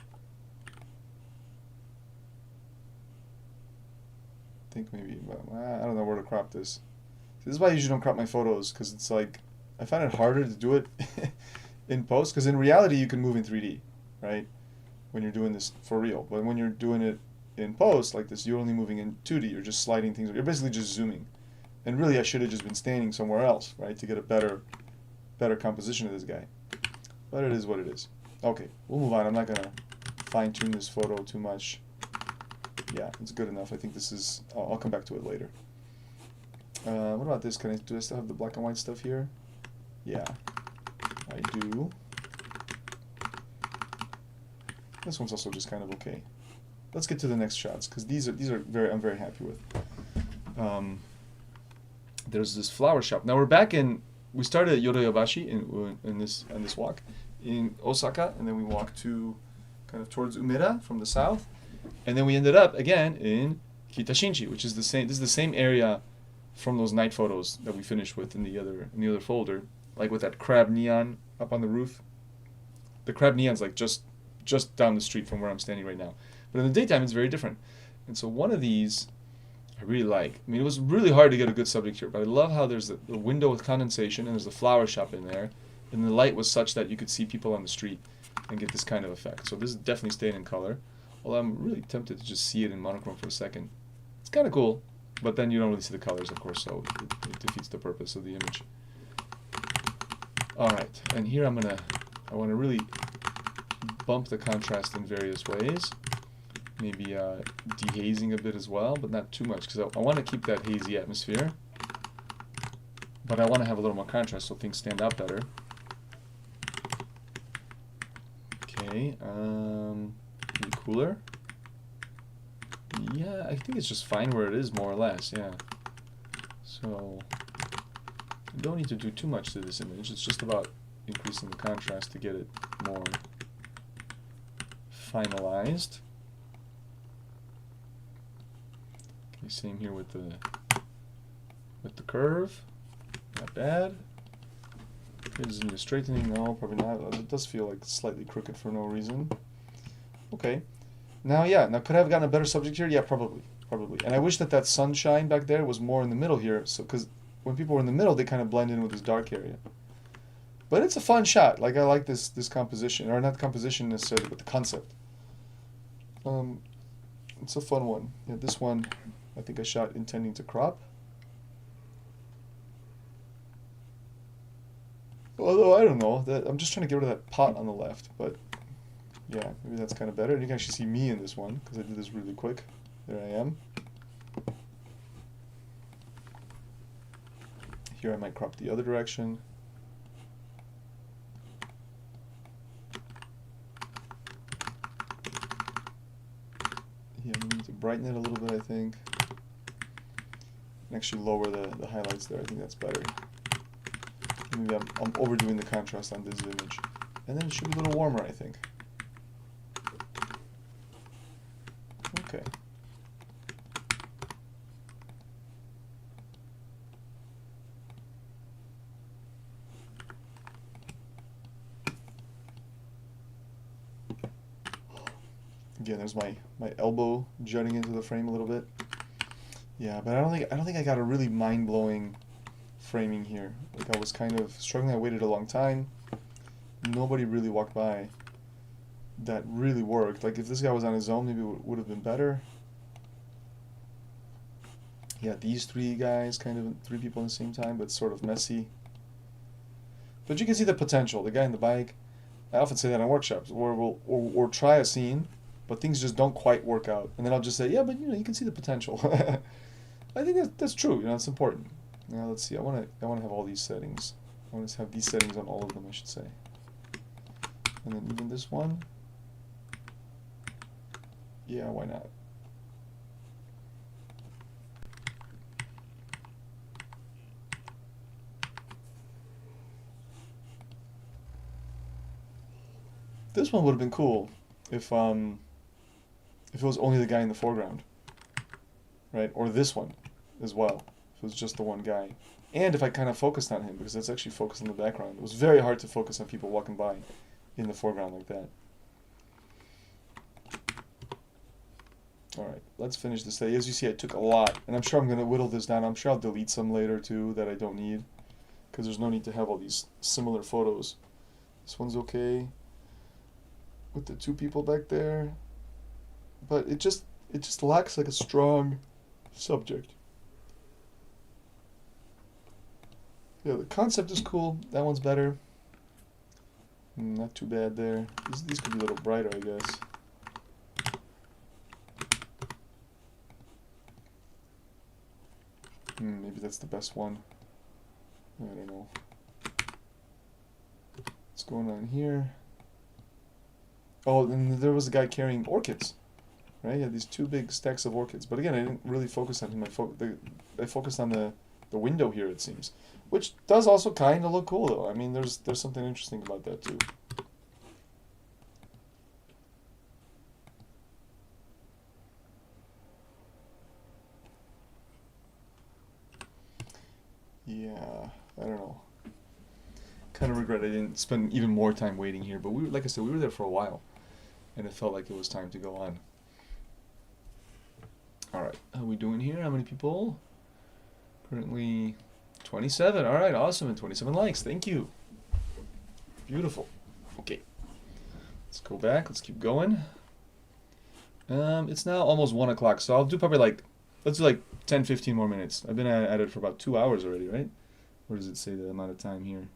think maybe, I don't know where to crop this. This is why I usually don't crop my photos, because it's like, I find it harder to do it in post, because in reality you can move in 3D, right? When you're doing this for real. But when you're doing it in post like this, you're only moving in 2D. You're just sliding things. You're basically just zooming. And really, I should have just been standing somewhere else, right, to get a better composition of this guy. But it is what it is. Okay, we'll move on. I'm not going to fine-tune this photo too much. Yeah, it's good enough. I think this is... I'll come back to it later. What about this? Do I still have the black and white stuff here? Yeah, I do. This one's also just kind of okay. Let's get to the next shots, because these are I'm very happy with. There's this flower shop. Now we're back in. We started at Yodoyabashi in this walk in Osaka, and then we walked to kind of towards Umeda from the south, and then we ended up again in Kitashinchi, which is the same. This is the same area from those night photos that we finished with in the other folder, like with that crab neon up on the roof. The crab neon's like just down the street from where I'm standing right now, but in the daytime it's very different. And so one of these I really like. I mean, it was really hard to get a good subject here, but I love how there's the window with condensation and there's a flower shop in there, and the light was such that you could see people on the street and get this kind of effect. So this is definitely staying in color, although I'm really tempted to just see it in monochrome for a second. It's kind of cool, but then you don't really see the colors, of course, so it defeats the purpose of the image. Alright, and here I want to really bump the contrast in various ways. Maybe dehazing a bit as well, but not too much, because I want to keep that hazy atmosphere. But I want to have a little more contrast so things stand out better. Okay, be cooler. Yeah, I think it's just fine where it is, more or less, yeah. So, you don't need to do too much to this image. It's just about increasing the contrast to get it more finalized. Okay, same here with the curve. Not bad. Does it need a straightening? No, probably not. It does feel like slightly crooked for no reason. Okay. Now, yeah. Now, could I have gotten a better subject here? Yeah, probably. And I wish that sunshine back there was more in the middle here. So, because when people were in the middle, they kind of blend in with this dark area. But it's a fun shot. Like, I like this composition, or not composition necessarily, but the concept. It's a fun one. Yeah, this one, I think I shot intending to crop. Although, I don't know. I'm just trying to get rid of that pot on the left. But, yeah, maybe that's kind of better. And you can actually see me in this one, because I did this really quick. There I am. Here I might crop the other direction. Yeah, we need to brighten it a little bit, I think. And actually lower the highlights there. I think that's better. Maybe I'm overdoing the contrast on this image. And then it should be a little warmer, I think. Okay. Again, there's my elbow jutting into the frame a little bit. Yeah, but I don't think I got a really mind-blowing framing here. Like, I was kind of struggling. I waited a long time. Nobody really walked by that really worked. Like, if this guy was on his own, maybe it would have been better. Yeah, these three guys, kind of three people at the same time, but sort of messy. But you can see the potential. The guy in the bike, I often say that in workshops, where we'll try a scene, but things just don't quite work out. And then I'll just say, yeah, but you can see the potential. I think that's true, it's important. Now let's see, I wanna have all these settings. I wanna have these settings on all of them, I should say. And then even this one. Yeah, why not? This one would have been cool if it was only the guy in the foreground, right? Or this one as well, if it was just the one guy. And if I kind of focused on him, because that's actually focused on the background. It was very hard to focus on people walking by in the foreground like that. Alright, let's finish this day. As you see, I took a lot, and I'm sure I'm going to whittle this down. I'm sure I'll delete some later too that I don't need, because there's no need to have all these similar photos. This one's okay with the two people back there, but it just lacks like a strong subject. Yeah, the concept is cool. That one's better. Not too bad there. These could be a little brighter, I guess. Maybe that's the best one. I don't know. What's going on here? Oh, and there was a guy carrying orchids, right? He had these two big stacks of orchids. But again, I didn't really focus on him. I focused on the window here, it seems. Which does also kind of look cool, though. I mean, there's something interesting about that, too. Yeah, I don't know. Kind of regret I didn't spend even more time waiting here, but like I said, we were there for a while, and it felt like it was time to go on. All right, how are we doing here? How many people? Currently 27. All right, awesome, and 27 likes. Thank you. Beautiful. Okay, let's go back. Let's keep going. It's now almost 1 o'clock, so I'll do probably let's do like 10-15 more minutes. I've been at it for about 2 hours already, right? Where does it say the amount of time here?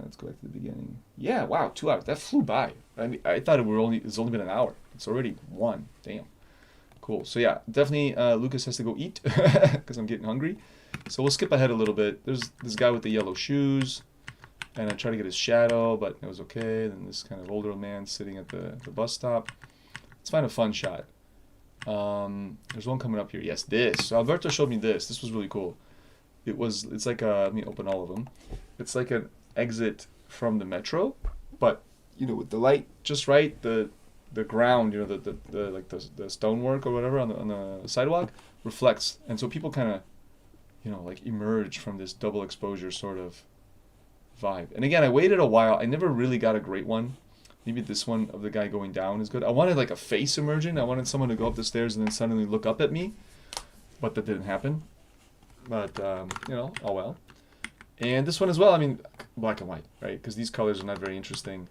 Let's go back to the beginning. Yeah, wow, 2 hours. That flew by. I mean, I thought it's only been an hour. It's already 1. Damn. Cool. So yeah, definitely Lucas has to go eat because I'm getting hungry. So we'll skip ahead a little bit. There's this guy with the yellow shoes, and I tried to get his shadow, but it was okay. Then this kind of older man sitting at the bus stop. Let's find a fun shot. There's one coming up here. Yes, this. So Alberto showed me this. This was really cool. It's like let me open all of them. It's like an exit from the metro, but with the light just right, the ground, the stonework or whatever on the sidewalk reflects, and so people kind of like emerge from this double exposure sort of vibe. And again, I waited a while. I never really got a great one. Maybe this one of the guy going down is good. I wanted like a face emerging. I wanted someone to go up the stairs and then suddenly look up at me, but that didn't happen. But oh well. And this one as well. I mean, black and white, right? Because these colors are not very interesting.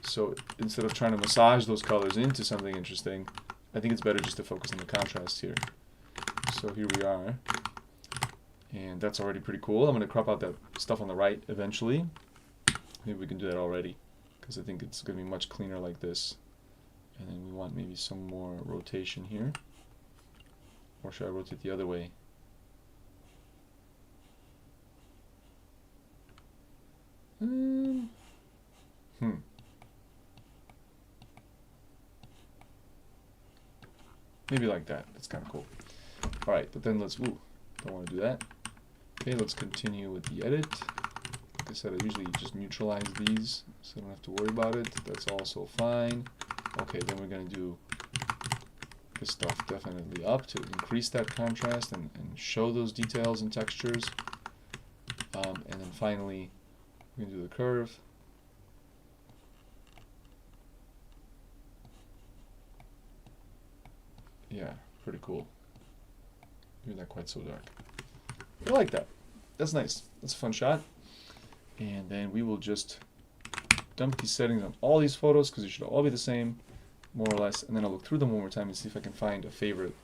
So instead of trying to massage those colors into something interesting, I think it's better just to focus on the contrast here. So here we are. And that's already pretty cool. I'm going to crop out that stuff on the right eventually. Maybe we can do that already, because I think it's going to be much cleaner like this. And then we want maybe some more rotation here. Or should I rotate the other way? Maybe like that. That's kind of cool. All right, but then don't want to do that. Okay, let's continue with the edit. Like I said, I usually just neutralize these, so I don't have to worry about it. That's also fine. Okay, then we're going to do this stuff definitely up to increase that contrast and show those details and textures. And then finally, we're going to do the curve. Yeah, pretty cool. Maybe not quite so dark. I like that. That's nice. That's a fun shot. And then we will just dump these settings on all these photos because they should all be the same, more or less. And then I'll look through them one more time and see if I can find a favorite,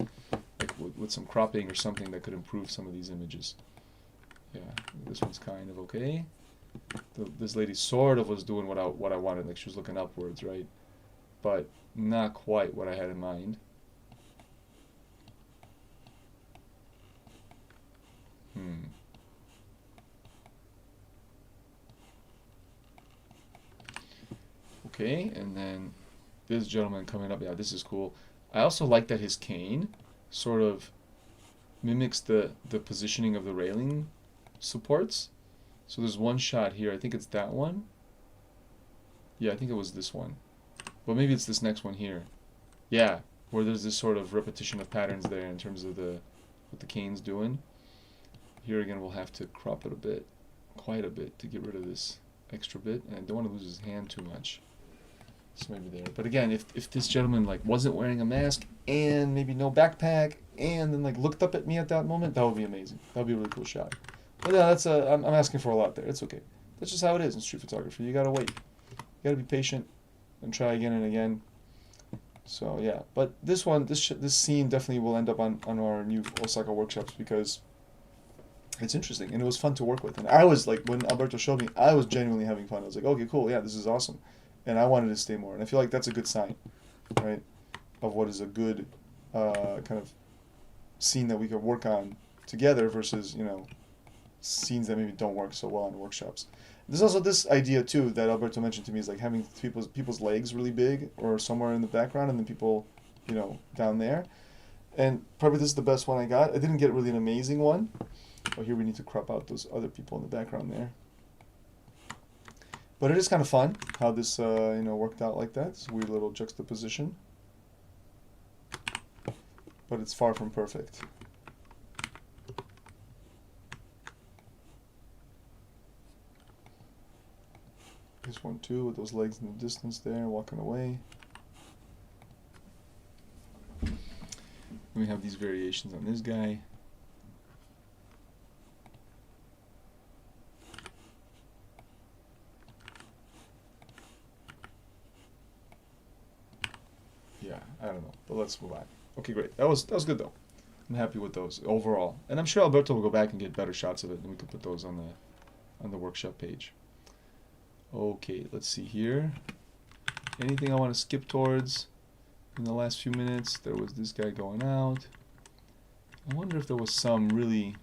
like with some cropping or something that could improve some of these images. Yeah, this one's kind of okay. this lady sort of was doing what I wanted, like she was looking upwards, right? But not quite what I had in mind. Okay, and then this gentleman coming up. Yeah, this is cool. I also like that his cane sort of mimics the positioning of the railing supports. So there's one shot here. I think it's that one. Yeah, I think it was this one. But maybe it's this next one here. Yeah, where there's this sort of repetition of patterns there in terms of what the cane's doing. Here again, we'll have to crop it a bit, quite a bit, to get rid of this extra bit. And I don't want to lose his hand too much. So maybe there. But again, if this gentleman like wasn't wearing a mask and maybe no backpack and then like looked up at me at that moment, that would be amazing. That would be a really cool shot. But yeah, I'm asking for a lot there. It's okay. That's just how it is in street photography. You gotta wait. You gotta be patient and try again and again. So yeah, but this scene definitely will end up on our new Osaka workshops because it's interesting and it was fun to work with. And I was like, when Alberto showed me, I was genuinely having fun. I was like, okay, cool, yeah, this is awesome. And I wanted to stay more. And I feel like that's a good sign, right, of what is a good kind of scene that we could work on together versus, you know, scenes that maybe don't work so well in workshops. There's also this idea too that Alberto mentioned to me is like having people's legs really big or somewhere in the background and then people, you know, down there. And probably this is the best one I got. I didn't get really an amazing one. Oh, here we need to crop out those other people in the background there. But it is kind of fun how this you know, worked out like that. It's a weird little juxtaposition. But it's far from perfect. This one too, with those legs in the distance there, walking away. Then we have these variations on this guy. Yeah, I don't know, but let's move on. Okay, great. That was good though. I'm happy with those overall, and I'm sure Alberto will go back and get better shots of it, and we can put those on the workshop page. Okay, let's see here. Anything I want to skip towards in the last few minutes? There was this guy going out. I wonder if there was some really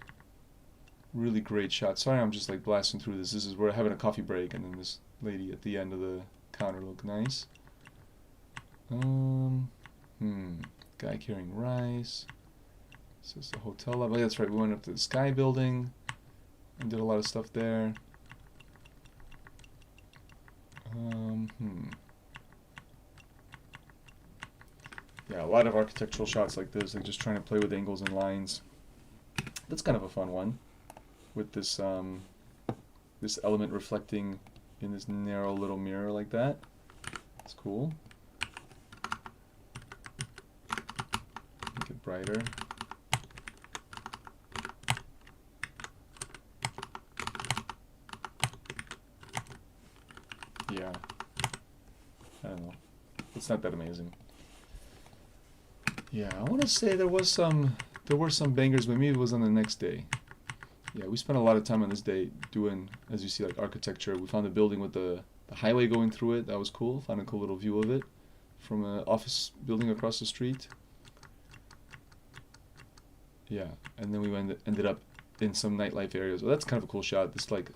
great shot. Sorry, I'm just like blasting through this. This is we're having a coffee break, and then this lady at the end of the counter looked nice. Guy carrying rice. This is the hotel lobby. Oh, that's right. We went up to the Sky Building and did a lot of stuff there. Yeah, a lot of architectural shots like this, like just trying to play with angles and lines. That's kind of a fun one, with this this element reflecting in this narrow little mirror like that. It's cool. Make it brighter. Yeah. I don't know. It's not that amazing. Yeah, I want to say there were some bangers, but maybe it was on the next day. Yeah, we spent a lot of time on this day doing, as you see, like architecture. We found a building with the highway going through it. That was cool. Found a cool little view of it from an office building across the street. Yeah, and then we ended up in some nightlife areas. Well, that's kind of a cool shot. This like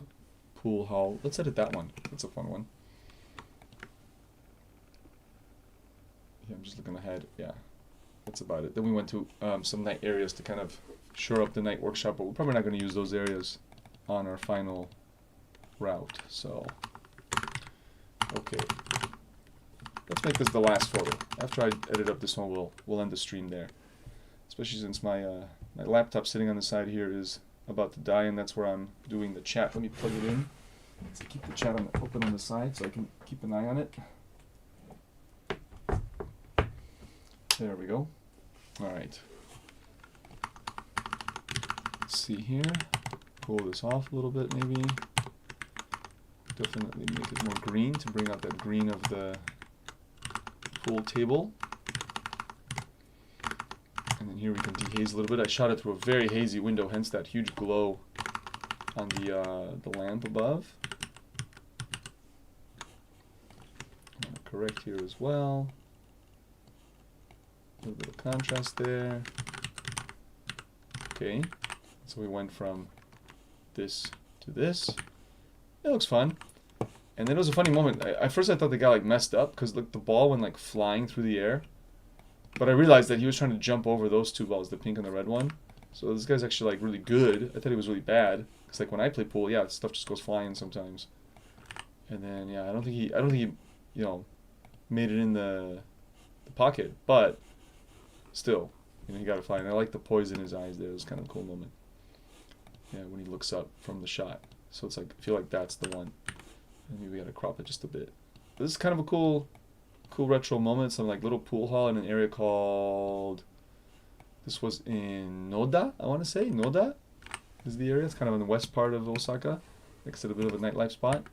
pool hall. Let's edit that one. That's a fun one. Yeah, I'm just looking ahead. Yeah, that's about it. Then we went to some night areas to kind of shore up the night workshop, but we're probably not going to use those areas on our final route. So, okay, let's make this the last photo. After I edit up this one, we'll end the stream there. Especially since my my laptop sitting on the side here is about to die, and that's where I'm doing the chat. Let me plug it in to keep the chat open on the side so I can keep an eye on it. There we go. All right. Let's see here. Pull this off a little bit, maybe. Definitely make it more green to bring out that green of the pool table. And then here we can dehaze a little bit. I shot it through a very hazy window, hence that huge glow on the lamp above. correct here as well. A little bit of contrast there. Okay, so we went from this to this. It looks fun. And then it was a funny moment. At first I thought the guy like messed up because the ball went like flying through the air. But I realized that he was trying to jump over those two balls, the pink and the red one. So this guy's actually like really good. I thought he was really bad. Because like when I play pool, yeah, stuff just goes flying sometimes. And then yeah, I don't think he you know, made it in the pocket, but still, you know, he got it flying. I like the poise in his eyes there. It was kind of a cool moment. Yeah, when he looks up from the shot. So it's like, I feel like that's the one. And maybe we gotta crop it just a bit. This is kind of a cool retro moment. Some like little pool hall in an area called, this was in Noda, I want to say. Noda is the area. It's kind of in the west part of Osaka. Like I said, a bit of a nightlife spot.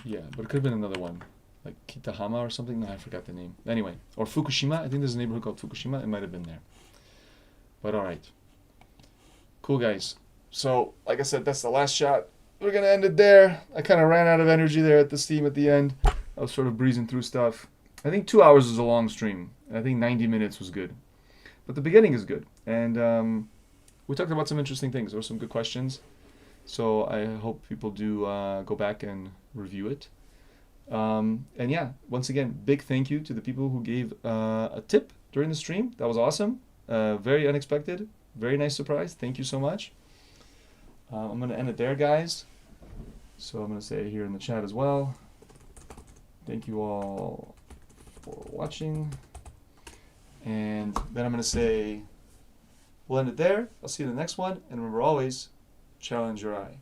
Yeah, but it could have been another one. Like Kitahama or something. No, I forgot the name. Anyway, or Fukushima. I think there's a neighborhood called Fukushima. It might have been there. But alright. Cool, guys. So, like I said, that's the last shot. We're going to end it there. I kind of ran out of energy there at the steam at the end. I was sort of breezing through stuff. I think 2 hours is a long stream. I think 90 minutes was good. But the beginning is good. And we talked about some interesting things. There were some good questions. So I hope people do go back and review it. And yeah, once again, big thank you to the people who gave a tip during the stream. That was awesome. Very unexpected. Very nice surprise. Thank you so much. I'm going to end it there, guys. So I'm going to say it here in the chat as well. Thank you all for watching. And then I'm going to say, we'll end it there. I'll see you in the next one. And remember always, challenge your eye.